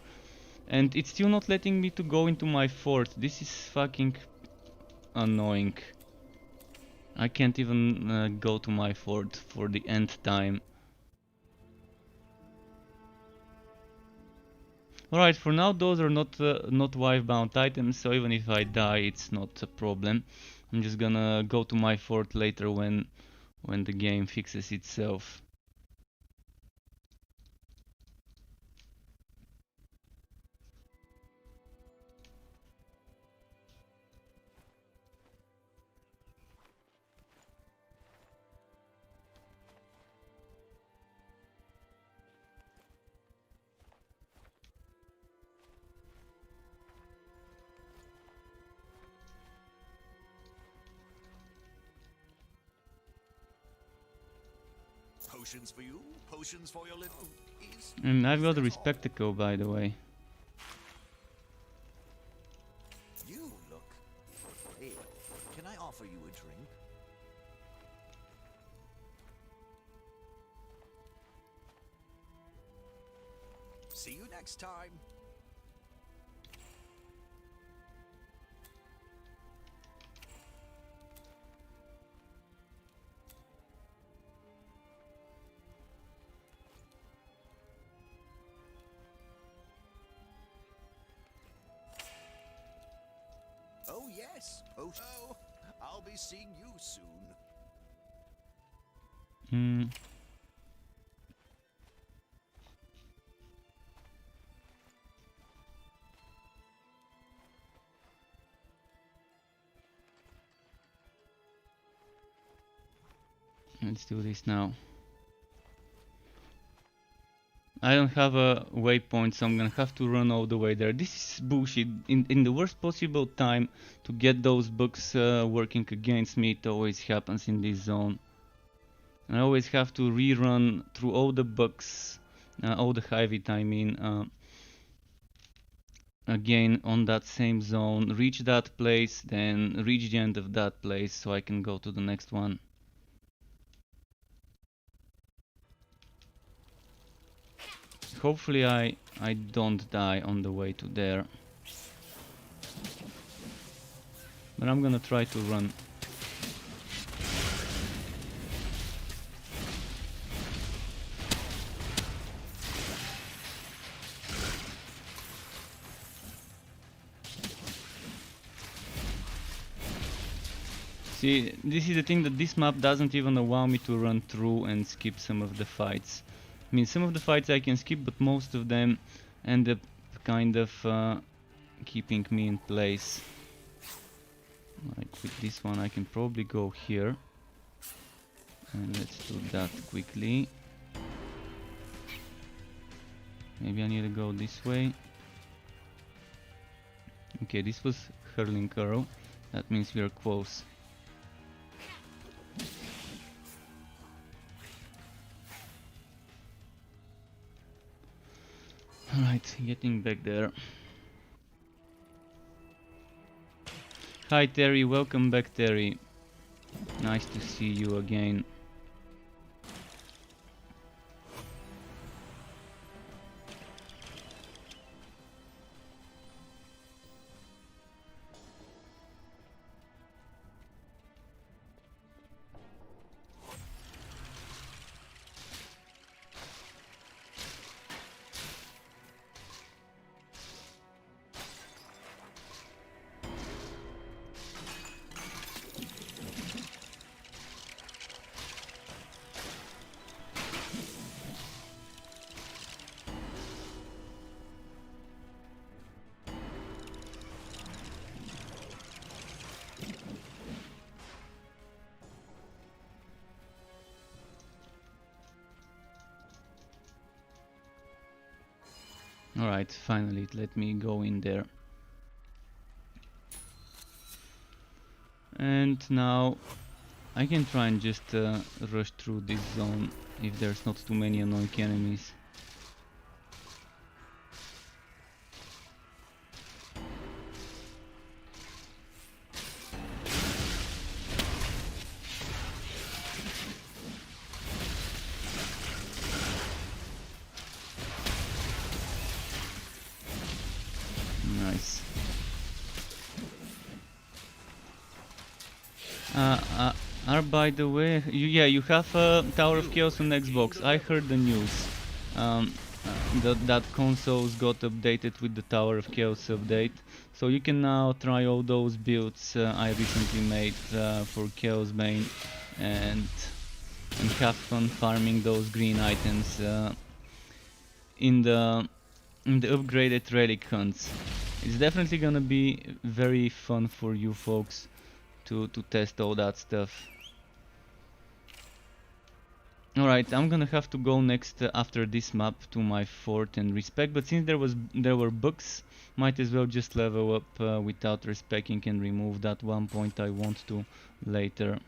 and it's still not letting me to go into my fort. This is fucking annoying. I can't even go to my fort for the end time. Alright, for now those are not wife-bound items, so even if I die it's not a problem. I'm just gonna go to my fort later when the game fixes itself.
Potions for you, potions for your little...
And I've got a spectacle, by the way.
You look frail. Can I offer you a drink? See you next time. Oh yes. Oh, I'll be seeing you soon.
Let's do this now. I don't have a waypoint, so I'm gonna have to run all the way there. This is bullshit. In the worst possible time to get those books working against me, it always happens in this zone. I always have to rerun through all the books, all the Hyvit I mean, again on that same zone, reach that place, then reach the end of that place so I can go to the next one. Hopefully I don't die on the way to there. But I'm gonna try to run. See, this is the thing, that this map doesn't even allow me to run through and skip some of the fights. I mean, some of the fights I can skip, but most of them end up kind of keeping me in place. Like with this one I can probably go here. And let's do that quickly. Maybe I need to go this way. Okay, this was hurling arrow. That means we are close. Alright, getting back there. Hi Terry, welcome back Terry. Nice to see you again. Alright, finally it let me go in there. And now I can try and just rush through this zone if there's not too many annoying enemies. By the way, you have Tower of Chaos on Xbox. I heard the news. That consoles got updated with the Tower of Chaos update, so you can now try all those builds I recently made for Chaos Bane and have fun farming those green items in the upgraded relic hunts. It's definitely gonna be very fun for you folks to test all that stuff. Alright, I'm gonna have to go next after this map to my fort and respec, but since there were bugs, might as well just level up without respecing and remove that one point I want to later.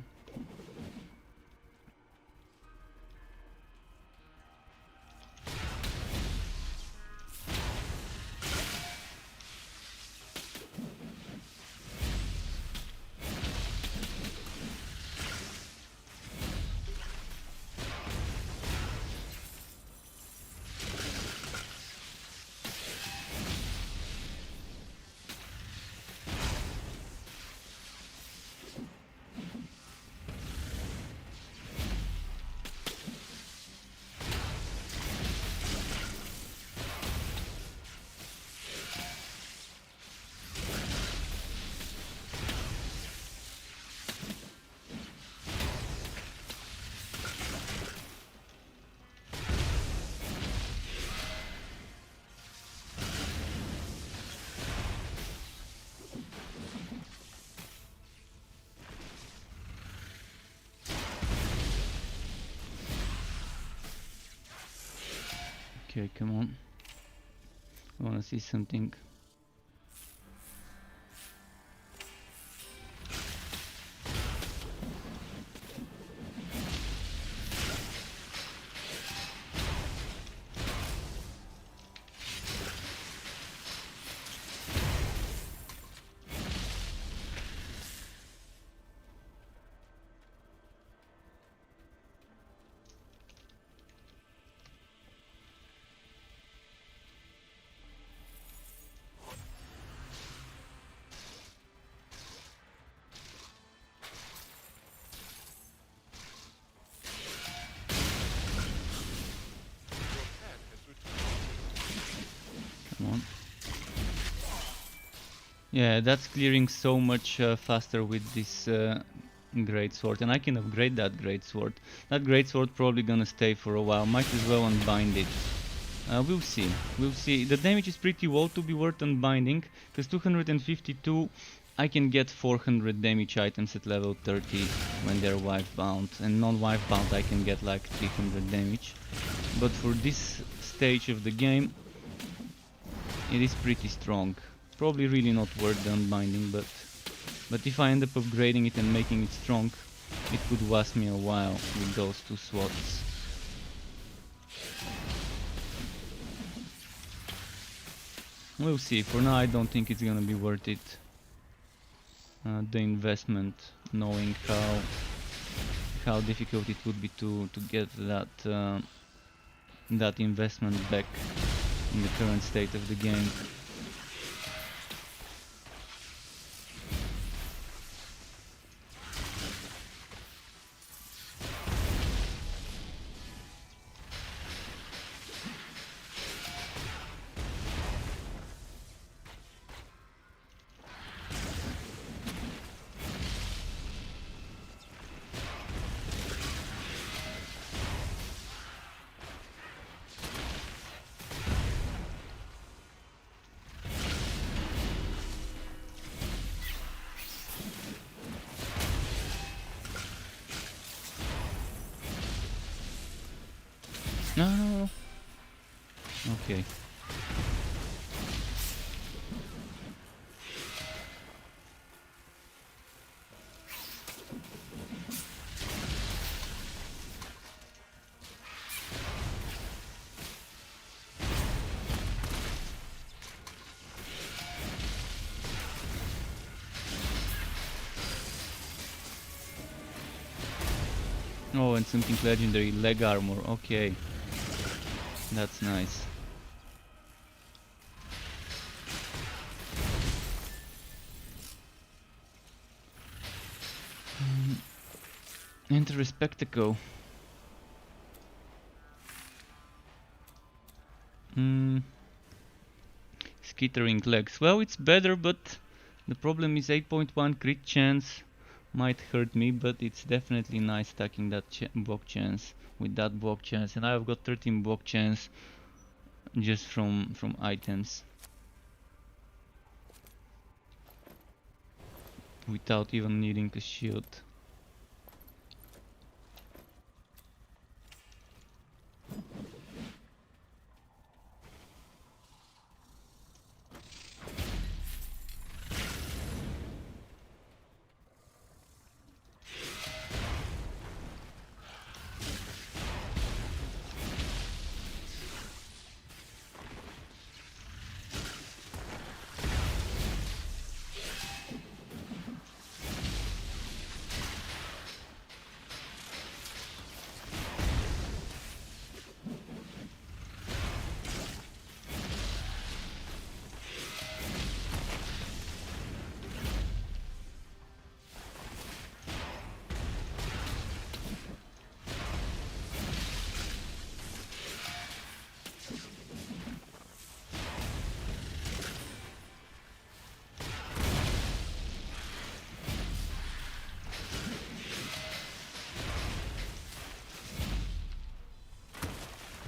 Okay, come on. I wanna see something. Come on. Yeah, that's clearing so much faster with this great sword, and I can upgrade that great sword. That great sword probably gonna stay for a while. Might as well unbind it. We'll see. We'll see. The damage is pretty low to be worth unbinding, because 252 I can get 400 damage items at level 30 when they're wife bound, and non-wife bound I can get like 300 damage. But for this stage of the game, it is pretty strong. Probably really not worth the unbinding, but if I end up upgrading it and making it strong, it could last me a while with those two slots. We'll see. For now I don't think it's gonna be worth it. The investment, knowing how difficult it would be to get that investment back in the current state of the game. No. Okay. Oh, and something legendary, leg armor. Okay. That's nice. Enter a spectacle. Skittering legs. Well, it's better, but the problem is 8.1 crit chance might hurt me, but it's definitely nice stacking that block chance with that block chance, and I've got 13 block chance just from items without even needing a shield.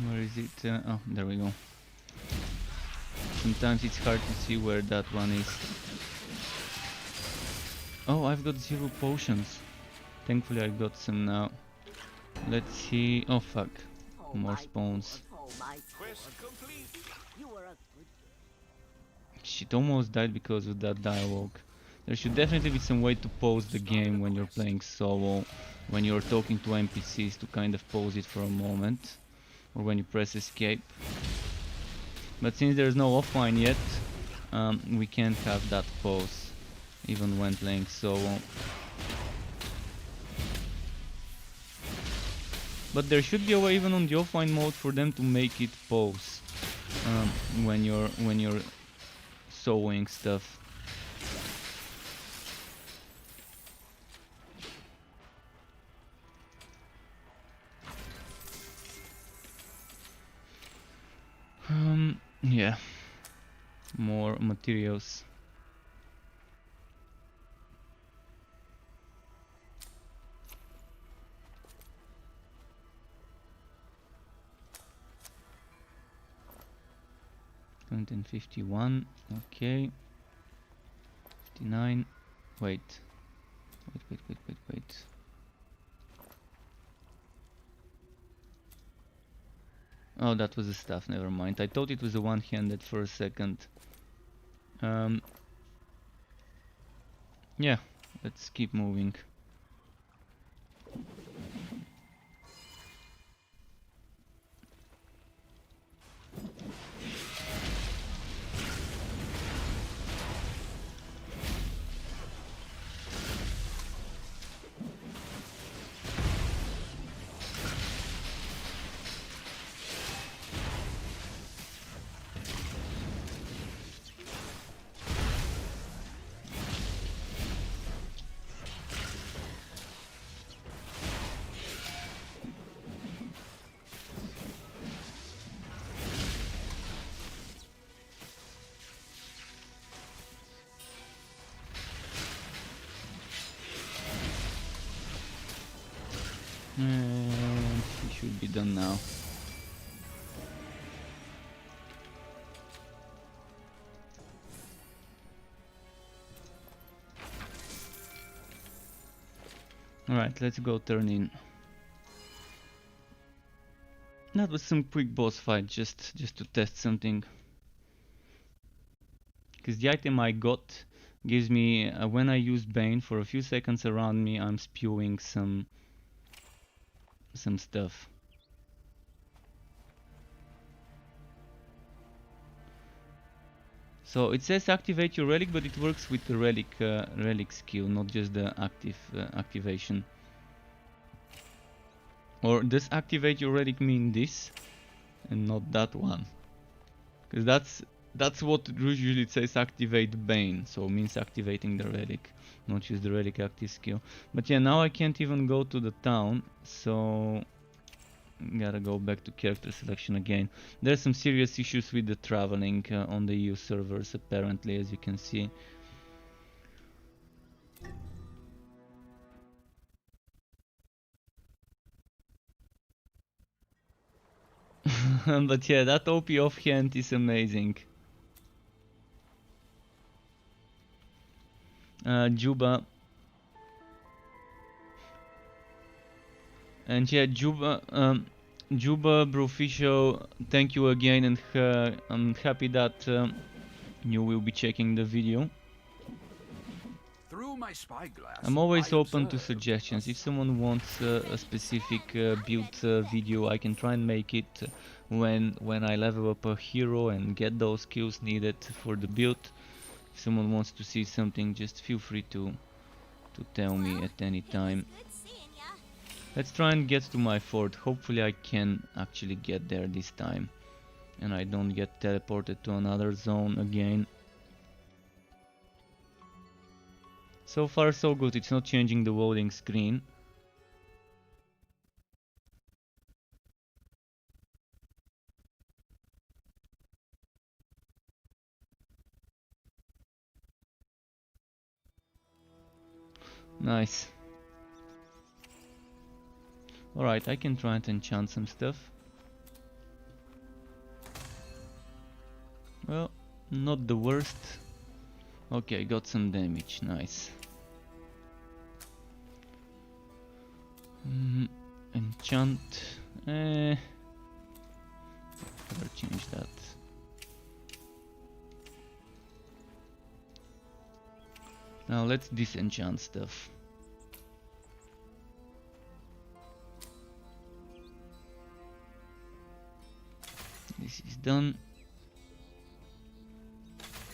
Where is it? Oh, there we go. Sometimes it's hard to see where that one is. Oh, I've got 0 potions. Thankfully I got some now. Let's see. Oh fuck. More spawns. Shit, almost died because of that dialogue. There should definitely be some way to pause the game when you're playing solo. When you're talking to NPCs to kind of pause it for a moment. Or when you press escape. But since there's no offline yet, we can't have that pause even when playing solo. But there should be a way even on the offline mode for them to make it pause when you're soloing stuff. Yeah, more materials. Content 51, okay. 59, wait. Oh, that was the stuff, never mind. I thought it was a one-handed for a second. Yeah, let's keep moving. And he should be done now. Alright, let's go turn in. That was some quick boss fight, just to test something. Because the item I got gives me, when I use Bane for a few seconds around me, I'm spewing some stuff. So it says activate your relic, but it works with the relic skill, not just the activation. Or does activate your relic mean this and not that one? Because That's what usually it says, activate Bane, so means activating the relic, not use the relic active skill. But yeah, now I can't even go to the town, so gotta go back to character selection again. There's some serious issues with the traveling on the EU servers apparently, as you can see. But yeah, that OP offhand is amazing. Juba. And yeah, Juba Brofisho, thank you again, and I'm happy that you will be checking the video.
Through my spyglass,
I'm always
I
open to
observed
suggestions. If someone wants a specific build video, I can try and make it when I level up a hero and get those skills needed for the build. If someone wants to see something, just feel free to tell me at any time. Let's try and get to my fort. Hopefully I can actually get there this time and I don't get teleported to another zone again. So far so good, it's not changing the loading screen. Nice. Alright, I can try and enchant some stuff. Well, not the worst. Okay, got some damage, nice. Enchant. Better change that. Now let's disenchant stuff. This is done.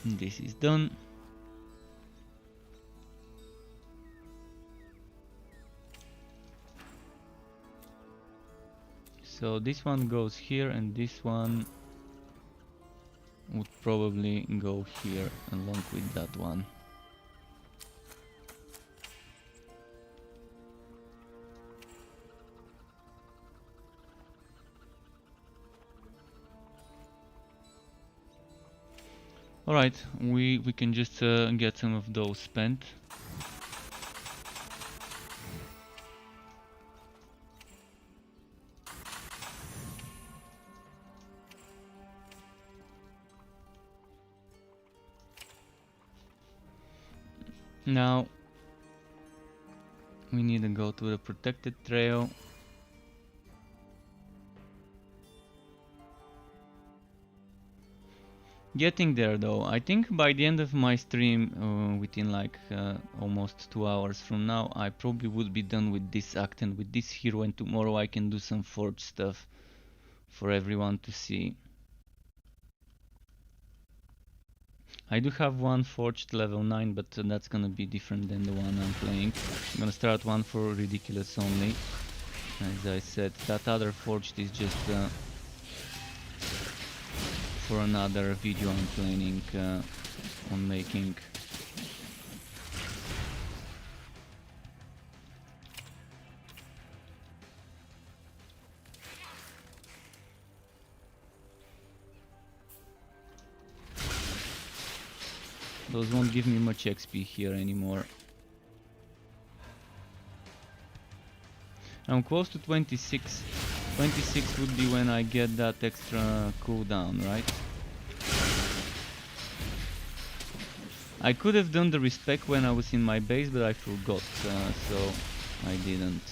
This is done. So this one goes here and this one would probably go here along with that one. Alright, we can just get some of those spent. Now we need to go to the protected trail. Getting there though. I think by the end of my stream, within like almost 2 hours from now, I probably would be done with this act and with this hero, and tomorrow I can do some forge stuff for everyone to see. I do have one forged level 9, but that's gonna be different than the one I'm playing. I'm gonna start one for ridiculous only. As I said, that other forged is just for another video I'm planning on making. Those won't give me much XP here anymore. I'm close to 26. 26 would be when I get that extra cooldown, right? I could have done the respec when I was in my base, but I forgot, so I didn't.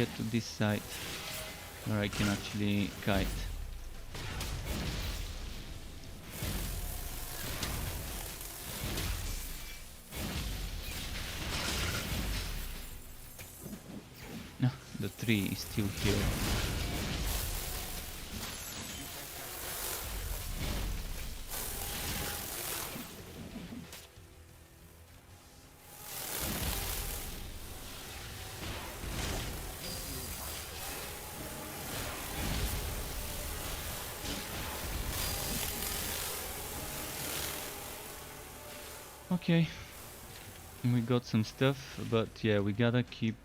get to this side where I can actually kite. Ah, the tree is still here. Okay, we got some stuff, but yeah, we gotta keep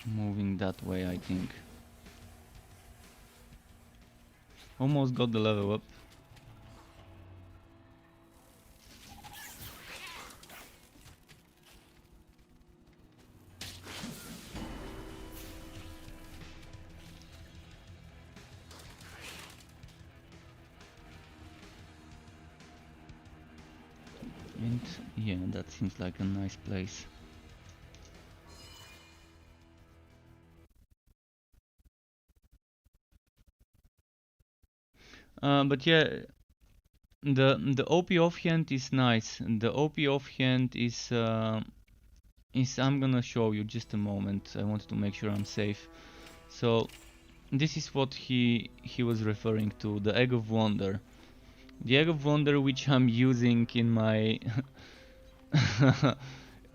moving that way, I think. Almost got the level up. And yeah, that seems like a nice place. But yeah, the OP offhand is nice. The OP offhand is I'm gonna show you just a moment. I wanted to make sure I'm safe. So this is what he was referring to, the Egg of Wonder. The Egg of Wonder, which I'm using in my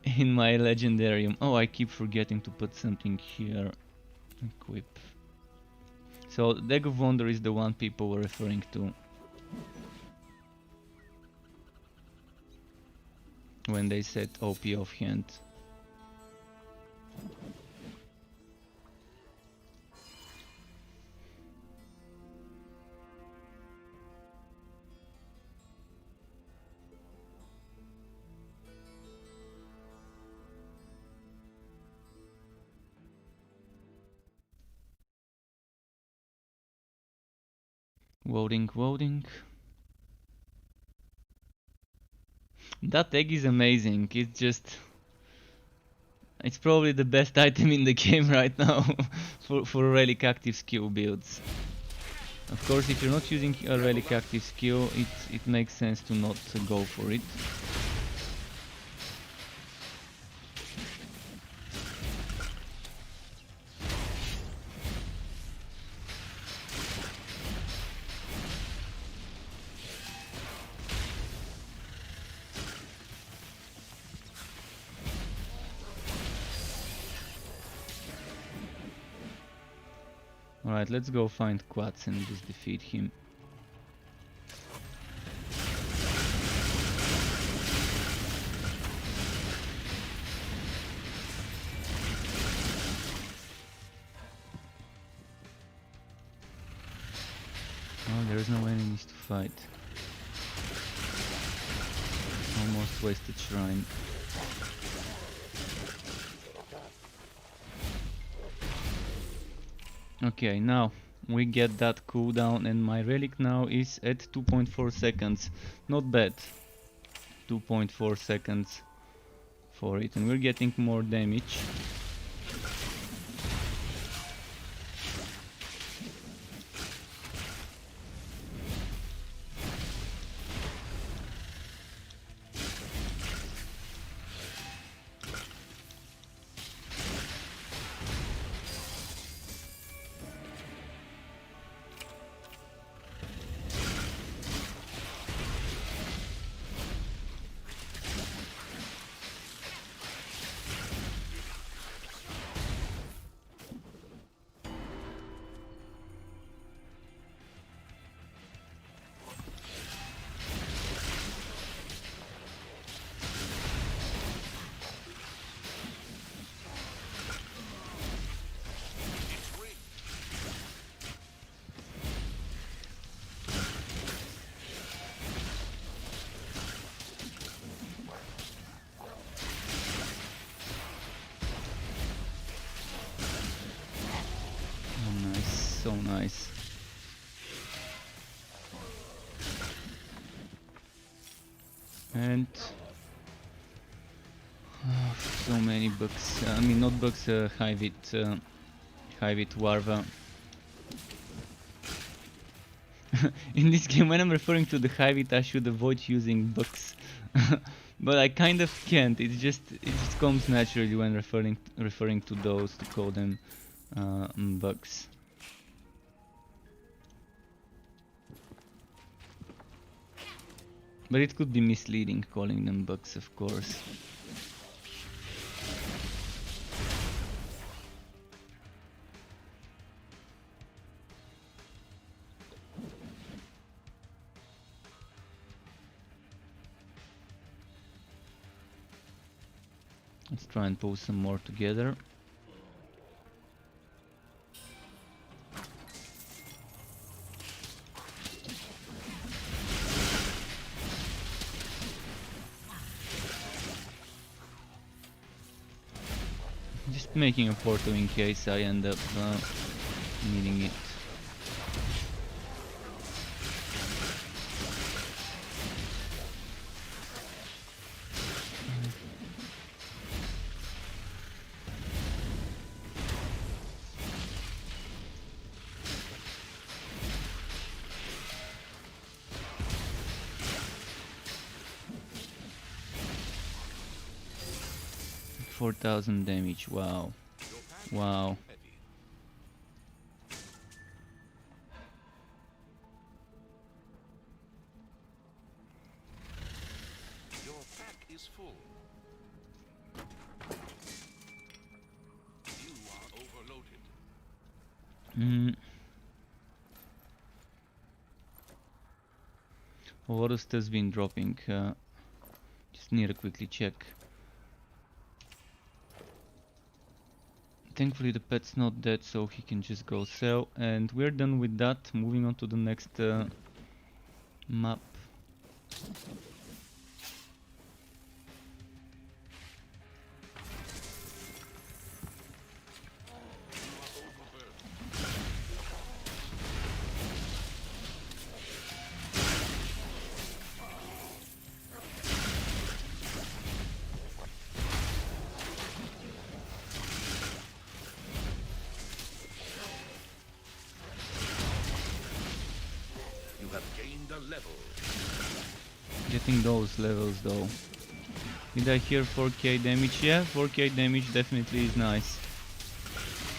in my legendarium. Oh, I keep forgetting to put something here. Equip. So the Egg of Wonder is the one people were referring to when they said OP offhand. Voting. That egg is amazing. It's probably the best item in the game right now for relic active skill builds. Of course, if you're not using a relic active skill, it makes sense to not go for it. Alright, let's go find Quats and just defeat him. Oh, there's no enemies to fight. Almost wasted shrine. Okay, now we get that cooldown and my relic now is at 2.4 seconds. Not bad. 2.4 seconds for it, and we're getting more damage. So nice. And so many many bugs. I mean, not bugs, Hivit Warva. In this game, when I'm referring to the Hivit, I should avoid using bugs. But I kind of can't. It just comes naturally when referring to those, to call them bugs. But it could be misleading calling them bugs, of course. Let's try and pull some more together. Just making a portal in case I end up needing it. $4,000 damage, wow. Wow.
Your pack is full. You are overloaded.
What else has been dropping? Just need to quickly check. Thankfully the pet's not dead, so he can just go sell, and we're done with that. Moving on to the next map. Getting those levels though. Did I hear 4k damage? Yeah, 4k damage definitely is nice.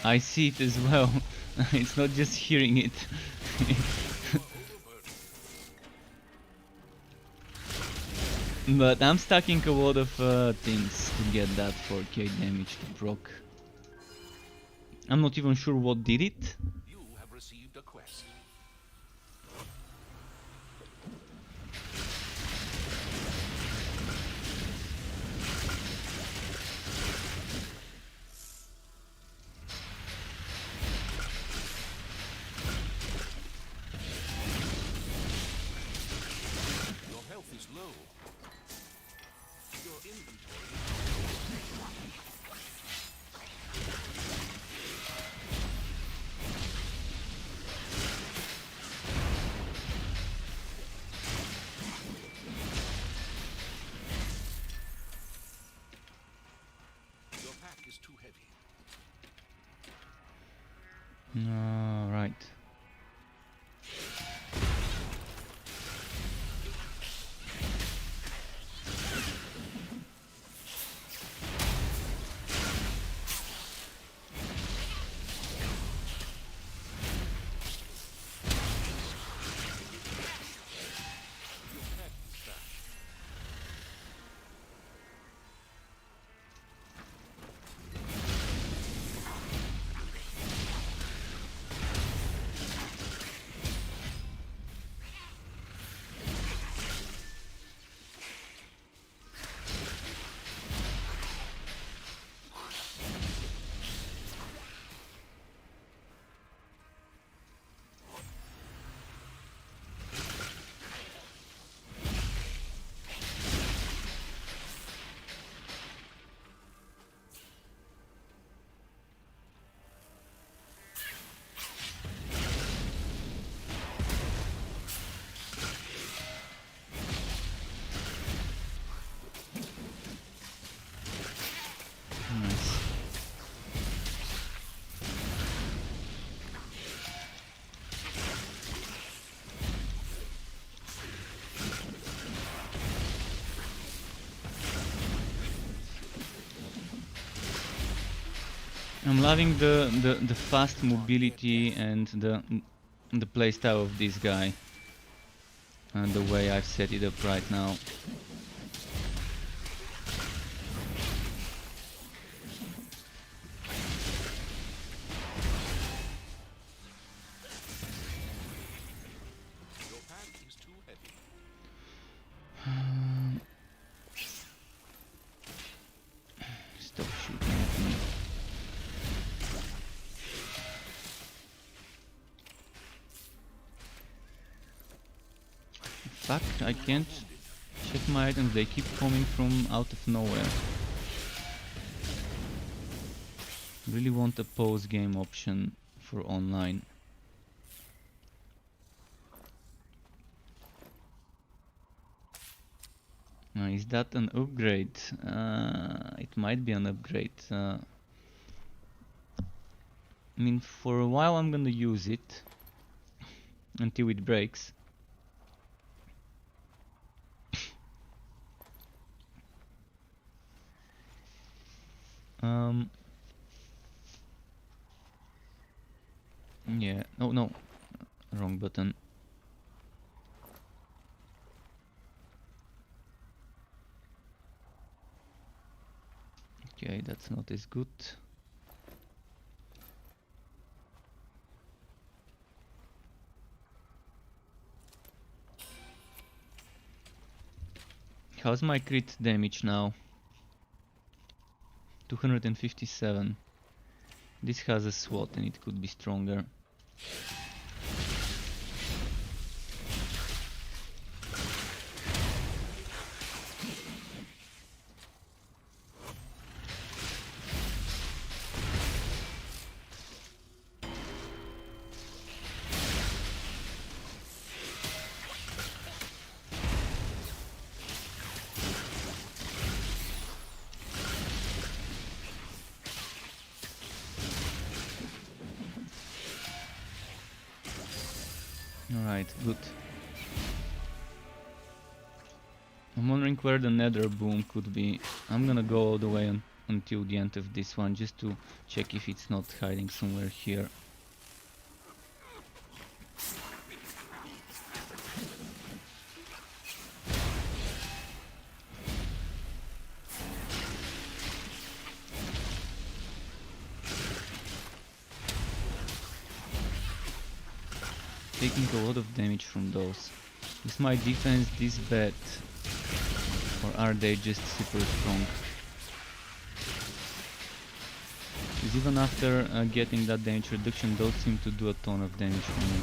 I see it as well. It's not just hearing it. But I'm stacking a lot of things to get that 4k damage to proc. I'm not even sure what did it.
You have received a quest. Your health is low. Your inventory Your pack is too heavy.
Right. I'm loving the fast mobility and the playstyle of this guy and the way I've set it up right now.
Your pack is too heavy.
Stop shooting at me. Fuck, I can't check my items, they keep coming from out of nowhere. Really want a post game option for online. Is that an upgrade? It might be an upgrade. I mean, for a while I'm gonna use it until it breaks. Yeah, no, wrong button. Okay, that's not as good. How's my crit damage now? 257. This has a SWAT and it could be stronger. Alright, good. I'm wondering where the nether boom could be. I'm gonna go all the way until the end of this one just to check if it's not hiding somewhere here. Taking a lot of damage from those. Is my defense this bad? Or are they just super strong? Because even after getting that damage reduction, those seem to do a ton of damage for me.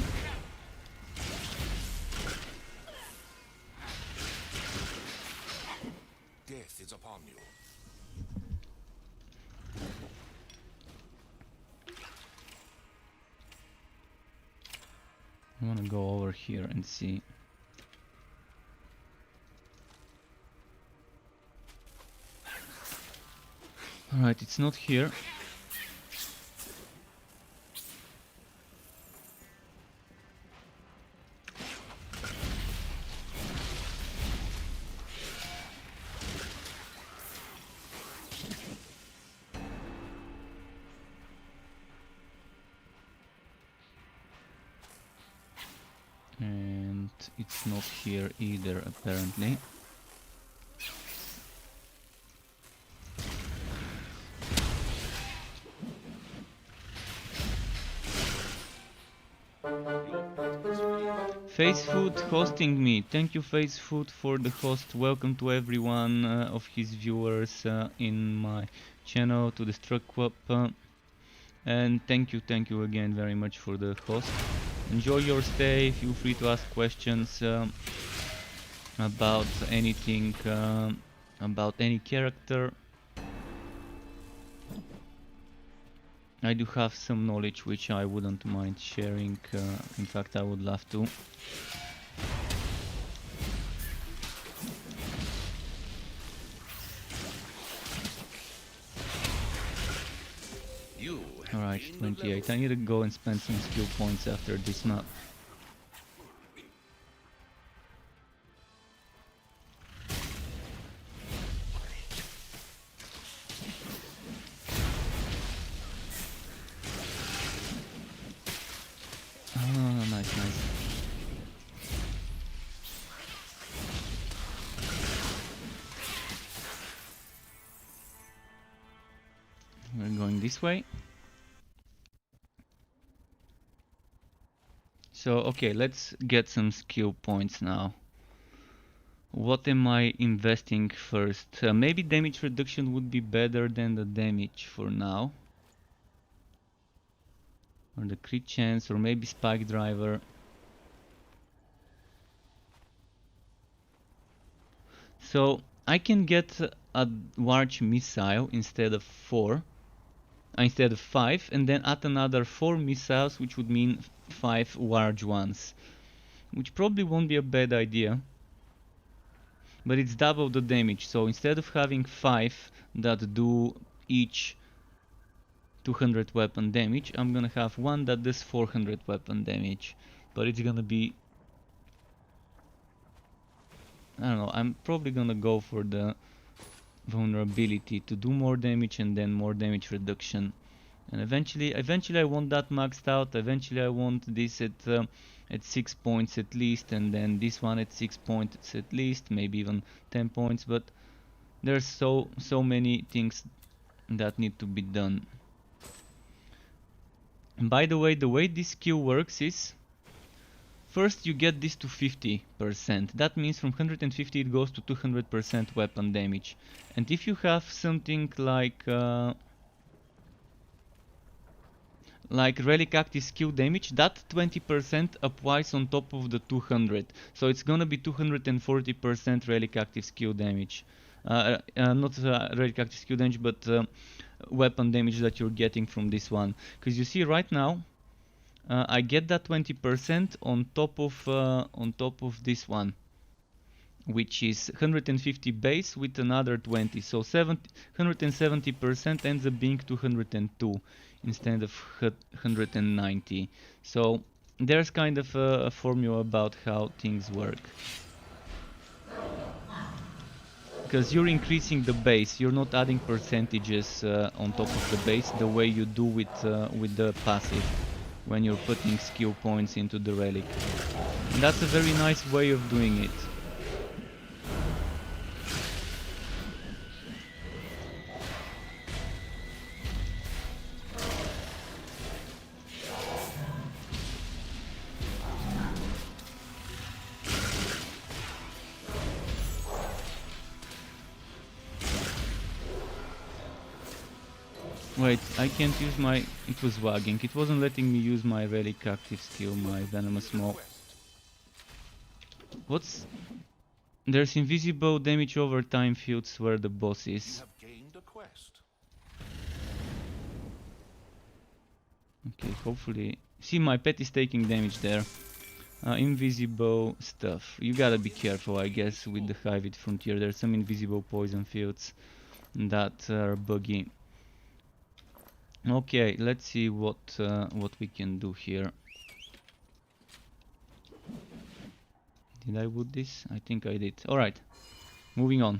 Death is upon you.
I wanna go over here and see. Alright, it's not here. And it's not here either, apparently. Face Food hosting me. Thank you, Face Food, for the host. Welcome to every one of his viewers in my channel, to the Struck Club. And thank you again very much for the host. Enjoy your stay. Feel free to ask questions about anything, about any character. I do have some knowledge which I wouldn't mind sharing. In fact, I would love to. Alright, 28. I need to go and spend some skill points after this map. Ah, nice, nice. We're going this way. So, okay, let's get some skill points now. What am I investing first? Maybe damage reduction would be better than the damage for now. Or the crit chance, or maybe spike driver. So I can get a large missile instead of 5, and then add another 4 missiles, which would mean 5 large ones, which probably won't be a bad idea. But it's double the damage, so instead of having 5 that do each 200 weapon damage, I'm gonna have one that does 400 weapon damage. But it's gonna be, I don't know, I'm probably gonna go for the vulnerability to do more damage and then more damage reduction. And eventually I want that maxed out. Eventually I want this at 6 points at least, and then this one at 6 points at least, maybe even 10 points. But there's so many things that need to be done. And by the way this skill works is, first you get this to 50%. That means from 150 it goes to 200% weapon damage. And if you have something like relic active skill damage, that 20% applies on top of the 200. So it's gonna be 240% relic active skill damage. Not relic active skill damage, but weapon damage that you're getting from this one. Because you see right now, I get that 20% on top of this one, which is 150 base with another 20. So 170% ends up being 202 instead of 190. So there's kind of a formula about how things work. Because you're increasing the base, you're not adding percentages on top of the base the way you do with the passive when you're putting skill points into the relic. And that's a very nice way of doing it. Wait, I can't use my... It was wagging. It wasn't letting me use my relic active skill, my venomous maw. What's... There's invisible damage over time fields where the boss is. Okay, hopefully... See, my pet is taking damage there. Invisible stuff. You gotta be careful, I guess, with the High-Vid Frontier. There's some invisible poison fields that are buggy. Okay, let's see what we can do here. Did I wood this? I think I did. Alright, moving on.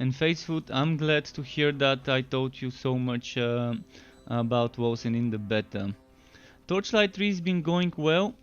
And Facefoot, I'm glad to hear that I taught you so much about Wosen in the beta. Torchlight 3 has been going well.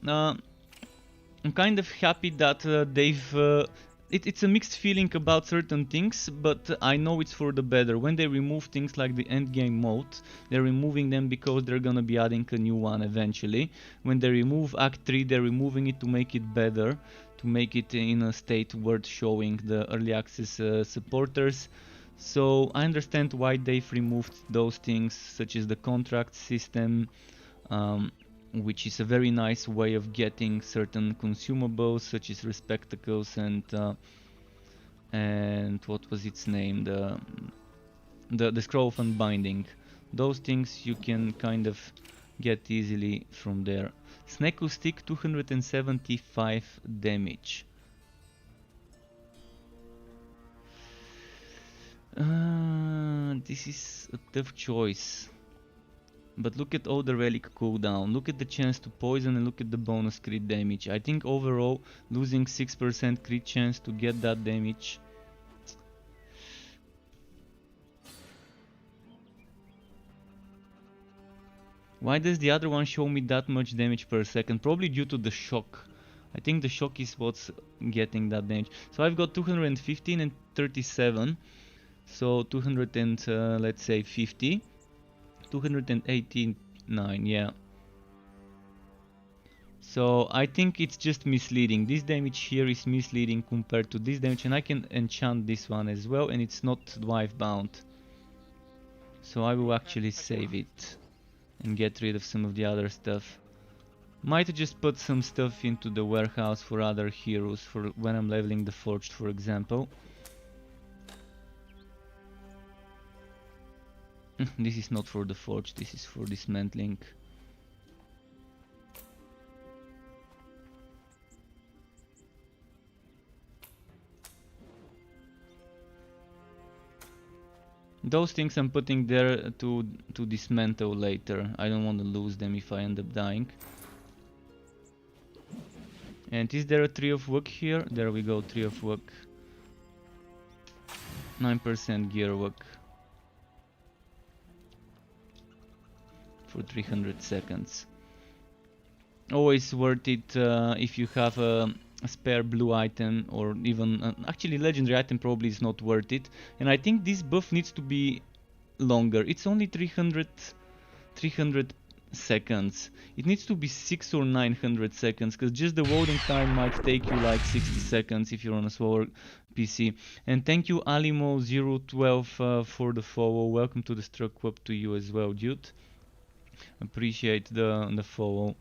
I'm kind of happy that they've... It's a mixed feeling about certain things, but I know it's for the better. When they remove things like the endgame mode, they're removing them because they're gonna be adding a new one eventually. When they remove Act 3, they're removing it to make it better, to make it in a state worth showing the early access supporters. So I understand why they've removed those things, such as the contract system, which is a very nice way of getting certain consumables, such as receptacles and what was its name, the scroll of unbinding. Those things you can kind of get easily from there. Snecko stick 275 damage. This is a tough choice. But look at all the relic cooldown, look at the chance to poison, and look at the bonus crit damage. I think overall losing 6% crit chance to get that damage Why does the other one show me that much damage per second? Probably due to the shock. I think the shock is what's getting that damage. So I've got 215 and 37. So 200 and let's say 50. 289, yeah. So I think it's just misleading. This damage here is misleading compared to this damage, and I can enchant this one as well, and it's not wife bound. So I will actually save it and get rid of some of the other stuff. Might just put some stuff into the warehouse for other heroes, for when I'm leveling the Forged, for example. This is not for the Forged, this is for dismantling. Those things I'm putting there to dismantle later. I don't want to lose them if I end up dying. And is there a tree of work here? There we go, tree of work. 9% gear work. For 300 seconds. Always worth it if you have a spare blue item, or even actually legendary item probably is not worth it. And I think this buff needs to be longer. It's only 300 seconds. It needs to be 600 or 900 seconds, because just the loading time might take you like 60 seconds if you're on a slower PC. And thank you Alimo012 for the follow. Welcome to the Struck Web to you as well, dude. Appreciate the follow.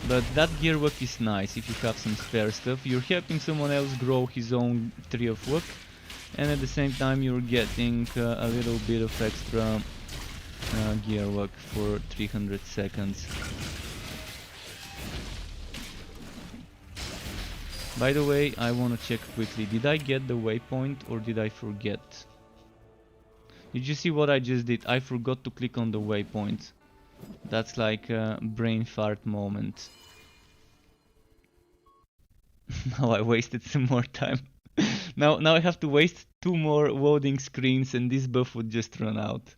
But that gear work is nice if you have some spare stuff. You're helping someone else grow his own tree of work, and at the same time you're getting a little bit of extra gear work for 300 seconds. By the way, I want to check quickly, did I get the waypoint or did I forget? Did you see what I just did? I forgot to click on the waypoint. That's like a brain fart moment. Now I wasted some more time. now I have to waste 2 more loading screens and this buff would just run out.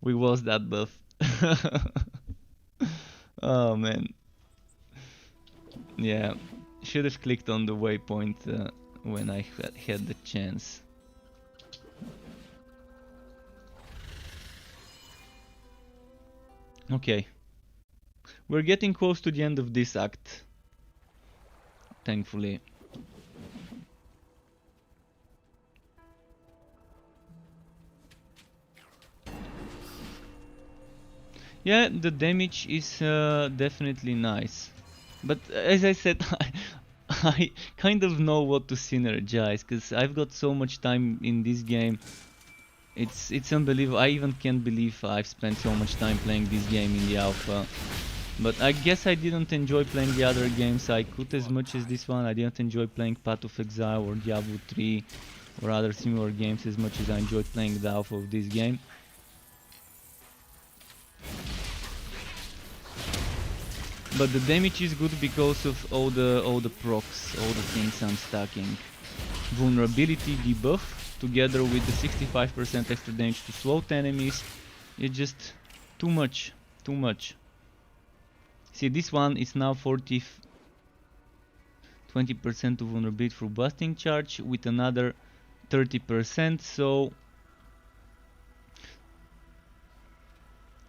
We lost that buff. Oh man. Yeah, should have clicked on the waypoint when I had the chance. Okay, we're getting close to the end of this act, thankfully. Yeah, the damage is definitely nice, but as I said, I kind of know what to synergize, because I've got so much time in this game. It's unbelievable. I even can't believe I've spent so much time playing this game in the alpha. But I guess I didn't enjoy playing the other games I could as much as this one. I didn't enjoy playing Path of Exile or Diablo 3 or other similar games as much as I enjoyed playing the alpha of this game. But the damage is good because of all the procs, all the things I'm stacking. Vulnerability debuff, together with the 65% extra damage to slot enemies, it's just too much. See, this one is now 20% to vulnerability for busting charge with another 30%, so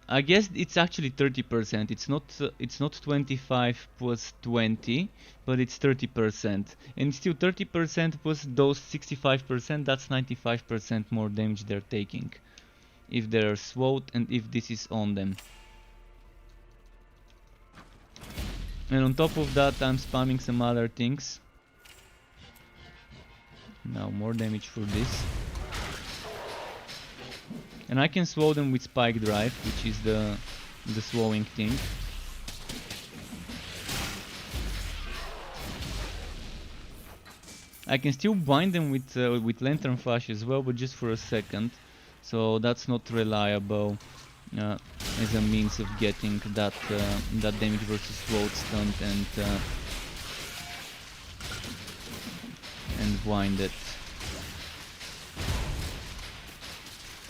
I guess it's actually 30%. It's not 25 plus 20, but it's 30%. And still 30% plus those 65%, that's 95% more damage they're taking if they're SWOT and if this is on them. And on top of that, I'm spamming some other things. Now more damage for this. And I can slow them with Spike Drive, which is the slowing thing. I can still bind them with Lantern Flash as well, but just for a second. So that's not reliable as a means of getting that damage versus float stunt and wind it.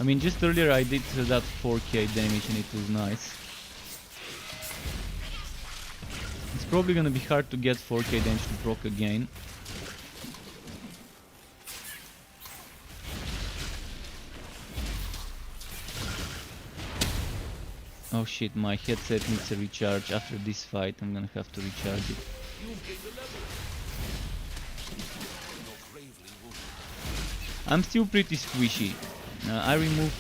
I mean, just earlier I did that 4k damage and it was nice. It's probably gonna be hard to get 4k damage to proc again. Oh shit, my headset needs a recharge. After this fight I'm gonna have to recharge it. I'm still pretty squishy. I removed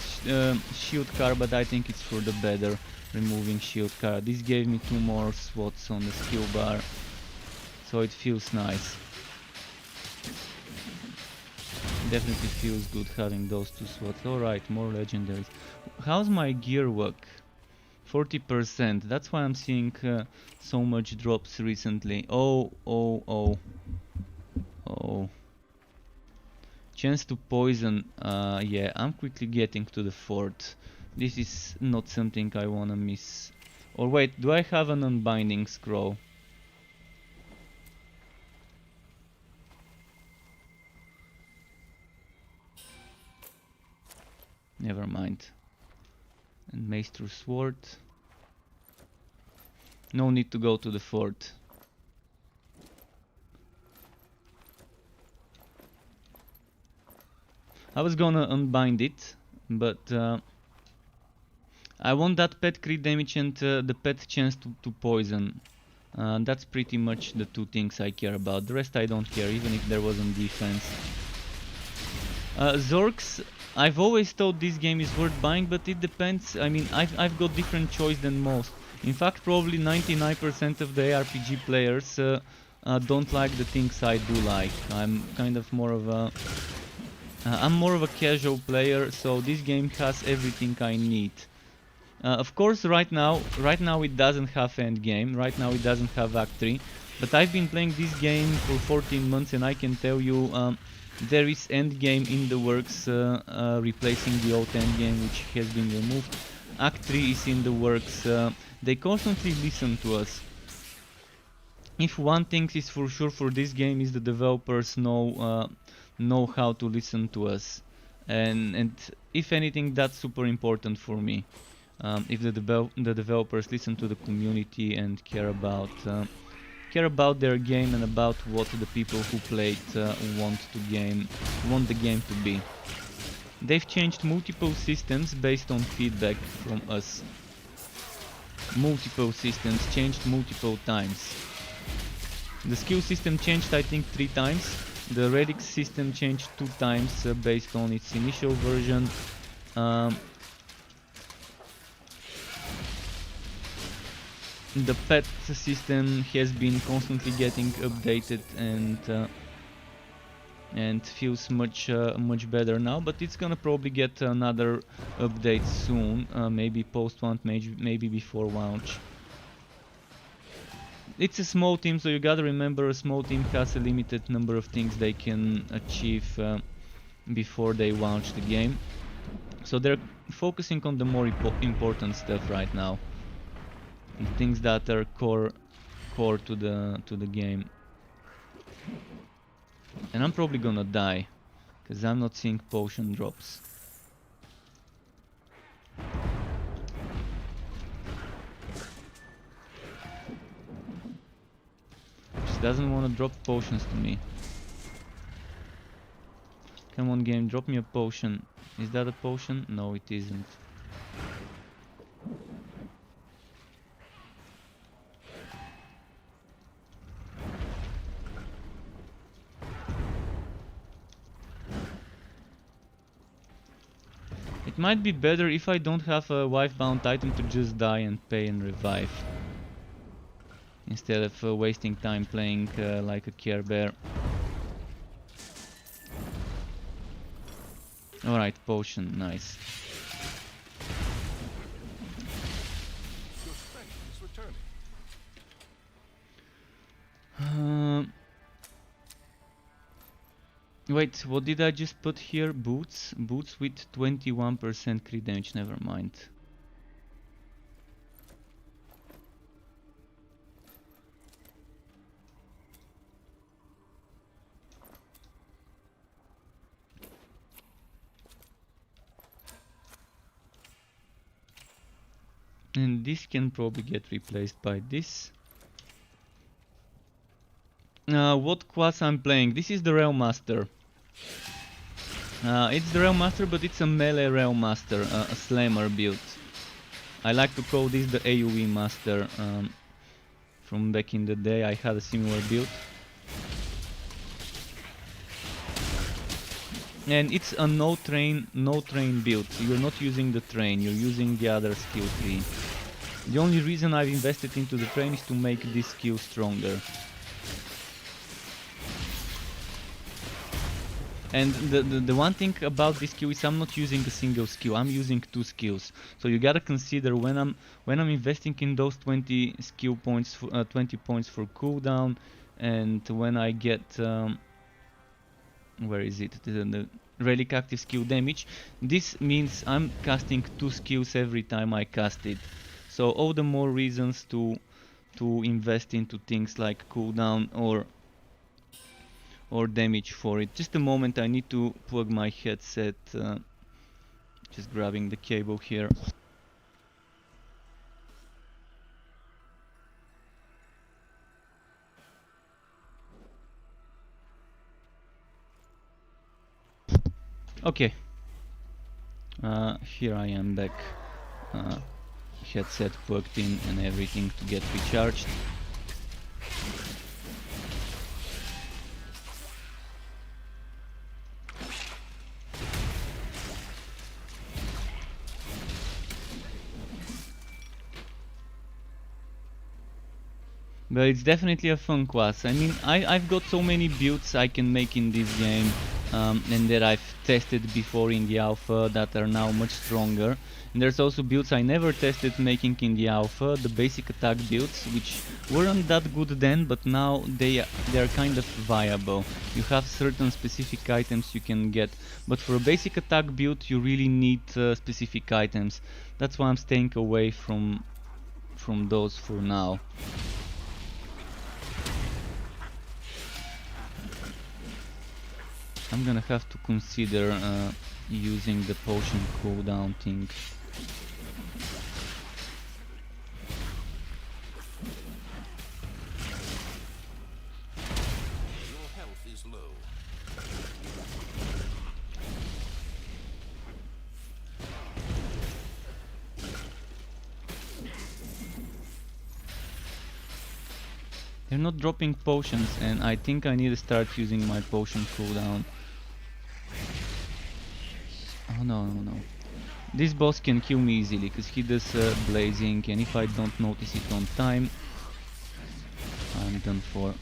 shield car, but I think it's for the better, removing shield car. This gave me 2 more swats on the skill bar, so it feels nice. Definitely feels good having those 2 swats. Alright, more legendaries. How's my gear work? 40%. That's why I'm seeing so much drops recently. Oh. Chance to poison. Yeah, I'm quickly getting to the fort. This is not something I wanna miss. Or wait, do I have an unbinding scroll? Never mind. And Maester Sword. No need to go to the fort. I was gonna unbind it, but I want that pet crit damage and the pet chance to poison. That's pretty much the 2 things I care about. The rest I don't care, even if there wasn't defense. Zorks, I've always thought this game is worth buying, but it depends. I mean, I've got different choice than most. In fact, probably 99% of the ARPG players don't like the things I do like. I'm kind of more of a... I'm more of a casual player, so this game has everything I need. Of course, right now it doesn't have endgame. Right now it doesn't have Act 3. But I've been playing this game for 14 months, and I can tell you there is endgame in the works, replacing the old endgame which has been removed. Act 3 is in the works. They constantly listen to us. If one thing is for sure for this game is the developers know how to listen to us, and if anything, that's super important for me. If the developers listen to the community and care about their game and about what the people who play it want the game to be. They've changed multiple systems based on feedback from us. Multiple systems changed multiple times. The skill system changed, I think, 3 times. The relic system changed 2 times based on its initial version. The pet system has been constantly getting updated and feels much better now, but it's gonna probably get another update soon, maybe post-launch, maybe before launch. It's a small team, so you gotta remember a small team has a limited number of things they can achieve before they launch the game. So they're focusing on the more important stuff right now. The things that are core to the game. And I'm probably gonna die, because I'm not seeing potion drops. She doesn't want to drop potions to me. Come on game, drop me a potion. Is that a potion? No, it isn't. It might be better if I don't have a wife-bound item to just die and pay and revive. Instead of wasting time playing like a Care Bear. Alright, potion, nice.
Your strength is returning.
Wait, what did I just put here? Boots? Boots with 21% crit damage, never mind. And this can probably get replaced by this. What class I'm playing? This is the Railmaster. It's the Railmaster, but it's a melee Railmaster, a slammer build. I like to call this the AoE Master. From back in the day I had a similar build. And it's a no train build. You're not using the train, you're using the other skill tree. The only reason I've invested into the train is to make this skill stronger. And the one thing about this skill is I'm not using a single skill, I'm using 2 skills. So you gotta consider when I'm investing in those 20 skill points, 20 points for cooldown, and when I get where is it? The relic active skill damage. This means I'm casting 2 skills every time I cast it. So all the more reasons to invest into things like cooldown or damage for it. Just a moment, I need to plug my headset. Just grabbing the cable here. Okay, here I am back, headset plugged in and everything to get recharged. But it's definitely a fun class. I mean, I've got so many builds I can make in this game, and that I've tested before in the alpha that are now much stronger. And there's also builds I never tested making in the alpha, the basic attack builds, which weren't that good then, but now they are kind of viable. You have certain specific items you can get, but for a basic attack build you really need specific items. That's why I'm staying away from those for now. I'm gonna have to consider using the potion cooldown thing.
Your health is low.
They're not dropping potions, and I think I need to start using my potion cooldown. Oh no. This boss can kill me easily because he does blazing, and if I don't notice it on time, I'm done for.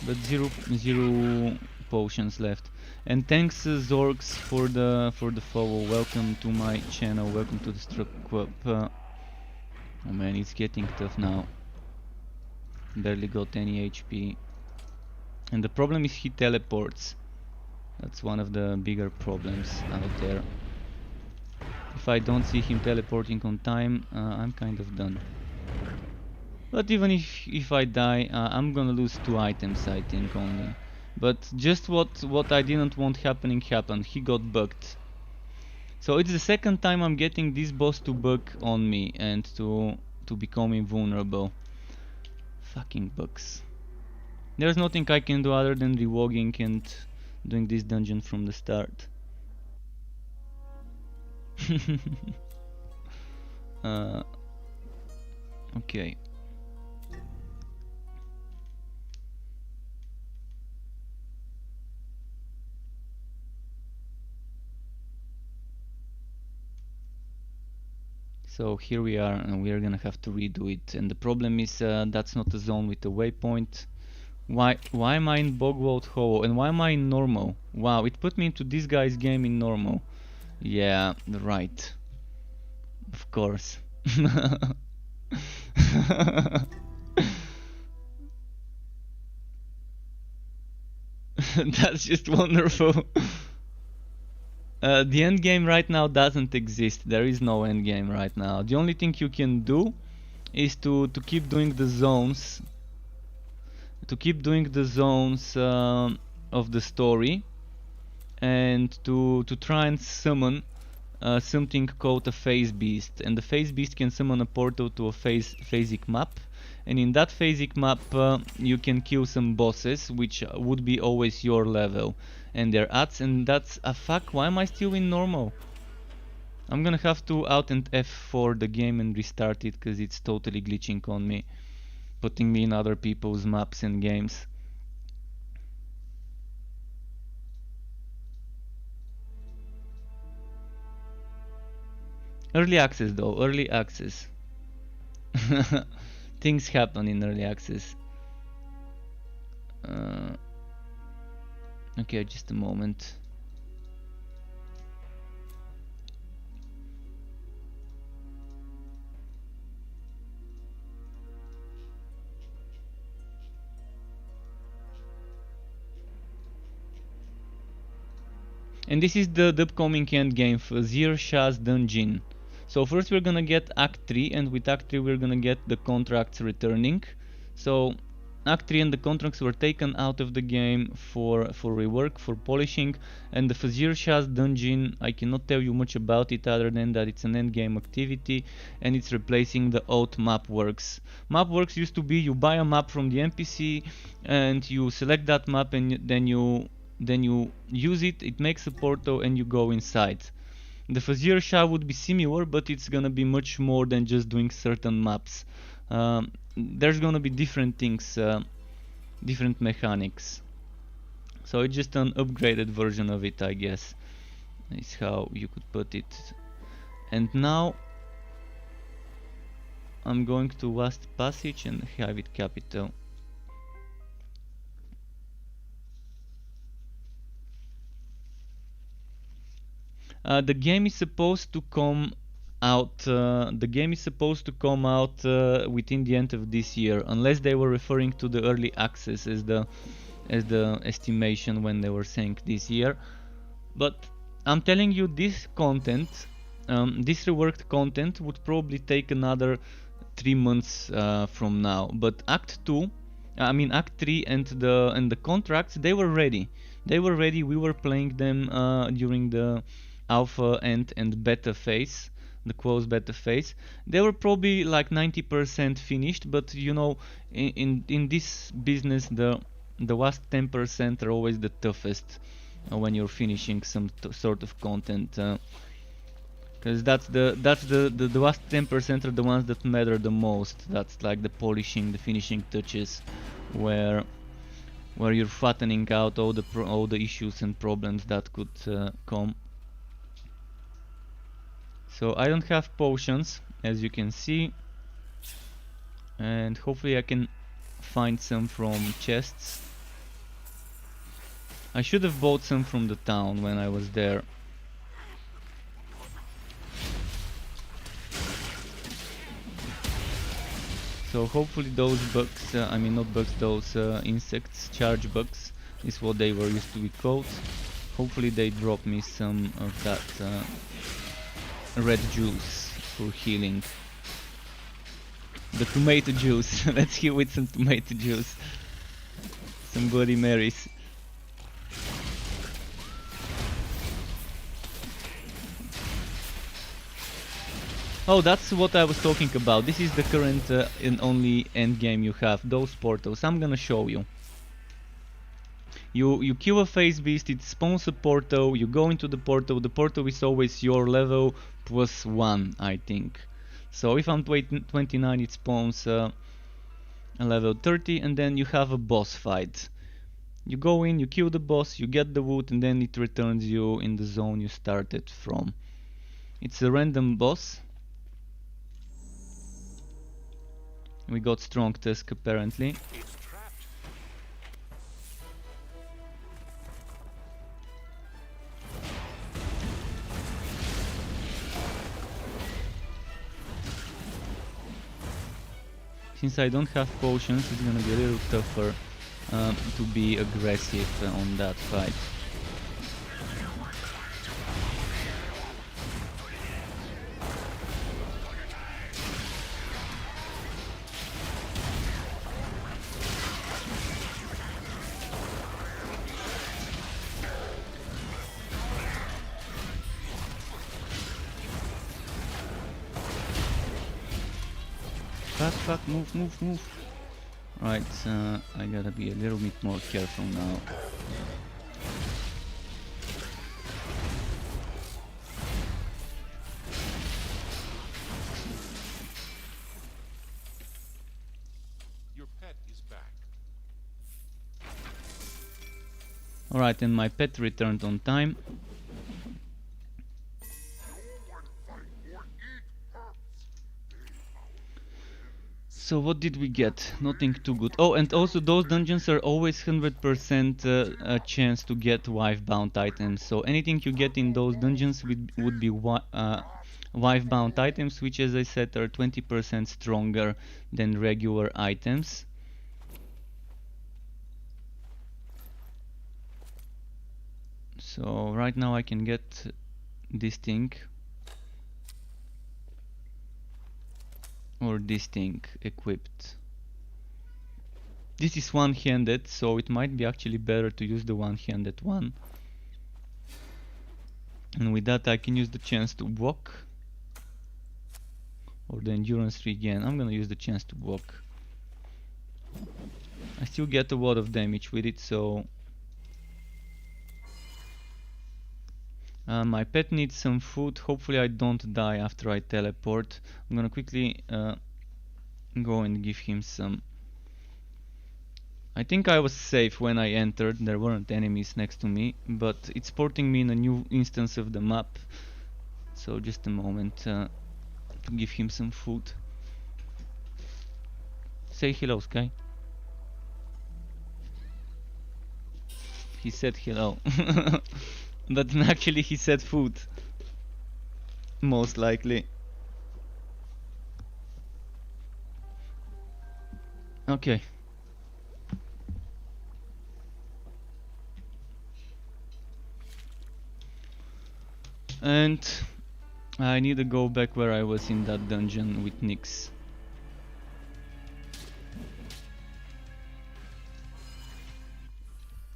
But zero potions left. And thanks Zorks for the follow. Welcome to my channel. Welcome to the Struck Club. Oh man, it's getting tough now. Barely got any HP. And the problem is he teleports. That's one of the bigger problems out there. If I don't see him teleporting on time, I'm kind of done. But even if I die, I'm gonna lose 2 items, I think, only. But just what I didn't want happening happened. He got bugged. So it's the second time I'm getting this boss to bug on me and to become invulnerable. Fucking bugs. There's nothing I can do other than relogging and doing this dungeon from the start. Okay. So here we are, and we are gonna have to redo it. And the problem is that's not a zone with a waypoint. Why am I in Bogwald Hollow? And why am I in normal? Wow, it put me into this guy's game in normal. Yeah, right. Of course. That's just wonderful. The end game right now doesn't exist. There is no end game right now. The only thing you can do is to keep doing the zones. To keep doing the zones of the story, and to try and summon something called a phase beast, and the phase beast can summon a portal to a phasic map, and in that phasic map you can kill some bosses which would be always your level and their adds, and that's a fuck. Why am I still in normal? I'm gonna have to Alt and F4 the game and restart it because it's totally glitching on me, putting me in other people's maps and games. Early access though, early access. Things happen in early access. Okay, just a moment. And this is the upcoming endgame for Zir Shah's dungeon. So first we're gonna get Act 3, and with Act 3 we're gonna get the contracts returning. So Act 3 and the contracts were taken out of the game for rework, for polishing, and the Fazir Shah's dungeon, I cannot tell you much about it other than that it's an endgame activity and it's replacing the old map works. Map works used to be you buy a map from the NPC and you select that map and then you use it, it makes a portal and you go inside. The Fazir Shah would be similar, but it's gonna be much more than just doing certain maps. There's gonna be different things, different mechanics. So it's just an upgraded version of it, I guess. Is how you could put it. And now I'm going to Last Passage and have it capital. The game is supposed to come out. Within the end of this year, unless they were referring to the early access as the estimation when they were saying this year. But I'm telling you, this content, this reworked content, would probably take another 3 months from now. But Act 3 and the contracts, they were ready. We were playing them during the alpha and beta phase, the closed beta phase. They were probably like 90% finished, but you know, in this business the last 10% are always the toughest when you're finishing some sort of content, because that's the last 10% are the ones that matter the most. That's like the polishing, the finishing touches, where you're flattening out all the issues and problems that could come. So I don't have potions, as you can see, and hopefully I can find some from chests. I should have bought some from the town when I was there. So hopefully those bugs, not bugs, those insects, charge bugs, is what they were used to be called. Hopefully they drop me some of that red juice for healing. The tomato juice. Let's heal with some tomato juice. Some Bloody Marys. Oh, that's what I was talking about. This is the current and only end game you have. Those portals. I'm gonna show you. You kill a phase beast, it spawns a portal, you go into the portal is always your level plus 1, I think. So if I'm 29, it spawns a level 30, and then you have a boss fight. You go in, you kill the boss, you get the wood, and then it returns you in the zone you started from. It's a random boss. We got Strong Tusk apparently. Since I don't have potions, it's gonna be a little tougher to be aggressive on that fight. Fuck, move. Right, I gotta be a little bit more careful now.
Your pet is back.
Alright, and my pet returned on time. So what did we get? Nothing too good. Oh, and also those dungeons are always 100% a chance to get wife-bound items. So anything you get in those dungeons would be wife-bound items, which, as I said, are 20% stronger than regular items. So right now I can get this thing. Or this thing equipped. This is one-handed, so it might be actually better to use the one-handed one. And with that I can use the chance to walk. Or the endurance regen. I'm gonna use the chance to walk. I still get a lot of damage with it, so... my pet needs some food. Hopefully I don't die after I teleport. I'm gonna quickly go and give him some. I think I was safe when I entered. There weren't enemies next to me, but it's porting me in a new instance of the map. So just a moment to give him some food. Say hello, Sky. He said hello. But actually he said food. Most likely. Okay. And I need to go back where I was in that dungeon with Nyx.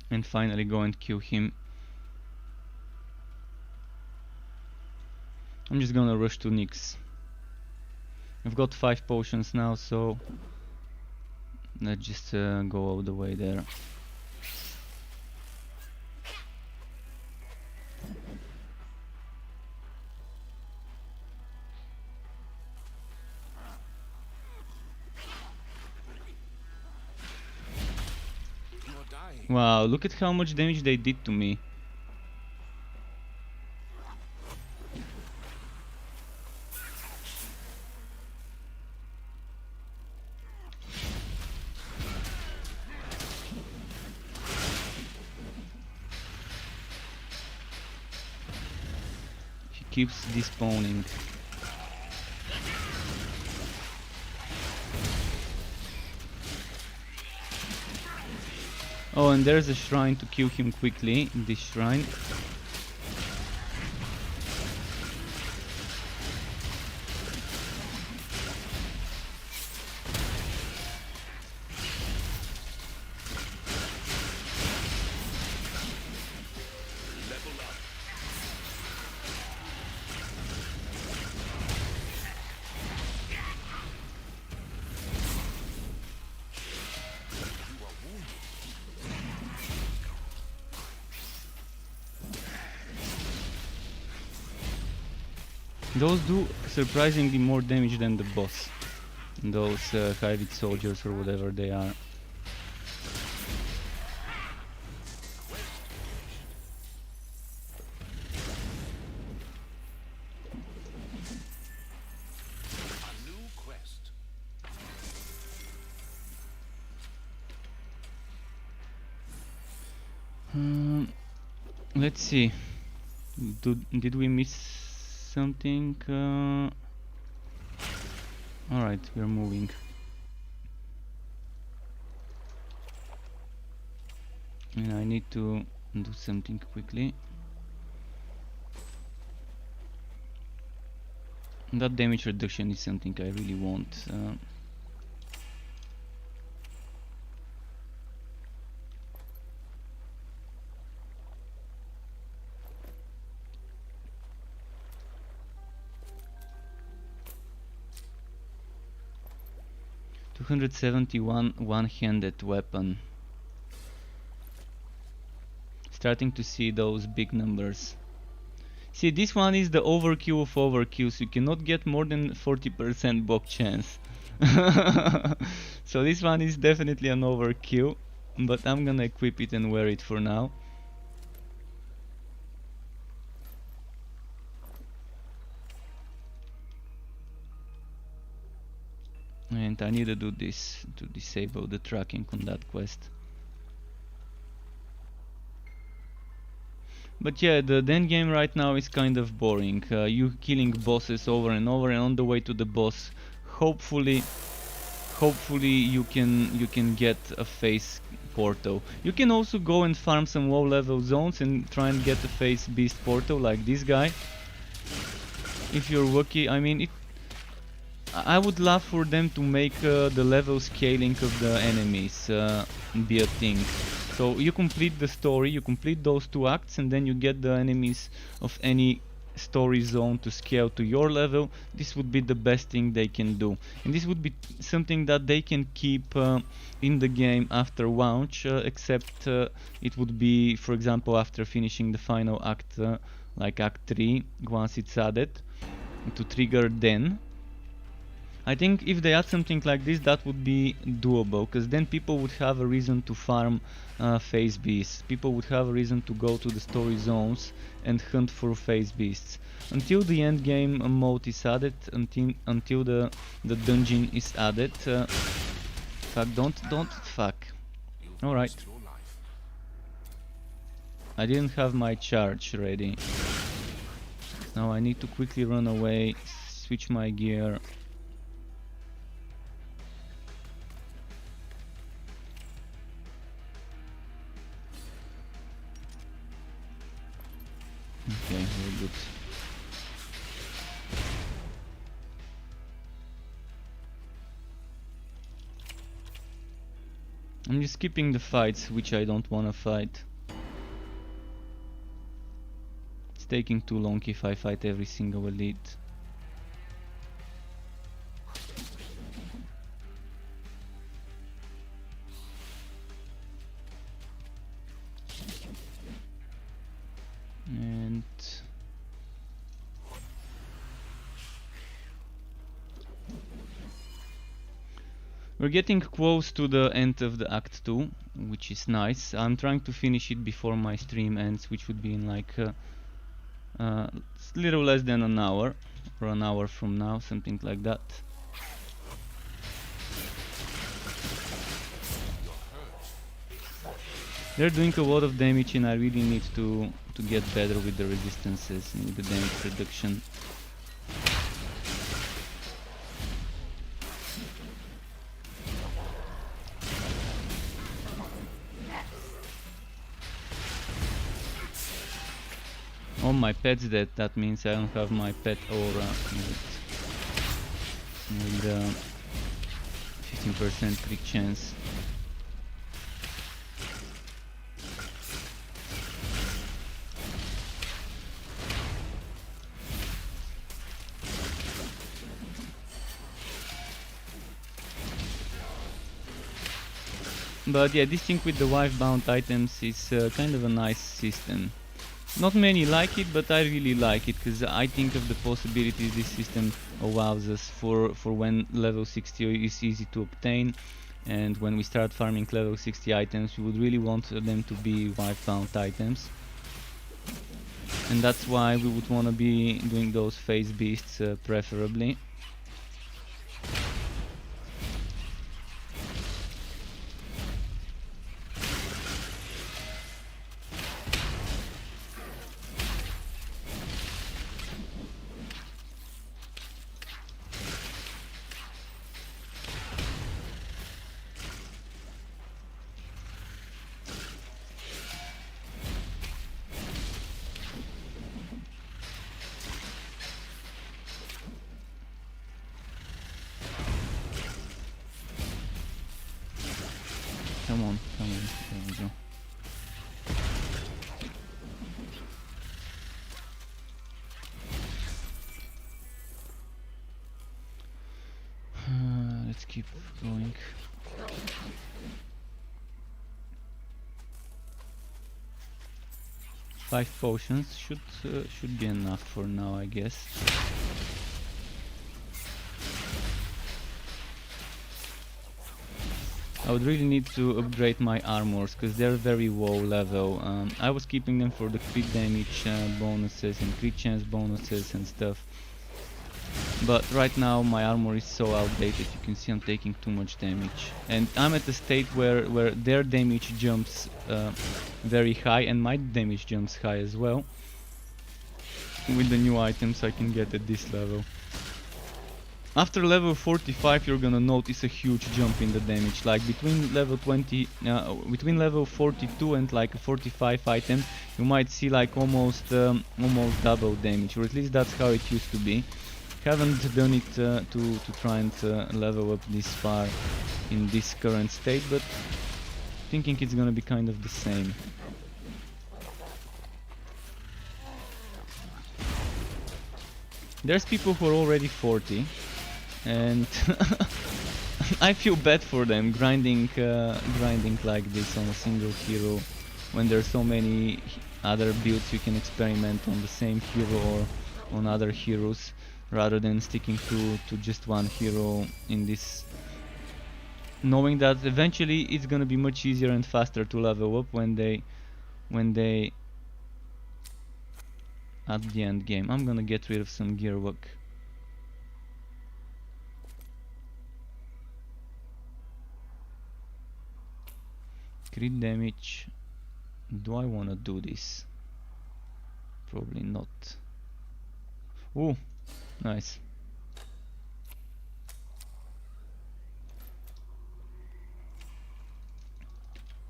And finally go and kill him. I'm just gonna rush to Nyx. I've got 5 potions now, so let's just go all the way there.
You are dying.
Wow, look at how much damage they did to me. He keeps despawning. Oh, and there's a shrine to kill him quickly, this shrine. Those do surprisingly more damage than the boss. Those hybrid soldiers or whatever they are.
A new quest.
Let's see. Did we miss something? Alright, we're moving. And I need to do something quickly. That damage reduction is something I really want. 271 one-handed weapon. Starting to see those big numbers. See, this one is the overkill of overkills. You cannot get more than 40% bok chance. So this one is definitely an overkill, but I'm gonna equip it and wear it for now. And I need to do this to disable the tracking on that quest. But yeah, the end game right now is kind of boring. You killing bosses over and over, and on the way to the boss, hopefully you can get a phase portal. You can also go and farm some low level zones and try and get a phase beast portal like this guy. If you're lucky. I mean, I would love for them to make the level scaling of the enemies be a thing. So you complete the story, you complete those 2 acts, and then you get the enemies of any story zone to scale to your level. This would be the best thing they can do. And this would be something that they can keep in the game after launch, except it would be, for example, after finishing the final act, like Act 3, once it's added, to trigger then. I think if they add something like this, that would be doable, because then people would have a reason to farm phase beasts. People would have a reason to go to the story zones and hunt for phase beasts. Until the end game mode is added, until the dungeon is added. Fuck, don't fuck. Alright. I didn't have my charge ready. Now I need to quickly run away, switch my gear. Okay, very good. I'm just skipping the fights, which I don't wanna fight. It's taking too long if I fight every single elite. And we're getting close to the end of the Act 2, which is nice. I'm trying to finish it before my stream ends, which would be in like a little less than an hour, or an hour from now, something like that. They're doing a lot of damage, and I really need to get better with the resistances and with the damage reduction. Oh, my pet's dead. That means I don't have my pet aura with 15% crit chance. But yeah, this thing with the wife bound items is kind of a nice system. Not many like it, but I really like it, because I think of the possibilities this system allows us for when level 60 is easy to obtain, and when we start farming level 60 items, we would really want them to be wife bound items. And that's why we would want to be doing those phase beasts preferably. Come on, there we go. Let's keep going. Five potions should be enough for now, I guess. I would really need to upgrade my armors because they're very low level. I was keeping them for the crit damage bonuses and crit chance bonuses and stuff. But right now my armor is so outdated, you can see I'm taking too much damage. And I'm at a state where their damage jumps very high and my damage jumps high as well. With the new items I can get at this level. After level 45 you're gonna notice a huge jump in the damage, like between level 42 and like a 45 item you might see like almost double damage, or at least that's how it used to be. Haven't done it to try and level up this far in this current state, but thinking it's gonna be kind of the same. There's people who are already 40 and I feel bad for them grinding like this on a single hero when there's so many other builds you can experiment on the same hero or on other heroes, rather than sticking to just one hero in this, knowing that eventually it's gonna be much easier and faster to level up when they at the end game. I'm gonna get rid of some gear work. Crit damage. Do I wanna do this? Probably not. Ooh, nice.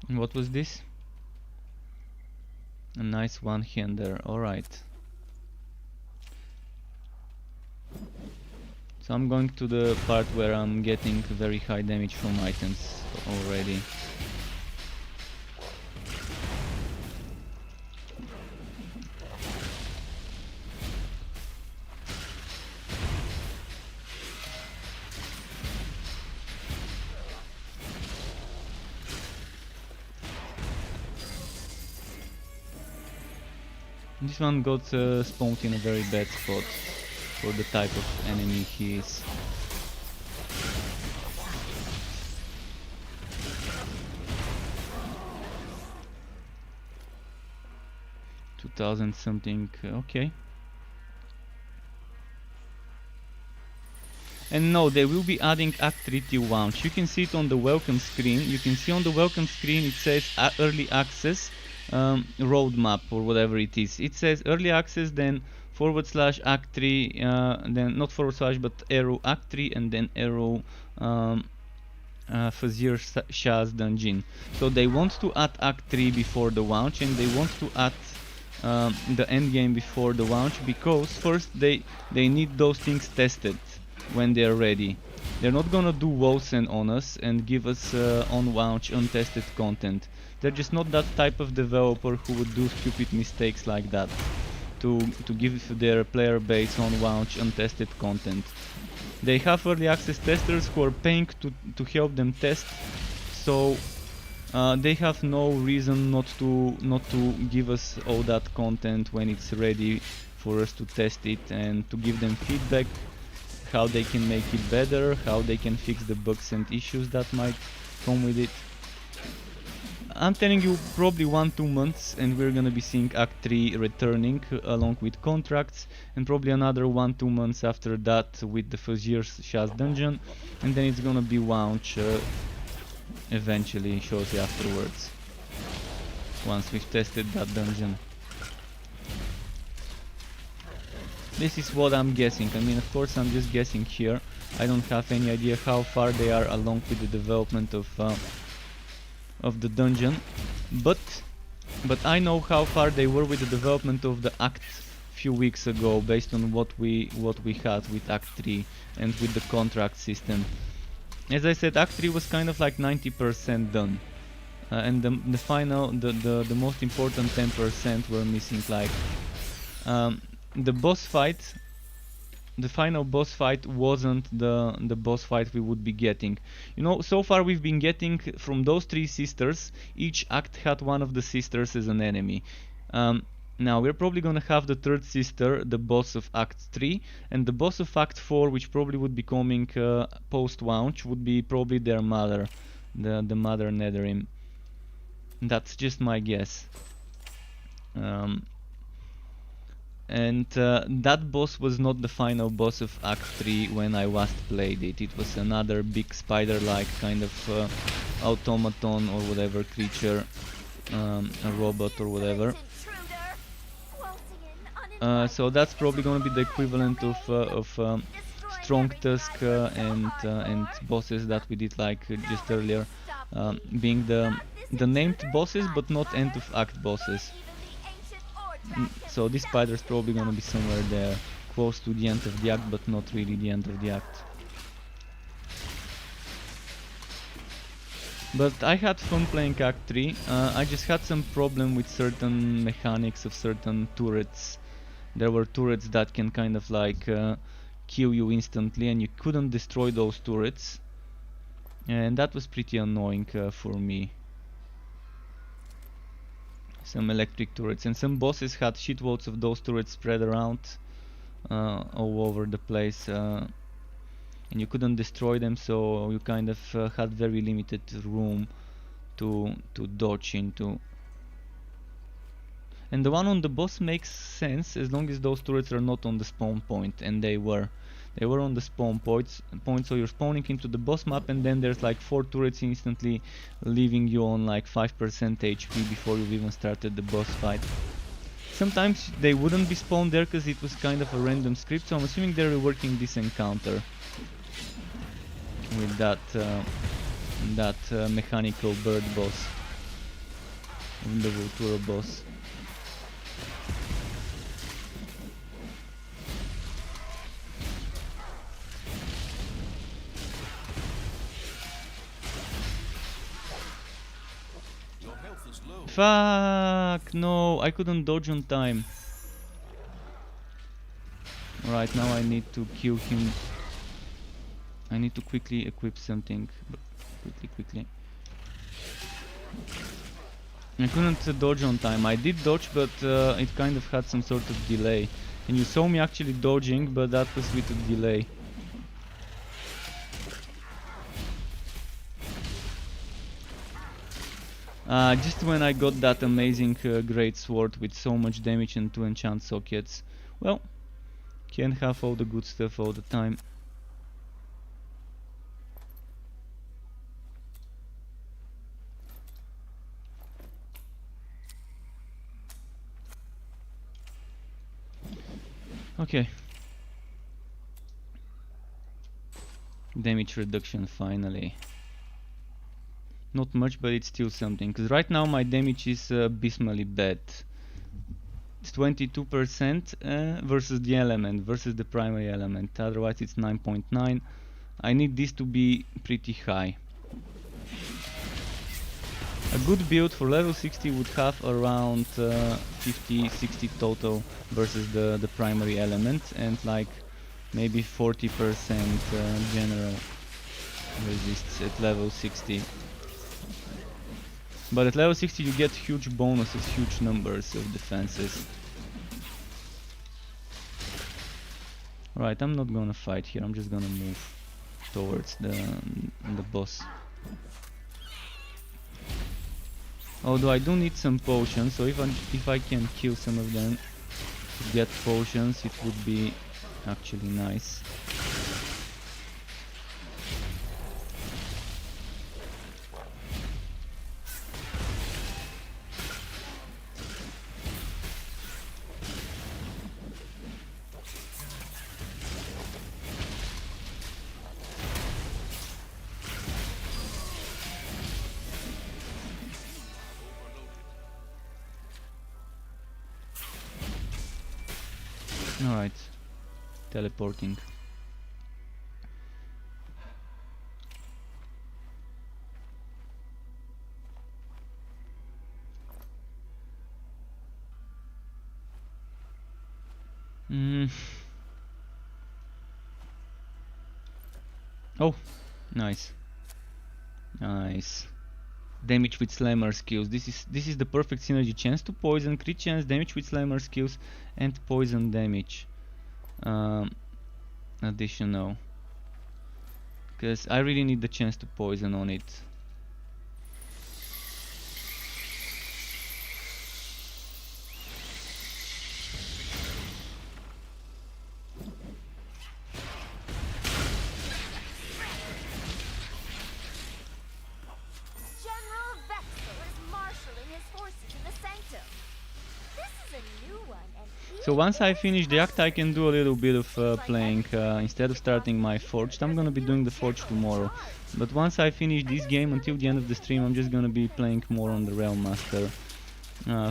And what was this? A nice one-hander, alright. So I'm going to the part where I'm getting very high damage from items already. This one got spawned in a very bad spot for the type of enemy he is. $2,000 something, okay. And no, they will be adding Act 3 till launch. You can see it on the welcome screen. You can see on the welcome screen it says early access roadmap or whatever it is. It says early access, then / Act 3, then not / but arrow Act 3 and then arrow Fazir Shah's dungeon. So they want to add Act 3 before the launch, and they want to add the end game before the launch, because first they need those things tested when they're ready. They're not gonna do Wilson on us and give us on launch untested content. They're just not that type of developer who would do stupid mistakes like that to give their player base on launch untested content. They have early access testers who are paying to help them test, so they have no reason not to give us all that content when it's ready for us to test it and to give them feedback, how they can make it better, how they can fix the bugs and issues that might come with it. I'm telling you, probably 1-2 months and we're gonna be seeing Act 3 returning along with contracts, and probably another 1-2 months after that with the Fazir Shah's dungeon, and then it's gonna be launch eventually, shortly afterwards, once we've tested that dungeon. This is what I'm guessing. I mean, of course I'm just guessing here. I don't have any idea how far they are along with the development of the dungeon, but I know how far they were with the development of the Act few weeks ago, based on what we had with Act 3 and with the contract system. As I said, Act 3 was kind of like 90% done, and the final, the most important 10% were missing. Like the boss fight the final boss fight wasn't the boss fight we would be getting. You know, so far we've been getting from those three sisters, each act had one of the sisters as an enemy. Now we're probably gonna have the third sister, the boss of Act 3, and the boss of Act 4, which probably would be coming post-launch, would be probably their mother, the Mother Netherim. That's just my guess. And that boss was not the final boss of Act 3 when I last played it. It was another big spider-like kind of automaton or whatever creature, a robot or whatever. So that's probably gonna be the equivalent of Strong Tusk and bosses that we did like just earlier, being the named bosses but not end of act bosses. So this spider's probably gonna be somewhere there, close to the end of the act, but not really the end of the act. But I had fun playing Act 3. I just had some problem with certain mechanics of certain turrets. There were turrets that can kind of like kill you instantly, and you couldn't destroy those turrets. And that was pretty annoying for me. Some electric turrets, and some bosses had shitloads of those turrets spread around all over the place, and you couldn't destroy them, so you kind of had very limited room to dodge into. And the one on the boss makes sense as long as those turrets are not on the spawn point, and they were on the spawn point, so you're spawning into the boss map, and then there's like 4 turrets instantly leaving you on like 5% HP before you've even started the boss fight. Sometimes they wouldn't be spawned there because it was kind of a random script, so I'm assuming they're reworking this encounter with that mechanical bird boss, the Vultura boss. Fuck, no, I couldn't dodge on time. Right, now I need to kill him. I need to quickly equip something. Quickly. I couldn't dodge on time. I did dodge, but it kind of had some sort of delay. And you saw me actually dodging, but that was with a delay. Just when I got that amazing great sword with so much damage and 2 enchant sockets. Well, can't have all the good stuff all the time. Okay. Damage reduction finally. Not much, but it's still something, because right now my damage is abysmally bad. It's 22% versus the element, versus the primary element, otherwise it's 9.9. I need this to be pretty high. A good build for level 60 would have around 50-60 total versus the primary element, and like maybe 40% general resists at level 60. But at level 60 you get huge bonuses, huge numbers of defenses. Right, I'm not gonna fight here, I'm just gonna move towards the boss. Although I do need some potions, so if I can kill some of them to get potions, it would be actually nice. Alright, teleporting. Oh, nice. Nice. Damage with slammer skills. This is the perfect synergy. Chance to poison, crit chance, damage with slammer skills, and poison damage. Additional. Because I really need the chance to poison on it. So once I finish the act, I can do a little bit of playing. Instead of starting my forged, I'm gonna be doing the forge tomorrow. But once I finish this game, until the end of the stream, I'm just gonna be playing more on the Railmaster,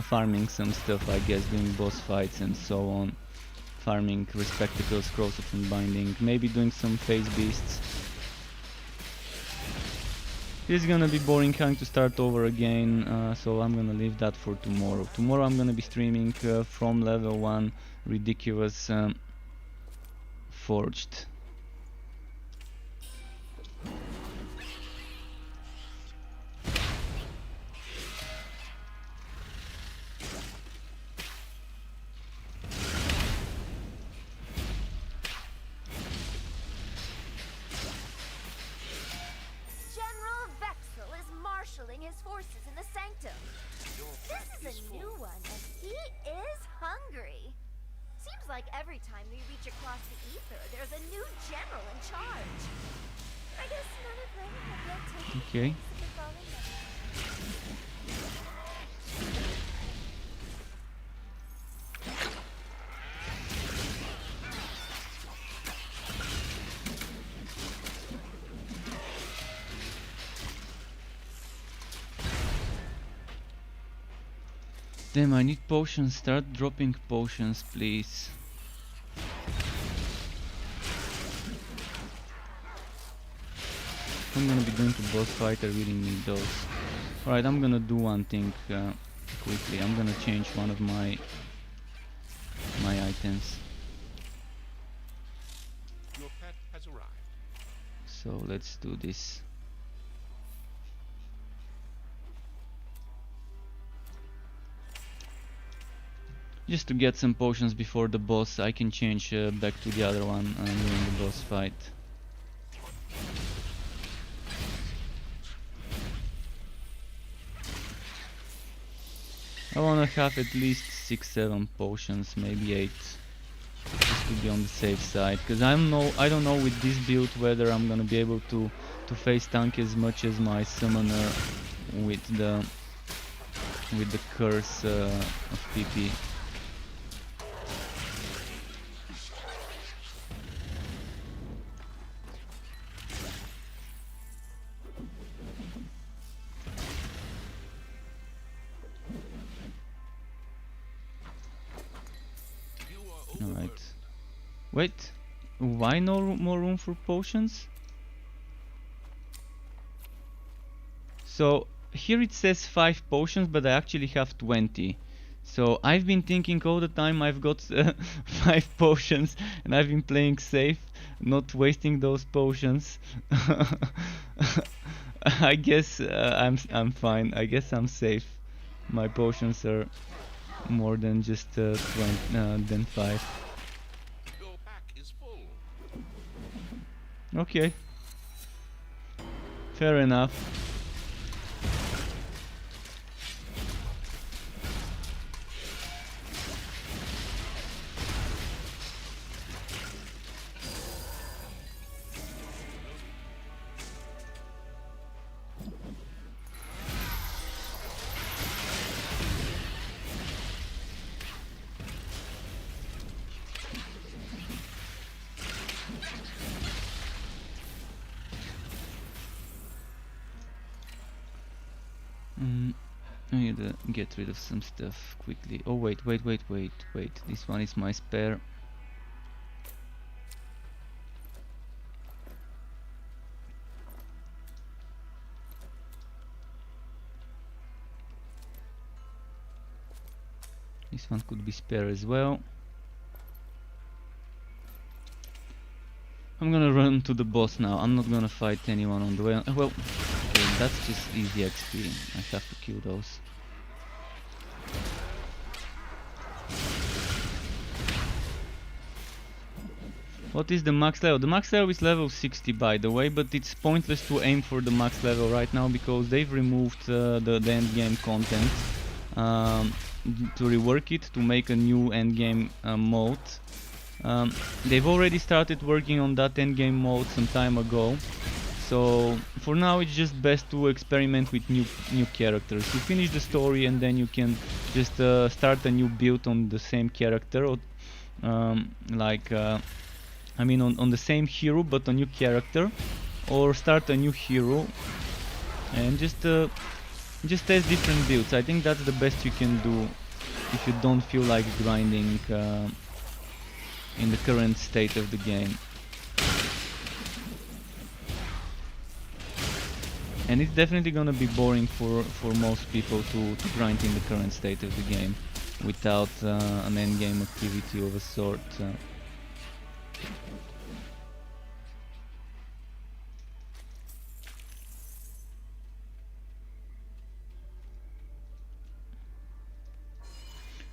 farming some stuff, I guess, doing boss fights and so on, farming Respectacles, Scrolls of Unbinding, maybe doing some phase beasts. It's gonna be boring having to start over again, so I'm gonna leave that for tomorrow. Tomorrow I'm gonna be streaming from level 1 ridiculous forged.
His forces in the sanctum. This is a new one, and he is hungry. Seems like every time we reach across the ether, there's a new general in charge. I guess none of them have yet taken
Okay.
place in the fallen level.
Damn, I need potions. Start dropping potions, please. I'm gonna be going to boss fight, I really need those. Alright, I'm gonna do one thing quickly. I'm gonna change one of my items.
Your pet has arrived.
So let's do this. Just to get some potions before the boss, I can change back to the other one during the boss fight. I wanna have at least 6-7 potions, maybe 8, just to be on the safe side. Because I don't know with this build whether I'm gonna be able to face tank as much as my summoner with the curse of PP. Alright. Wait, why no more room for potions? So here it says 5 potions, but I actually have 20. So I've been thinking all the time I've got 5 potions, and I've been playing safe, not wasting those potions. I guess I'm fine. I guess I'm safe. My potions are more than just 5.
Your pack is full.
Okay. Fair enough. I need to get rid of some stuff quickly. Oh wait. This one is my spare. This one could be spare as well. I'm gonna run to the boss now. I'm not gonna fight anyone on the way. Well, okay, that's just easy XP. I have to kill those. What is the max level? The max level is level 60 by the way, but it's pointless to aim for the max level right now because they've removed the end game content to rework it, to make a new end game mode. They've already started working on that end game mode some time ago, so for now it's just best to experiment with new characters. You finish the story and then you can just start a new build on the same character, or I mean on the same hero but a new character, or start a new hero and just test different builds. I think that's the best you can do if you don't feel like grinding in the current state of the game. And it's definitely gonna be boring for most people to grind in the current state of the game without an endgame activity of a sort.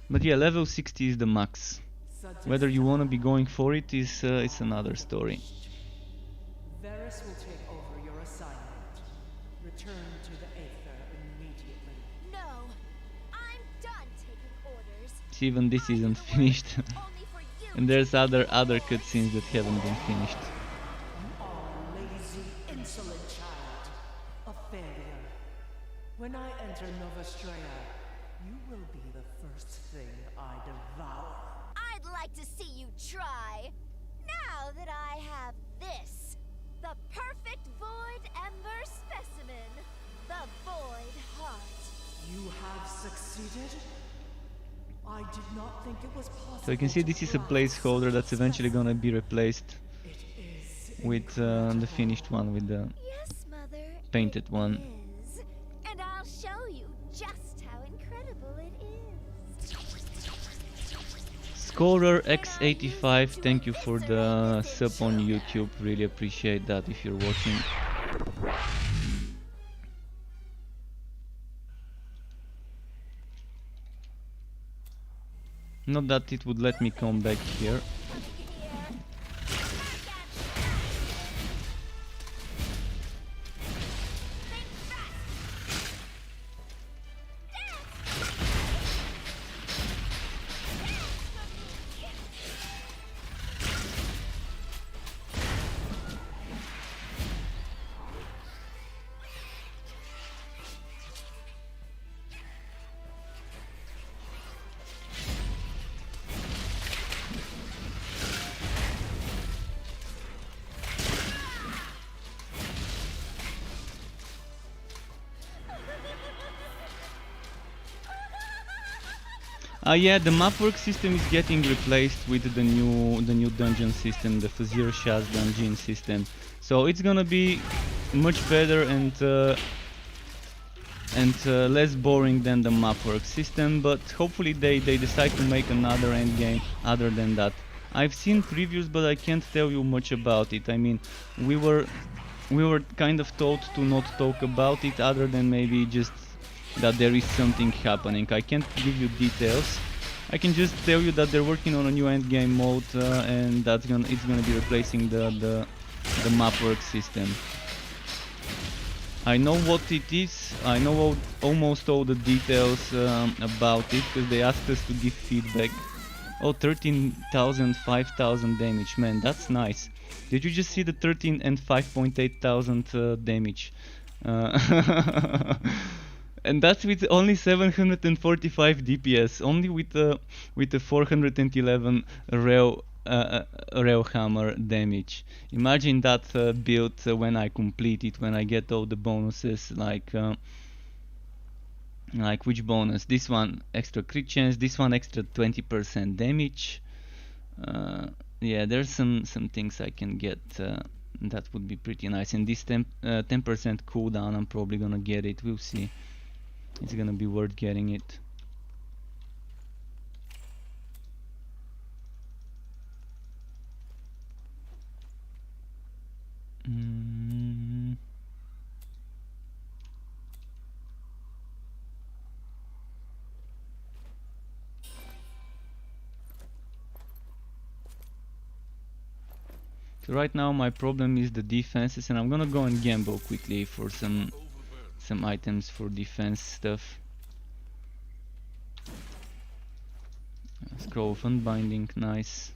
But yeah, level 60 is the max. Whether you want to be going for it is it's another story.
Varys will take over your assignment. Return to the Aether immediately.
No, I'm done taking orders.
See, even this isn't finished. And there's other cutscenes that haven't been finished.
You are a lazy, insolent child. A failure. When I enter Novastrea, you will be the first thing I devour.
I'd like to see you try. Now that I have this. The perfect Void Ember specimen. The Void Heart.
You have succeeded? I did not think it was possible.
So you can see this is a placeholder that's eventually gonna be replaced with the finished one, with the painted one.
And I'll show you just how incredible it is.
Scorer X85, thank you for the sub on YouTube, really appreciate that if you're watching. Not that it would let me come back here. Yeah, the mapwork system is getting replaced with the new dungeon system, the Fazir Shah's dungeon system. So it's gonna be much better and less boring than the mapwork system. But hopefully they decide to make another endgame other than that. I've seen previews, but I can't tell you much about it. I mean, we were kind of told to not talk about it, other than maybe just that there is something happening. I can't give you details. I can just tell you that they're working on a new endgame mode, and it's gonna be replacing the mapwork system. I know what it is. I know almost all the details about it, because they asked us to give feedback. Oh, 13,000, 5,000 damage, man, that's nice. Did you just see the 13 and 5.8 thousand damage? And that's with only 745 DPS, only with the 411 rail hammer damage. Imagine that build when I complete it, when I get all the bonuses, like which bonus? This one extra crit chance, this one extra 20% damage. Yeah, there's some things I can get that would be pretty nice. And this 10% cooldown, I'm probably gonna get it. We'll see. It's gonna be worth getting it. Mm. So right now my problem is the defenses, and I'm gonna go and gamble quickly for some items for defense stuff. Scroll of Unbinding, nice.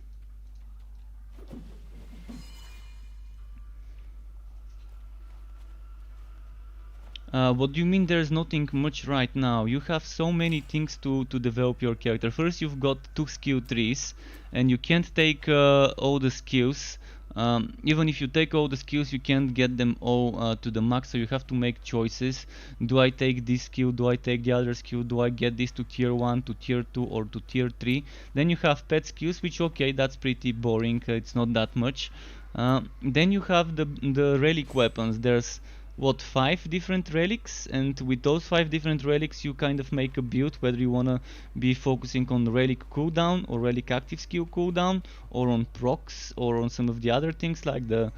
What do you mean there's nothing much right now? You have so many things to develop your character. First you've got 2 skill trees, and you can't take all the skills. Even if you take all the skills, you can't get them all to the max, so you have to make choices. Do I take this skill? Do I take the other skill? Do I get this to tier 1, to tier 2, or to tier 3? Then you have pet skills, which okay, that's pretty boring, it's not that much. Then you have the relic weapons. There's what, 5 different relics, and with those 5 different relics you kind of make a build, whether you wanna be focusing on relic cooldown or relic active skill cooldown, or on procs, or on some of the other things like the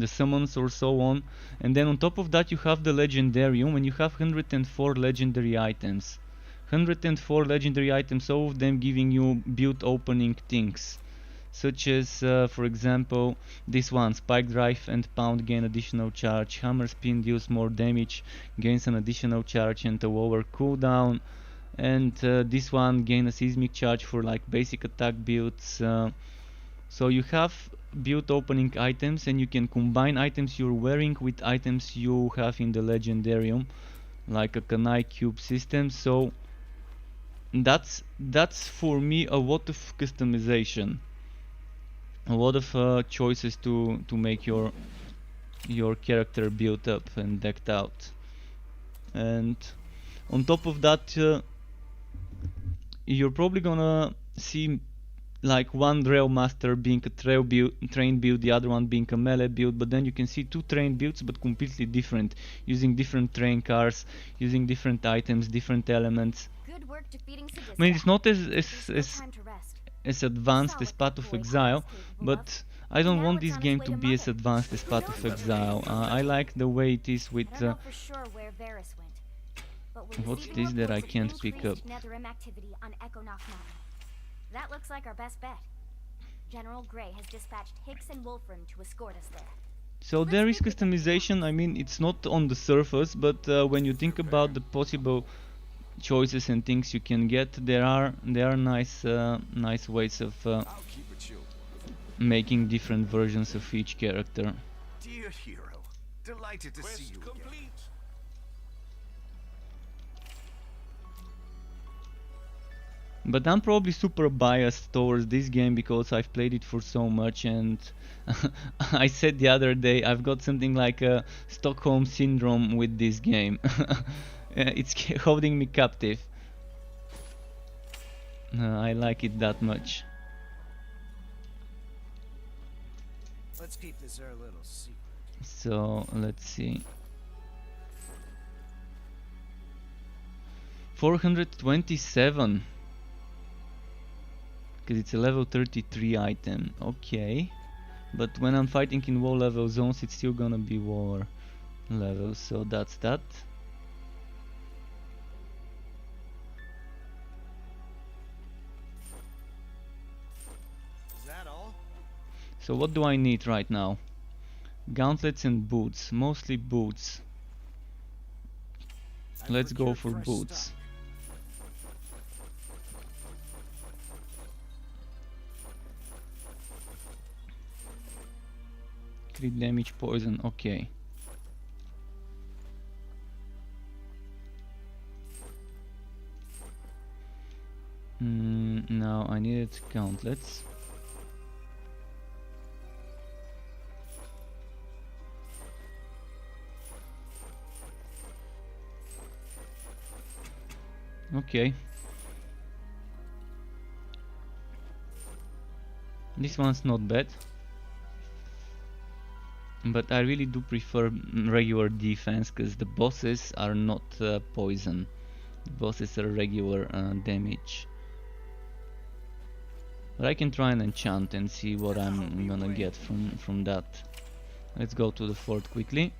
summons or so on. And then on top of that you have the legendarium, and you have 104 legendary items. 104 legendary items, all of them giving you build opening things, such as for example this one, Spike Drive and Pound gain additional charge, Hammer Spin deals more damage, gains an additional charge and a lower cooldown, and this one gain a seismic charge for like basic attack builds. So you have build opening items, and you can combine items you're wearing with items you have in the legendarium, like a Kanai cube system. So that's for me a lot of customization, a lot of choices to make your character built up and decked out. And on top of that you're probably gonna see like one Railmaster being a train build, the other one being a melee build, but then you can see 2 train builds but completely different, using different train cars, using different items, different elements.
Good work defeating
I mean, it's not as advanced as Path of Exile, but I don't want this game to be as advanced as Path of Exile. I like the way it is with what's this that I can't pick up?
That looks like our best bet. General Gray has dispatched Hicks and Wolfram to escort us there.
So there is customization. I mean, it's not on the surface, but when you think about the possible choices and things you can get, there are nice ways of making different versions of each character.
Dear hero, delighted to see you again.
But I'm probably super biased towards this game because I've played it for so much, and I said the other day I've got something like a Stockholm syndrome with this game. It's holding me captive. I like it that much.
Let's keep this our little secret.
So let's see. 427. Because it's a level 33 item. Okay. But when I'm fighting in low level zones, it's still gonna be lower level. So that's that.
Is that all?
So what do I need right now? Gauntlets and boots. Mostly boots. Let's go for boots. Crit damage, poison, okay. Now I needed gauntlets. Okay. This one's not bad. But I really do prefer regular defense, because the bosses are not poison. The bosses are regular damage. But I can try and enchant and see what I'm gonna get from that. Let's go to the fort quickly.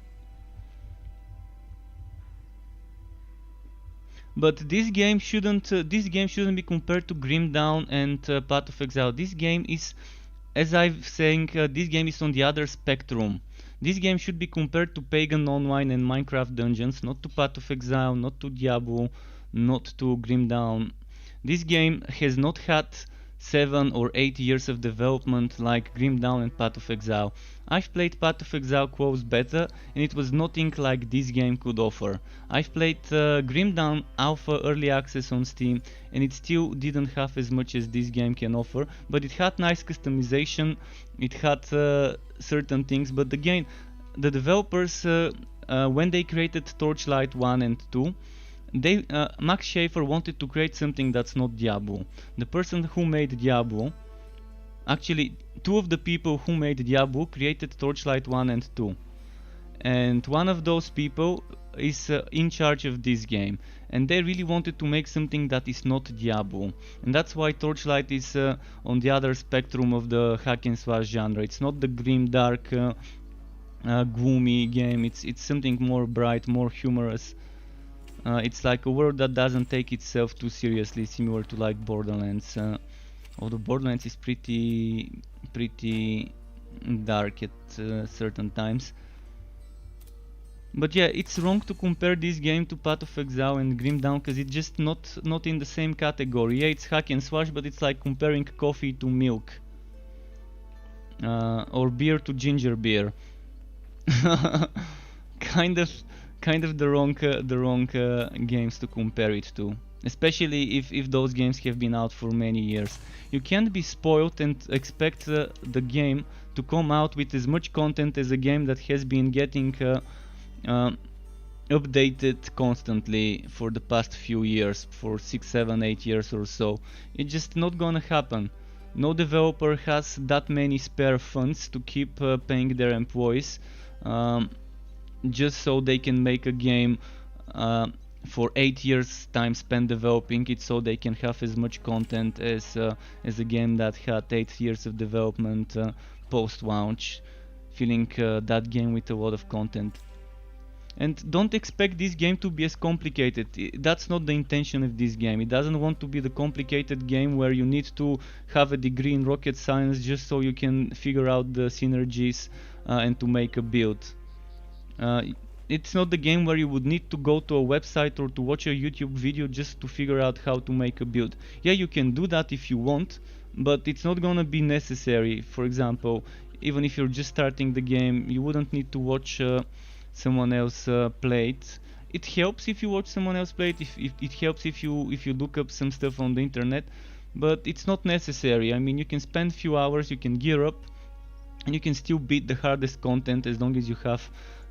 But this game shouldn't be compared to Grim Dawn and Path of Exile. This game is, as I'm saying, this game is on the other spectrum. This game should be compared to Pagan Online and Minecraft Dungeons, not to Path of Exile, not to Diablo, not to Grim Dawn. This game has not had 7 or 8 years of development like Grim Dawn and Path of Exile. I've played Path of Exile Quo's beta and it was nothing like this game could offer. I've played Grim Dawn Alpha Early Access on Steam and it still didn't have as much as this game can offer, but it had nice customization, it had certain things, but again, the developers, when they created Torchlight 1 and 2, Max Schaefer wanted to create something that's not Diablo. The person who made Diablo, actually 2 of the people who made Diablo created Torchlight 1 and 2. And one of those people is in charge of this game. And they really wanted to make something that is not Diablo. And that's why Torchlight is on the other spectrum of the hack and slash genre. It's not the grim, dark, gloomy game. It's something more bright, more humorous. It's like a world that doesn't take itself too seriously, similar to like Borderlands. Although Borderlands is pretty dark at certain times. But yeah, it's wrong to compare this game to Path of Exile and Grim Dawn because it's just not in the same category. Yeah, it's hack and slash, but it's like comparing coffee to milk. Or beer to ginger beer. kind of the wrong games to compare it to, especially if those games have been out for many years. You can't be spoiled and expect the game to come out with as much content as a game that has been getting updated constantly for the past few years, for 6, 7, 8 years or so. It's just not gonna happen. No developer has that many spare funds to keep paying their employees just so they can make a game for 8 years time spent developing it, so they can have as much content as a game that had 8 years of development post-launch, filling that game with a lot of content. And don't expect this game to be as complicated. That's not the intention of this game. It doesn't want to be the complicated game where you need to have a degree in rocket science just so you can figure out the synergies and to make a build. It's not the game where you would need to go to a website or to watch a YouTube video just to figure out how to make a build. Yeah, you can do that if you want, but it's not gonna be necessary. For example, even if you're just starting the game, you wouldn't need to watch someone else play it. It helps if you watch someone else play it. It helps if you look up some stuff on the internet, but it's not necessary. I mean, you can spend a few hours, you can gear up, and you can still beat the hardest content as long as you have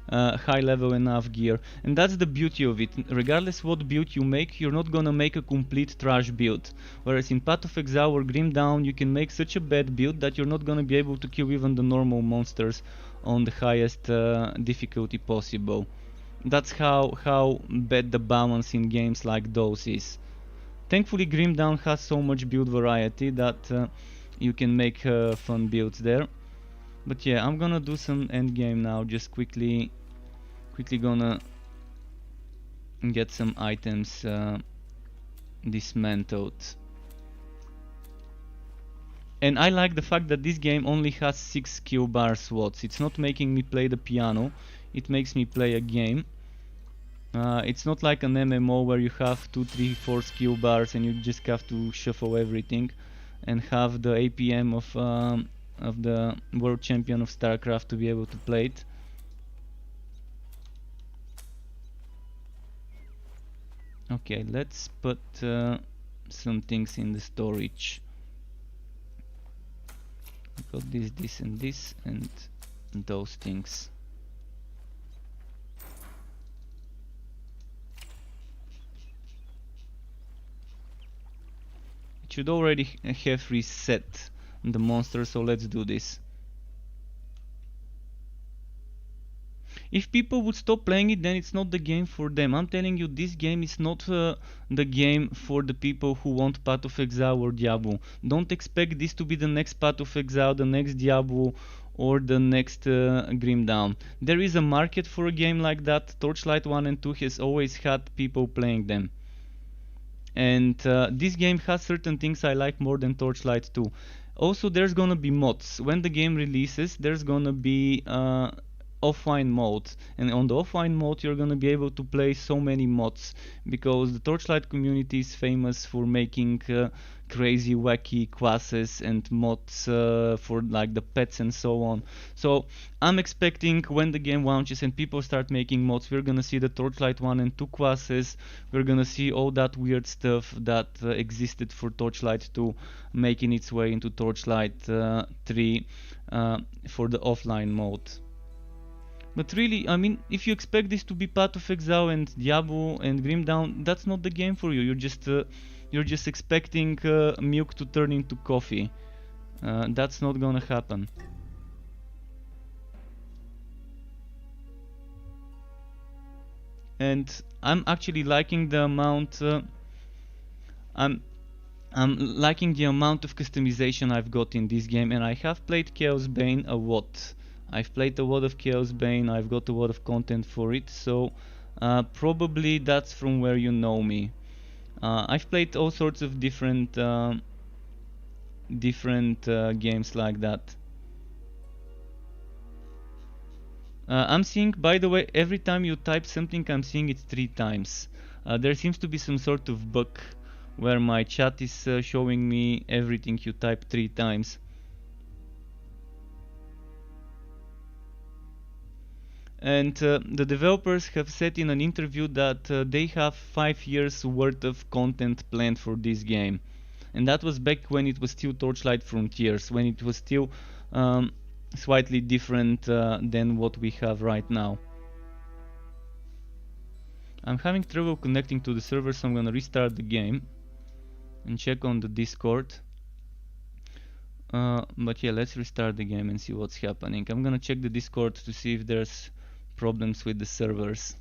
high level enough gear. And that's the beauty of it. Regardless what build you make, you're not gonna make a complete trash build. Whereas in Path of Exile or Grim Dawn, you can make such a bad build that you're not gonna be able to kill even the normal monsters on the highest difficulty possible. That's how bad the balance in games like those is. Thankfully Grim Dawn has so much build variety that you can make fun builds there. But yeah, I'm gonna do some endgame now, just quickly gonna get some items dismantled. And I like the fact that this game only has 6 skill bar slots. It's not making me play the piano, it makes me play a game. It's not like an MMO where you have 2, 3, 4 skill bars and you just have to shuffle everything and have the APM of the world champion of StarCraft to be able to play it. Okay, let's put some things in the storage. Got this and this and those things. It should already have reset the monster, so let's do this. if people would stop playing it, then it's not the game for them. I'm telling you, this game is not the game for the people who want Path of Exile or Diablo. Don't expect this to be the next Path of Exile, the next Diablo, or the next Grim Dawn. There is a market for a game like that. Torchlight 1 and 2 has always had people playing them. And this game has certain things I like more than Torchlight 2. Also, there's gonna be mods. When the game releases, there's gonna be offline mode, and on the offline mode you're gonna be able to play so many mods, because the Torchlight community is famous for making crazy wacky classes and mods for like the pets and so on. So I'm expecting when the game launches and people start making mods, we're gonna see the Torchlight 1 and 2 classes, we're gonna see all that weird stuff that existed for Torchlight 2 making its way into Torchlight 3 for the offline mode. But really, I mean, if you expect this to be Path of Exile and Diablo and Grim Dawn, that's not the game for you. You're just expecting milk to turn into coffee. That's not gonna happen. And I'm actually liking the amount. I'm liking the amount of customization I've got in this game, and I have played Chaos Bane a lot. I've played a lot of Chaos Bane, I've got a lot of content for it, so probably that's from where you know me. I've played all sorts of different games like that. I'm seeing, by the way, every time you type something, I'm seeing it 3 times. There seems to be some sort of bug where my chat is showing me everything you type 3 times. And the developers have said in an interview that they have 5 years worth of content planned for this game. And that was back when it was still Torchlight Frontiers, when it was still slightly different than what we have right now. I'm having trouble connecting to the server, so I'm gonna restart the game and check on the Discord. But yeah, let's restart the game and see what's happening. I'm gonna check the Discord to see if there's problems with the servers.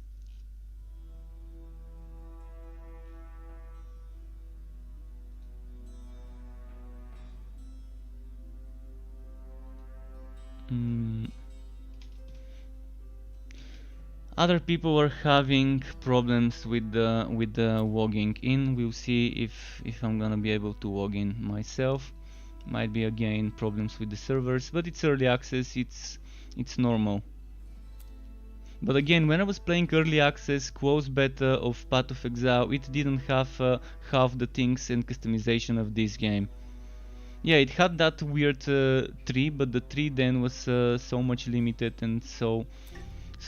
Other people are having problems with the logging in. We'll see if I'm gonna be able to log in myself. Might be again problems with the servers, but it's early access, it's normal. But again, when I was playing early access closed beta of Path of Exile, it didn't have half the things and customization of this game. Yeah, it had that weird tree, but the tree then was so much limited and so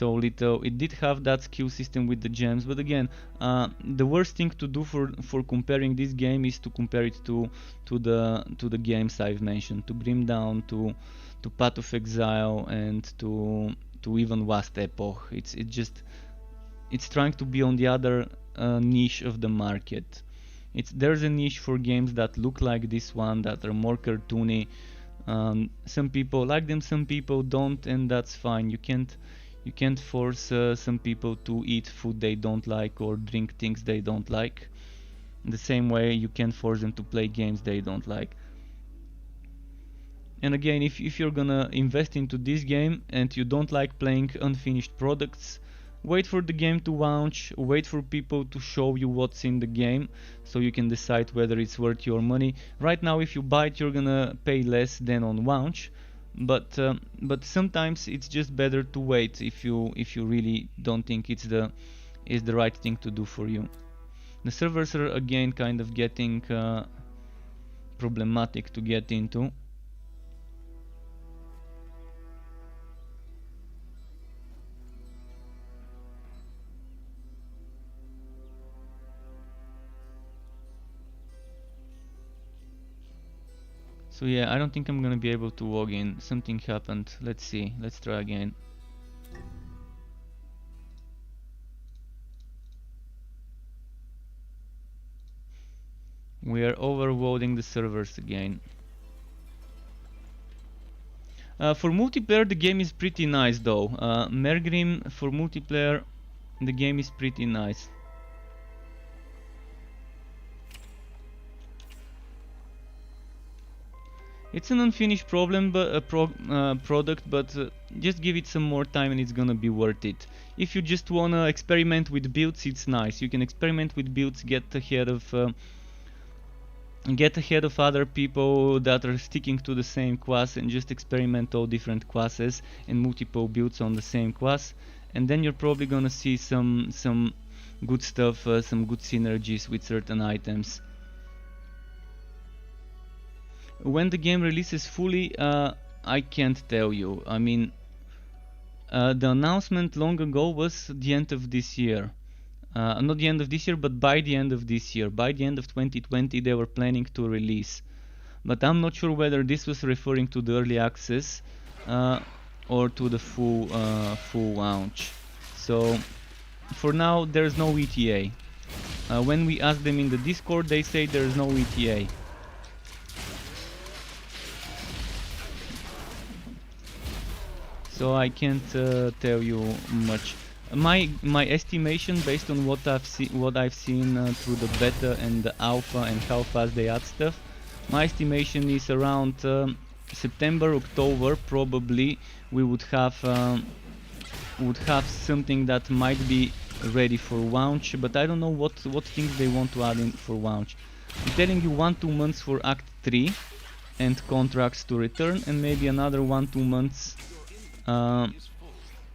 little. It did have that skill system with the gems, but again, the worst thing to do for comparing this game is to compare it to the games I've mentioned, to Grim Dawn, to Path of Exile, and to even Last Epoch. It's trying to be on the other niche of the market. There's a niche for games that look like this one, that are more cartoony. Some people like them, some people don't, and that's fine. You can't force some people to eat food they don't like or drink things they don't like. In the same way, you can't force them to play games they don't like. And again, if you're gonna invest into this game and you don't like playing unfinished products, wait for the game to launch, wait for people to show you what's in the game, so you can decide whether it's worth your money. Right now, if you buy it, you're gonna pay less than on launch, but sometimes it's just better to wait if you really don't think it's the right thing to do for you. The servers are again kind of getting problematic to get into. So yeah, I don't think I'm gonna be able to log in. Something happened. Let's see. Let's try again. We are overloading the servers again. For multiplayer the game is pretty nice though. Mergrim, for multiplayer the game is pretty nice. It's an unfinished problem, but product, but just give it some more time and it's gonna be worth it. If you just wanna experiment with builds, it's nice. You can experiment with builds, get ahead of other people that are sticking to the same class, and just experiment all different classes and multiple builds on the same class, and then you're probably gonna see some good stuff, some good synergies with certain items. When the game releases fully, I can't tell you. I mean, the announcement long ago was the end of this year. Not the end of this year, but by the end of this year. By the end of 2020 they were planning to release. But I'm not sure whether this was referring to the early access or to the full launch. So for now there's no ETA. When we asked them in the Discord, they say there's no ETA. So I can't tell you much. My estimation, based on what I've seen through the beta and the alpha and how fast they add stuff, my estimation is around September, October. Probably we would have something that might be ready for launch, but I don't know what things they want to add in for launch. I'm telling you 1-2 months for Act 3 and contracts to return, and maybe another 1-2 months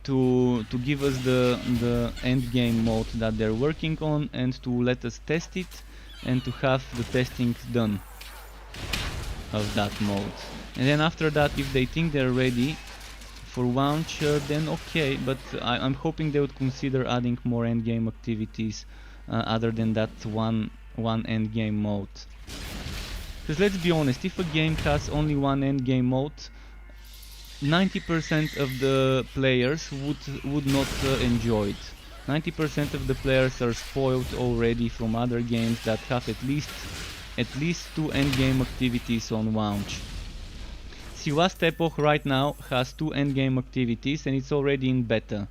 to give us the end game mode that they're working on, and to let us test it and to have the testing done of that mode. And then after that, if they think they're ready for launch, then okay, but I'm hoping they would consider adding more end game activities other than that one end game mode. Because let's be honest, if a game has only one end game mode, 90% of the players would not enjoy it. 90% of the players are spoiled already from other games that have at least 2 endgame activities on launch. Sevastopol right now has 2 endgame activities and it's already in beta.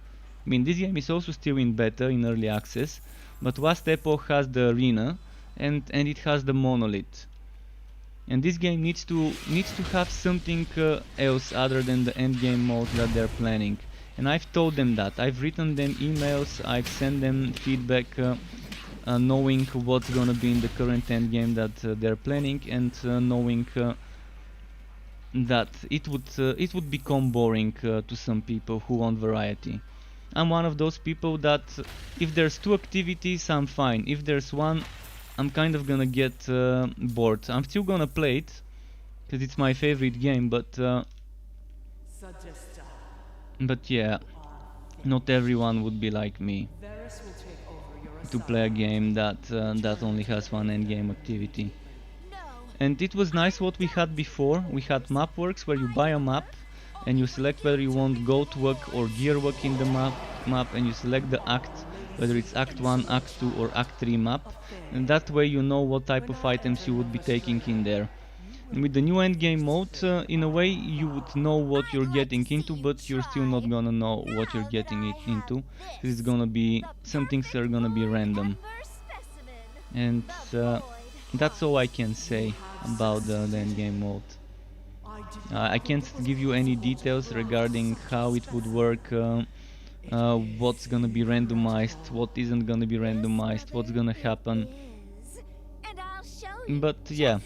I mean, this game is also still in beta, in early access, but Sevastopol has the arena and it has the monolith. And this game needs to have something else other than the endgame mode that they're planning. And I've told them that. I've written them emails, I've sent them feedback knowing what's gonna be in the current endgame that they're planning, and knowing that it would become boring to some people who want variety. I'm one of those people that if there's 2 activities, I'm fine. If there's one, I'm kind of gonna get bored. I'm still gonna play it because it's my favorite game, but yeah, not everyone would be like me to play a game that only has one end game activity. And it was nice what we had before. We had Mapworks, where you buy a map and you select whether you want goat work or gear work in the map, and you select the act, whether it's Act 1, Act 2 or Act 3 map, and that way you know what type of items you would be taking in there. And with the new endgame mode, in a way you would know what you're getting into, but you're still not gonna know what you're getting into, because it's gonna be, some things are gonna be random. And that's all I can say about the endgame mode. I can't give you any details regarding how it would work, what's gonna be randomized, what isn't gonna be randomized, what's gonna happen. But yeah,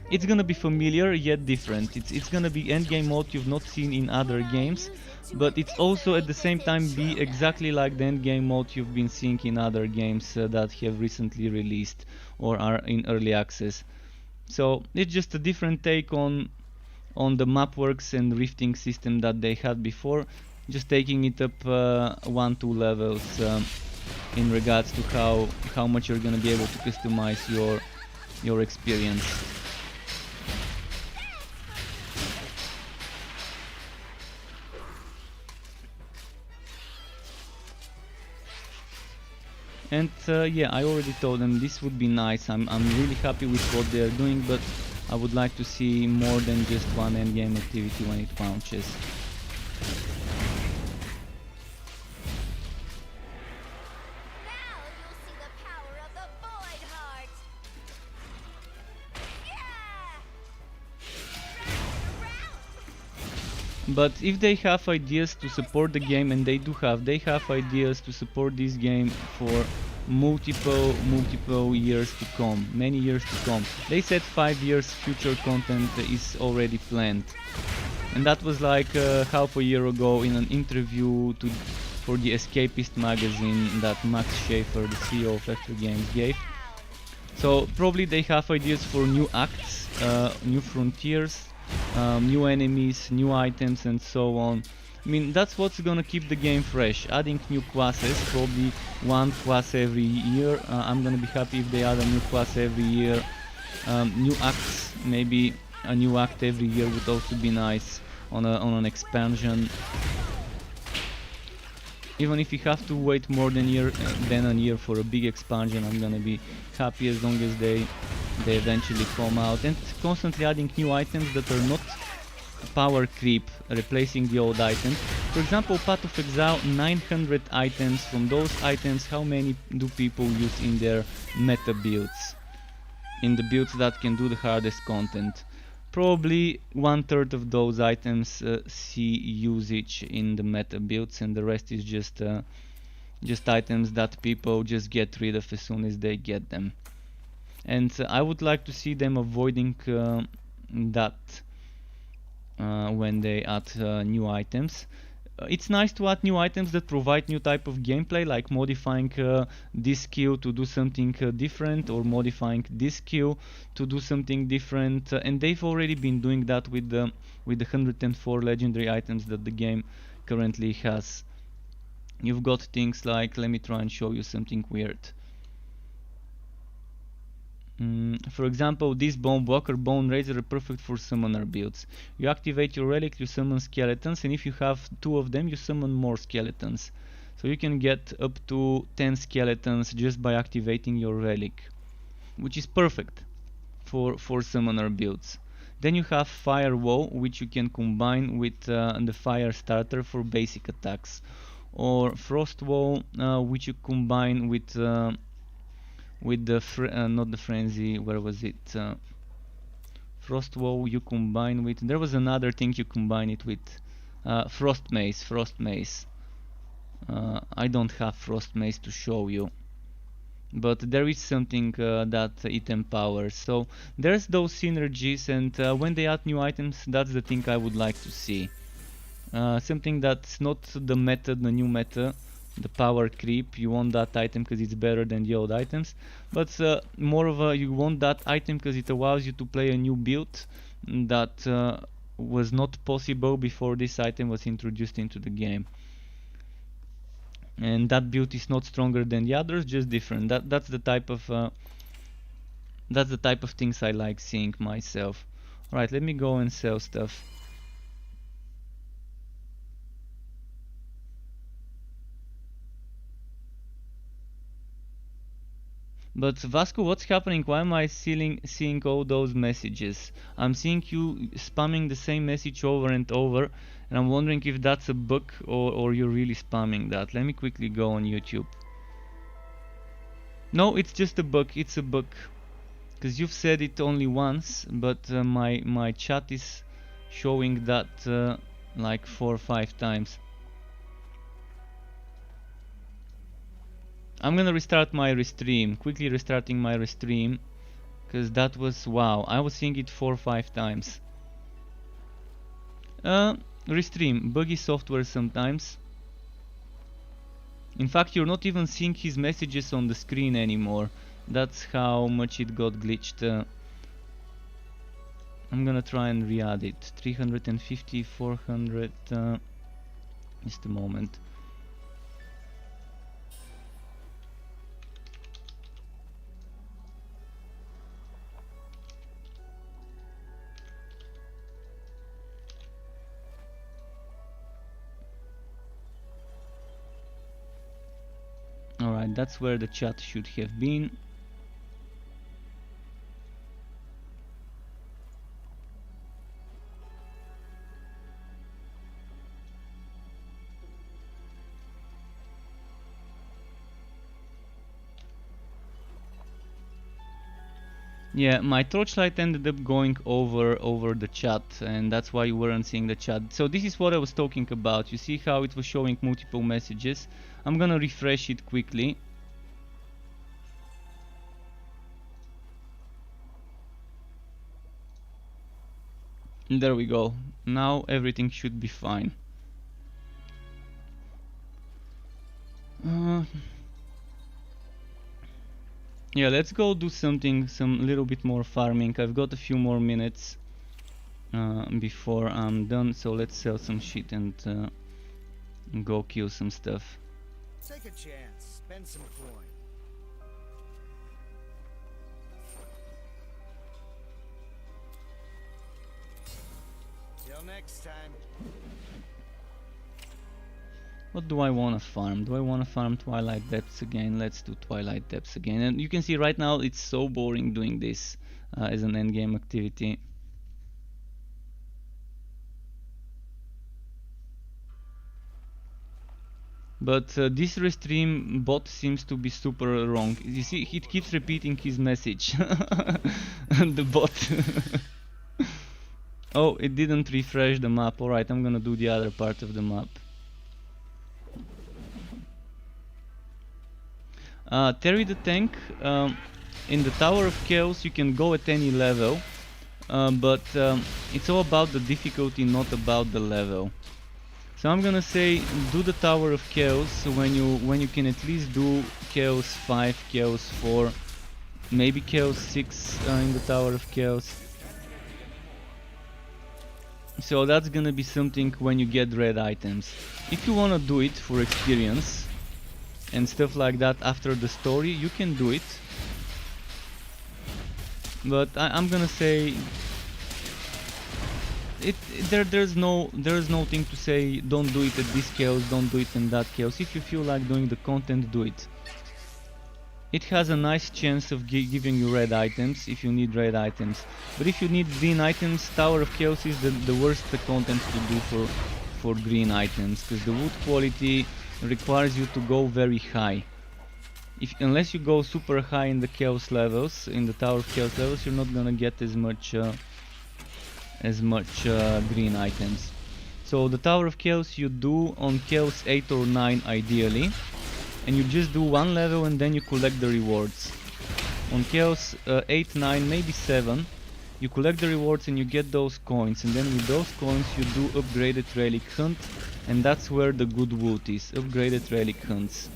it's gonna be familiar yet different. It's gonna be endgame mode you've not seen in other games, but it's also at the same time be exactly like the endgame mode you've been seeing in other games that have recently released or are in early access. So it's just a different take on the Mapworks and rifting system that they had before, just taking it up 1-2 levels in regards to how much you're gonna be able to customize your experience. And yeah, I already told them this would be nice. I'm really happy with what they're doing, but I would like to see more than just one endgame activity when it launches.
Now you'll see the power of the Void Heart. Yeah! Round,
But if they have ideas to support the game, and they have ideas to support this game for multiple years to come, many years to come. They said 5 years future content is already planned, and that was like half a year ago in an interview for the Escapist magazine that Max Schaefer, the CEO of Factor Games, gave. So probably they have ideas for new acts, new frontiers, new enemies, new items, and so on. I mean, that's what's gonna keep the game fresh. Adding new classes, probably one class every year. I'm gonna be happy if they add a new class every year. New acts, maybe a new act every year would also be nice on an expansion. Even if you have to wait more than a year for a big expansion, I'm gonna be happy as long as they eventually come out. And constantly adding new items that are not power creep, replacing the old items. For example, Path of Exile, 900 items. From those items, how many do people use in their meta builds? In the builds that can do the hardest content? Probably 1/3 of those items see usage in the meta builds, and the rest is just items that people just get rid of as soon as they get them. And I would like to see them avoiding that when they add new items. It's nice to add new items that provide new type of gameplay, like modifying this skill to do something different, or modifying this skill to do something different. And they've already been doing that with the 104 legendary items that the game currently has. You've got things like, let me try and show you something weird. For example, this Bone Blocker, Bone Razor are perfect for summoner builds. You activate your relic, you summon skeletons, and if you have 2 of them, you summon more skeletons. So you can get up to 10 skeletons just by activating your relic, which is perfect for summoner builds. Then you have Fire Wall, which you can combine with the Fire Starter for basic attacks, or Frost Wall, which you combine with the not the Frenzy, where was it? Frost Wall you combine with, there was another thing you combine it with, Frost Mace. I don't have Frost Mace to show you, but there is something that it empowers. So there's those synergies, and when they add new items, that's the thing I would like to see. Something that's not the meta, the new meta, the power creep. You want that item because it's better than the old items, but more of a, you want that item because it allows you to play a new build that was not possible before this item was introduced into the game. And that build is not stronger than the others, just different. That's the type of things I like seeing myself. Alright, let me go and sell stuff. But Vasco, what's happening? Why am I seeing all those messages? I'm seeing you spamming the same message over and over, and I'm wondering if that's a bug or you're really spamming that. Let me quickly go on YouTube. No, it's just a bug. It's a bug. Because you've said it only once, but my chat is showing that like 4 or 5 times. I'm gonna restart my restream, quickly restarting my restream, because that was, wow, I was seeing it 4 or 5 times. Restream, buggy software sometimes. In fact, you're not even seeing his messages on the screen anymore. That's how much it got glitched. I'm gonna try and re-add it. 350, 400, just a moment. Alright, that's where the chat should have been. Yeah, my torchlight ended up going over the chat, and that's why you weren't seeing the chat. So this is what I was talking about. You see how it was showing multiple messages? I'm gonna refresh it quickly. There we go. Now everything should be fine. Yeah, let's go do something, some little bit more farming. I've got a few more minutes before I'm done, so let's sell some shit and go kill some stuff.
Take a chance. Spend some coin. Till next time.
What do I want to farm? Do I want to farm Twilight Depths again? Let's do Twilight Depths again. And you can see right now it's so boring doing this as an endgame activity. But this restream bot seems to be super wrong. You see, it keeps repeating his message. The bot. Oh, it didn't refresh the map. Alright, I'm gonna do the other part of the map. Terry the Tank, in the Tower of Chaos you can go at any level, but it's all about the difficulty, not about the level. So I'm gonna say do the Tower of Chaos when you can at least do Chaos 5, Chaos 4, maybe Chaos 6 in the Tower of Chaos. So that's gonna be something when you get red items. If you wanna do it for experience and stuff like that after the story, you can do it, but I'm gonna say there's no thing to say don't do it at this chaos, don't do it in that chaos. If you feel like doing the content, do it. It has a nice chance of giving you red items if you need red items, but if you need green items, Tower of Chaos is the worst content to do for green items, because the wood quality requires you to go very high. Unless you go super high in the chaos levels, in the Tower of Chaos levels, you're not gonna get as much green items. So the Tower of Chaos you do on Chaos 8 or 9 ideally, and you just do one level and then you collect the rewards. On Chaos 8, 9, maybe 7, you collect the rewards and you get those coins, and then with those coins you do upgraded relic hunt, and that's where the good loot is, upgraded relic hunts.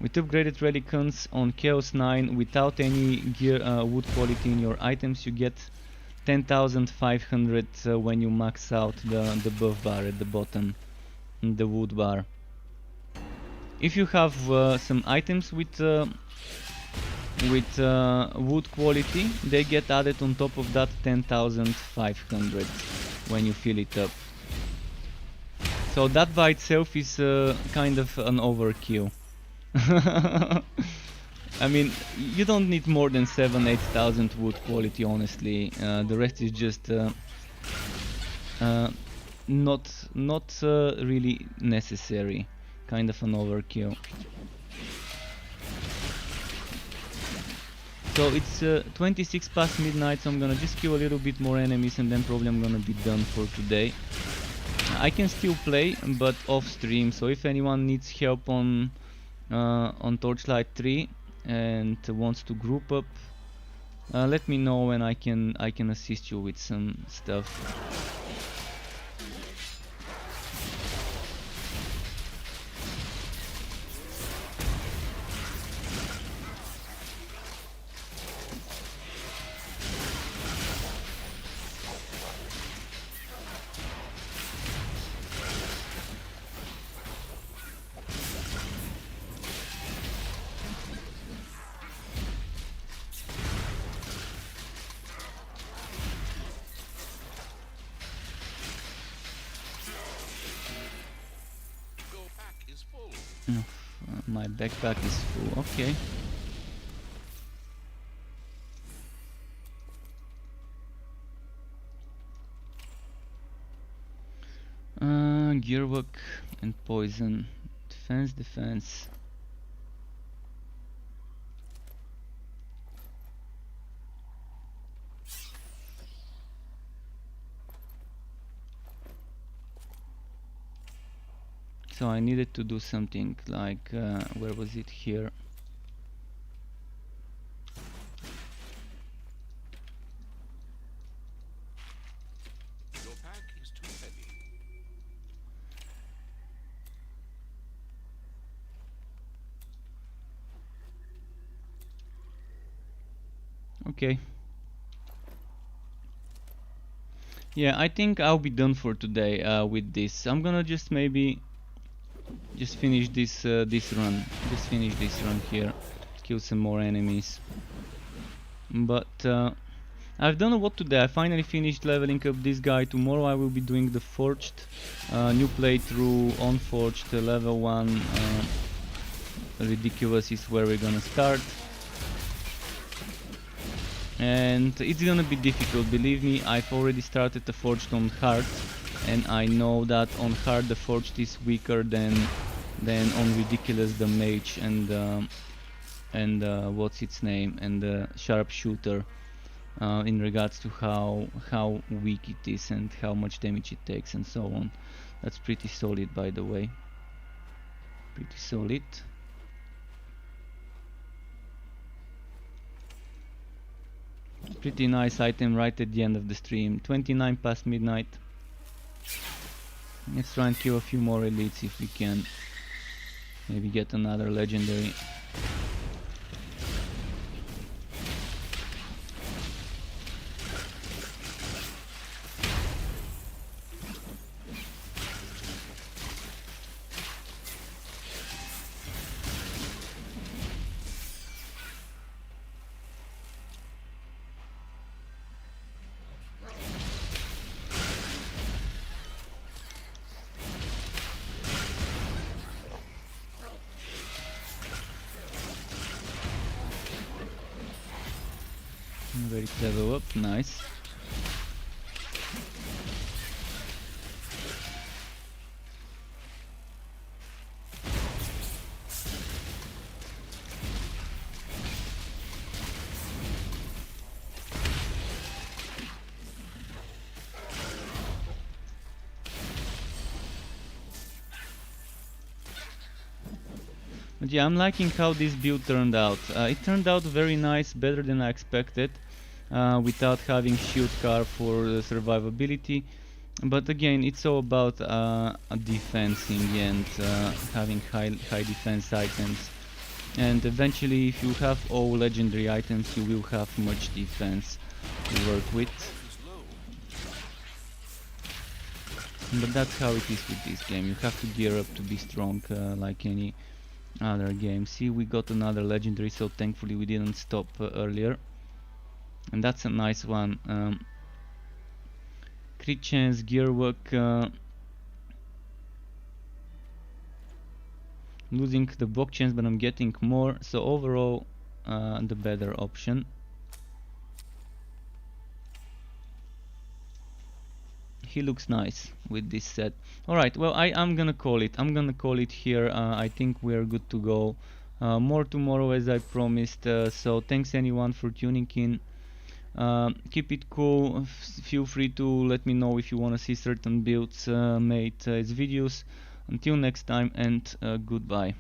With upgraded relic hunts on Chaos 9, without any gear wood quality in your items, you get 10,500 when you max out the buff bar at the bottom, the wood bar. If you have some items with wood quality, they get added on top of that 10,500 when you fill it up. So that by itself is kind of an overkill. I mean, you don't need more than 7,000-8,000 wood quality, honestly. The rest is just not really necessary. Kind of an overkill. So it's 26 past midnight, so I'm gonna just kill a little bit more enemies and then probably I'm gonna be done for today. I can still play, but off stream, so if anyone needs help on Torchlight 3 and wants to group up, let me know and I can assist you with some stuff. My backpack is full, okay. Gearwork and poison. Defense. So I needed to do something like, where was it? Here.
Your pack is too heavy.
Okay. Yeah, I think I'll be done for today with this. I'm gonna just maybe just finish this run. Just finish this run here. Kill some more enemies. But I've done a lot today. I finally finished leveling up this guy. Tomorrow I will be doing the Forged new playthrough on Forged level 1. Ridiculous is where we're gonna start. And it's gonna be difficult, believe me. I've already started the Forged on hard, and I know that on hard the Forged is weaker than on Ridiculous, the mage and what's its name, and the sharpshooter, in regards to how weak it is and how much damage it takes and so on. That's pretty solid, by the way. Pretty solid. Pretty nice item right at the end of the stream. 29 past midnight. Let's try and kill a few more elites if we can. Maybe get another legendary. Ready to level up, nice. But yeah, I'm liking how this build turned out. It turned out very nice, better than I expected, without having shield car for survivability. But again, it's all about defense in the end, having high defense items. And eventually, if you have all legendary items, you will have much defense to work with. But that's how it is with this game. You have to gear up to be strong, like any other game. See, we got another legendary, so thankfully we didn't stop earlier. And that's a nice one. Crit chance, gear work, losing the block chance, but I'm getting more, so overall the better option. He looks nice with this set. Alright, well, I'm gonna call it. I'm gonna call it here. I think we're good to go. More tomorrow, as I promised. So thanks anyone for tuning in. Keep it cool. Feel free to let me know if you want to see certain builds made as videos. Until next time, and goodbye.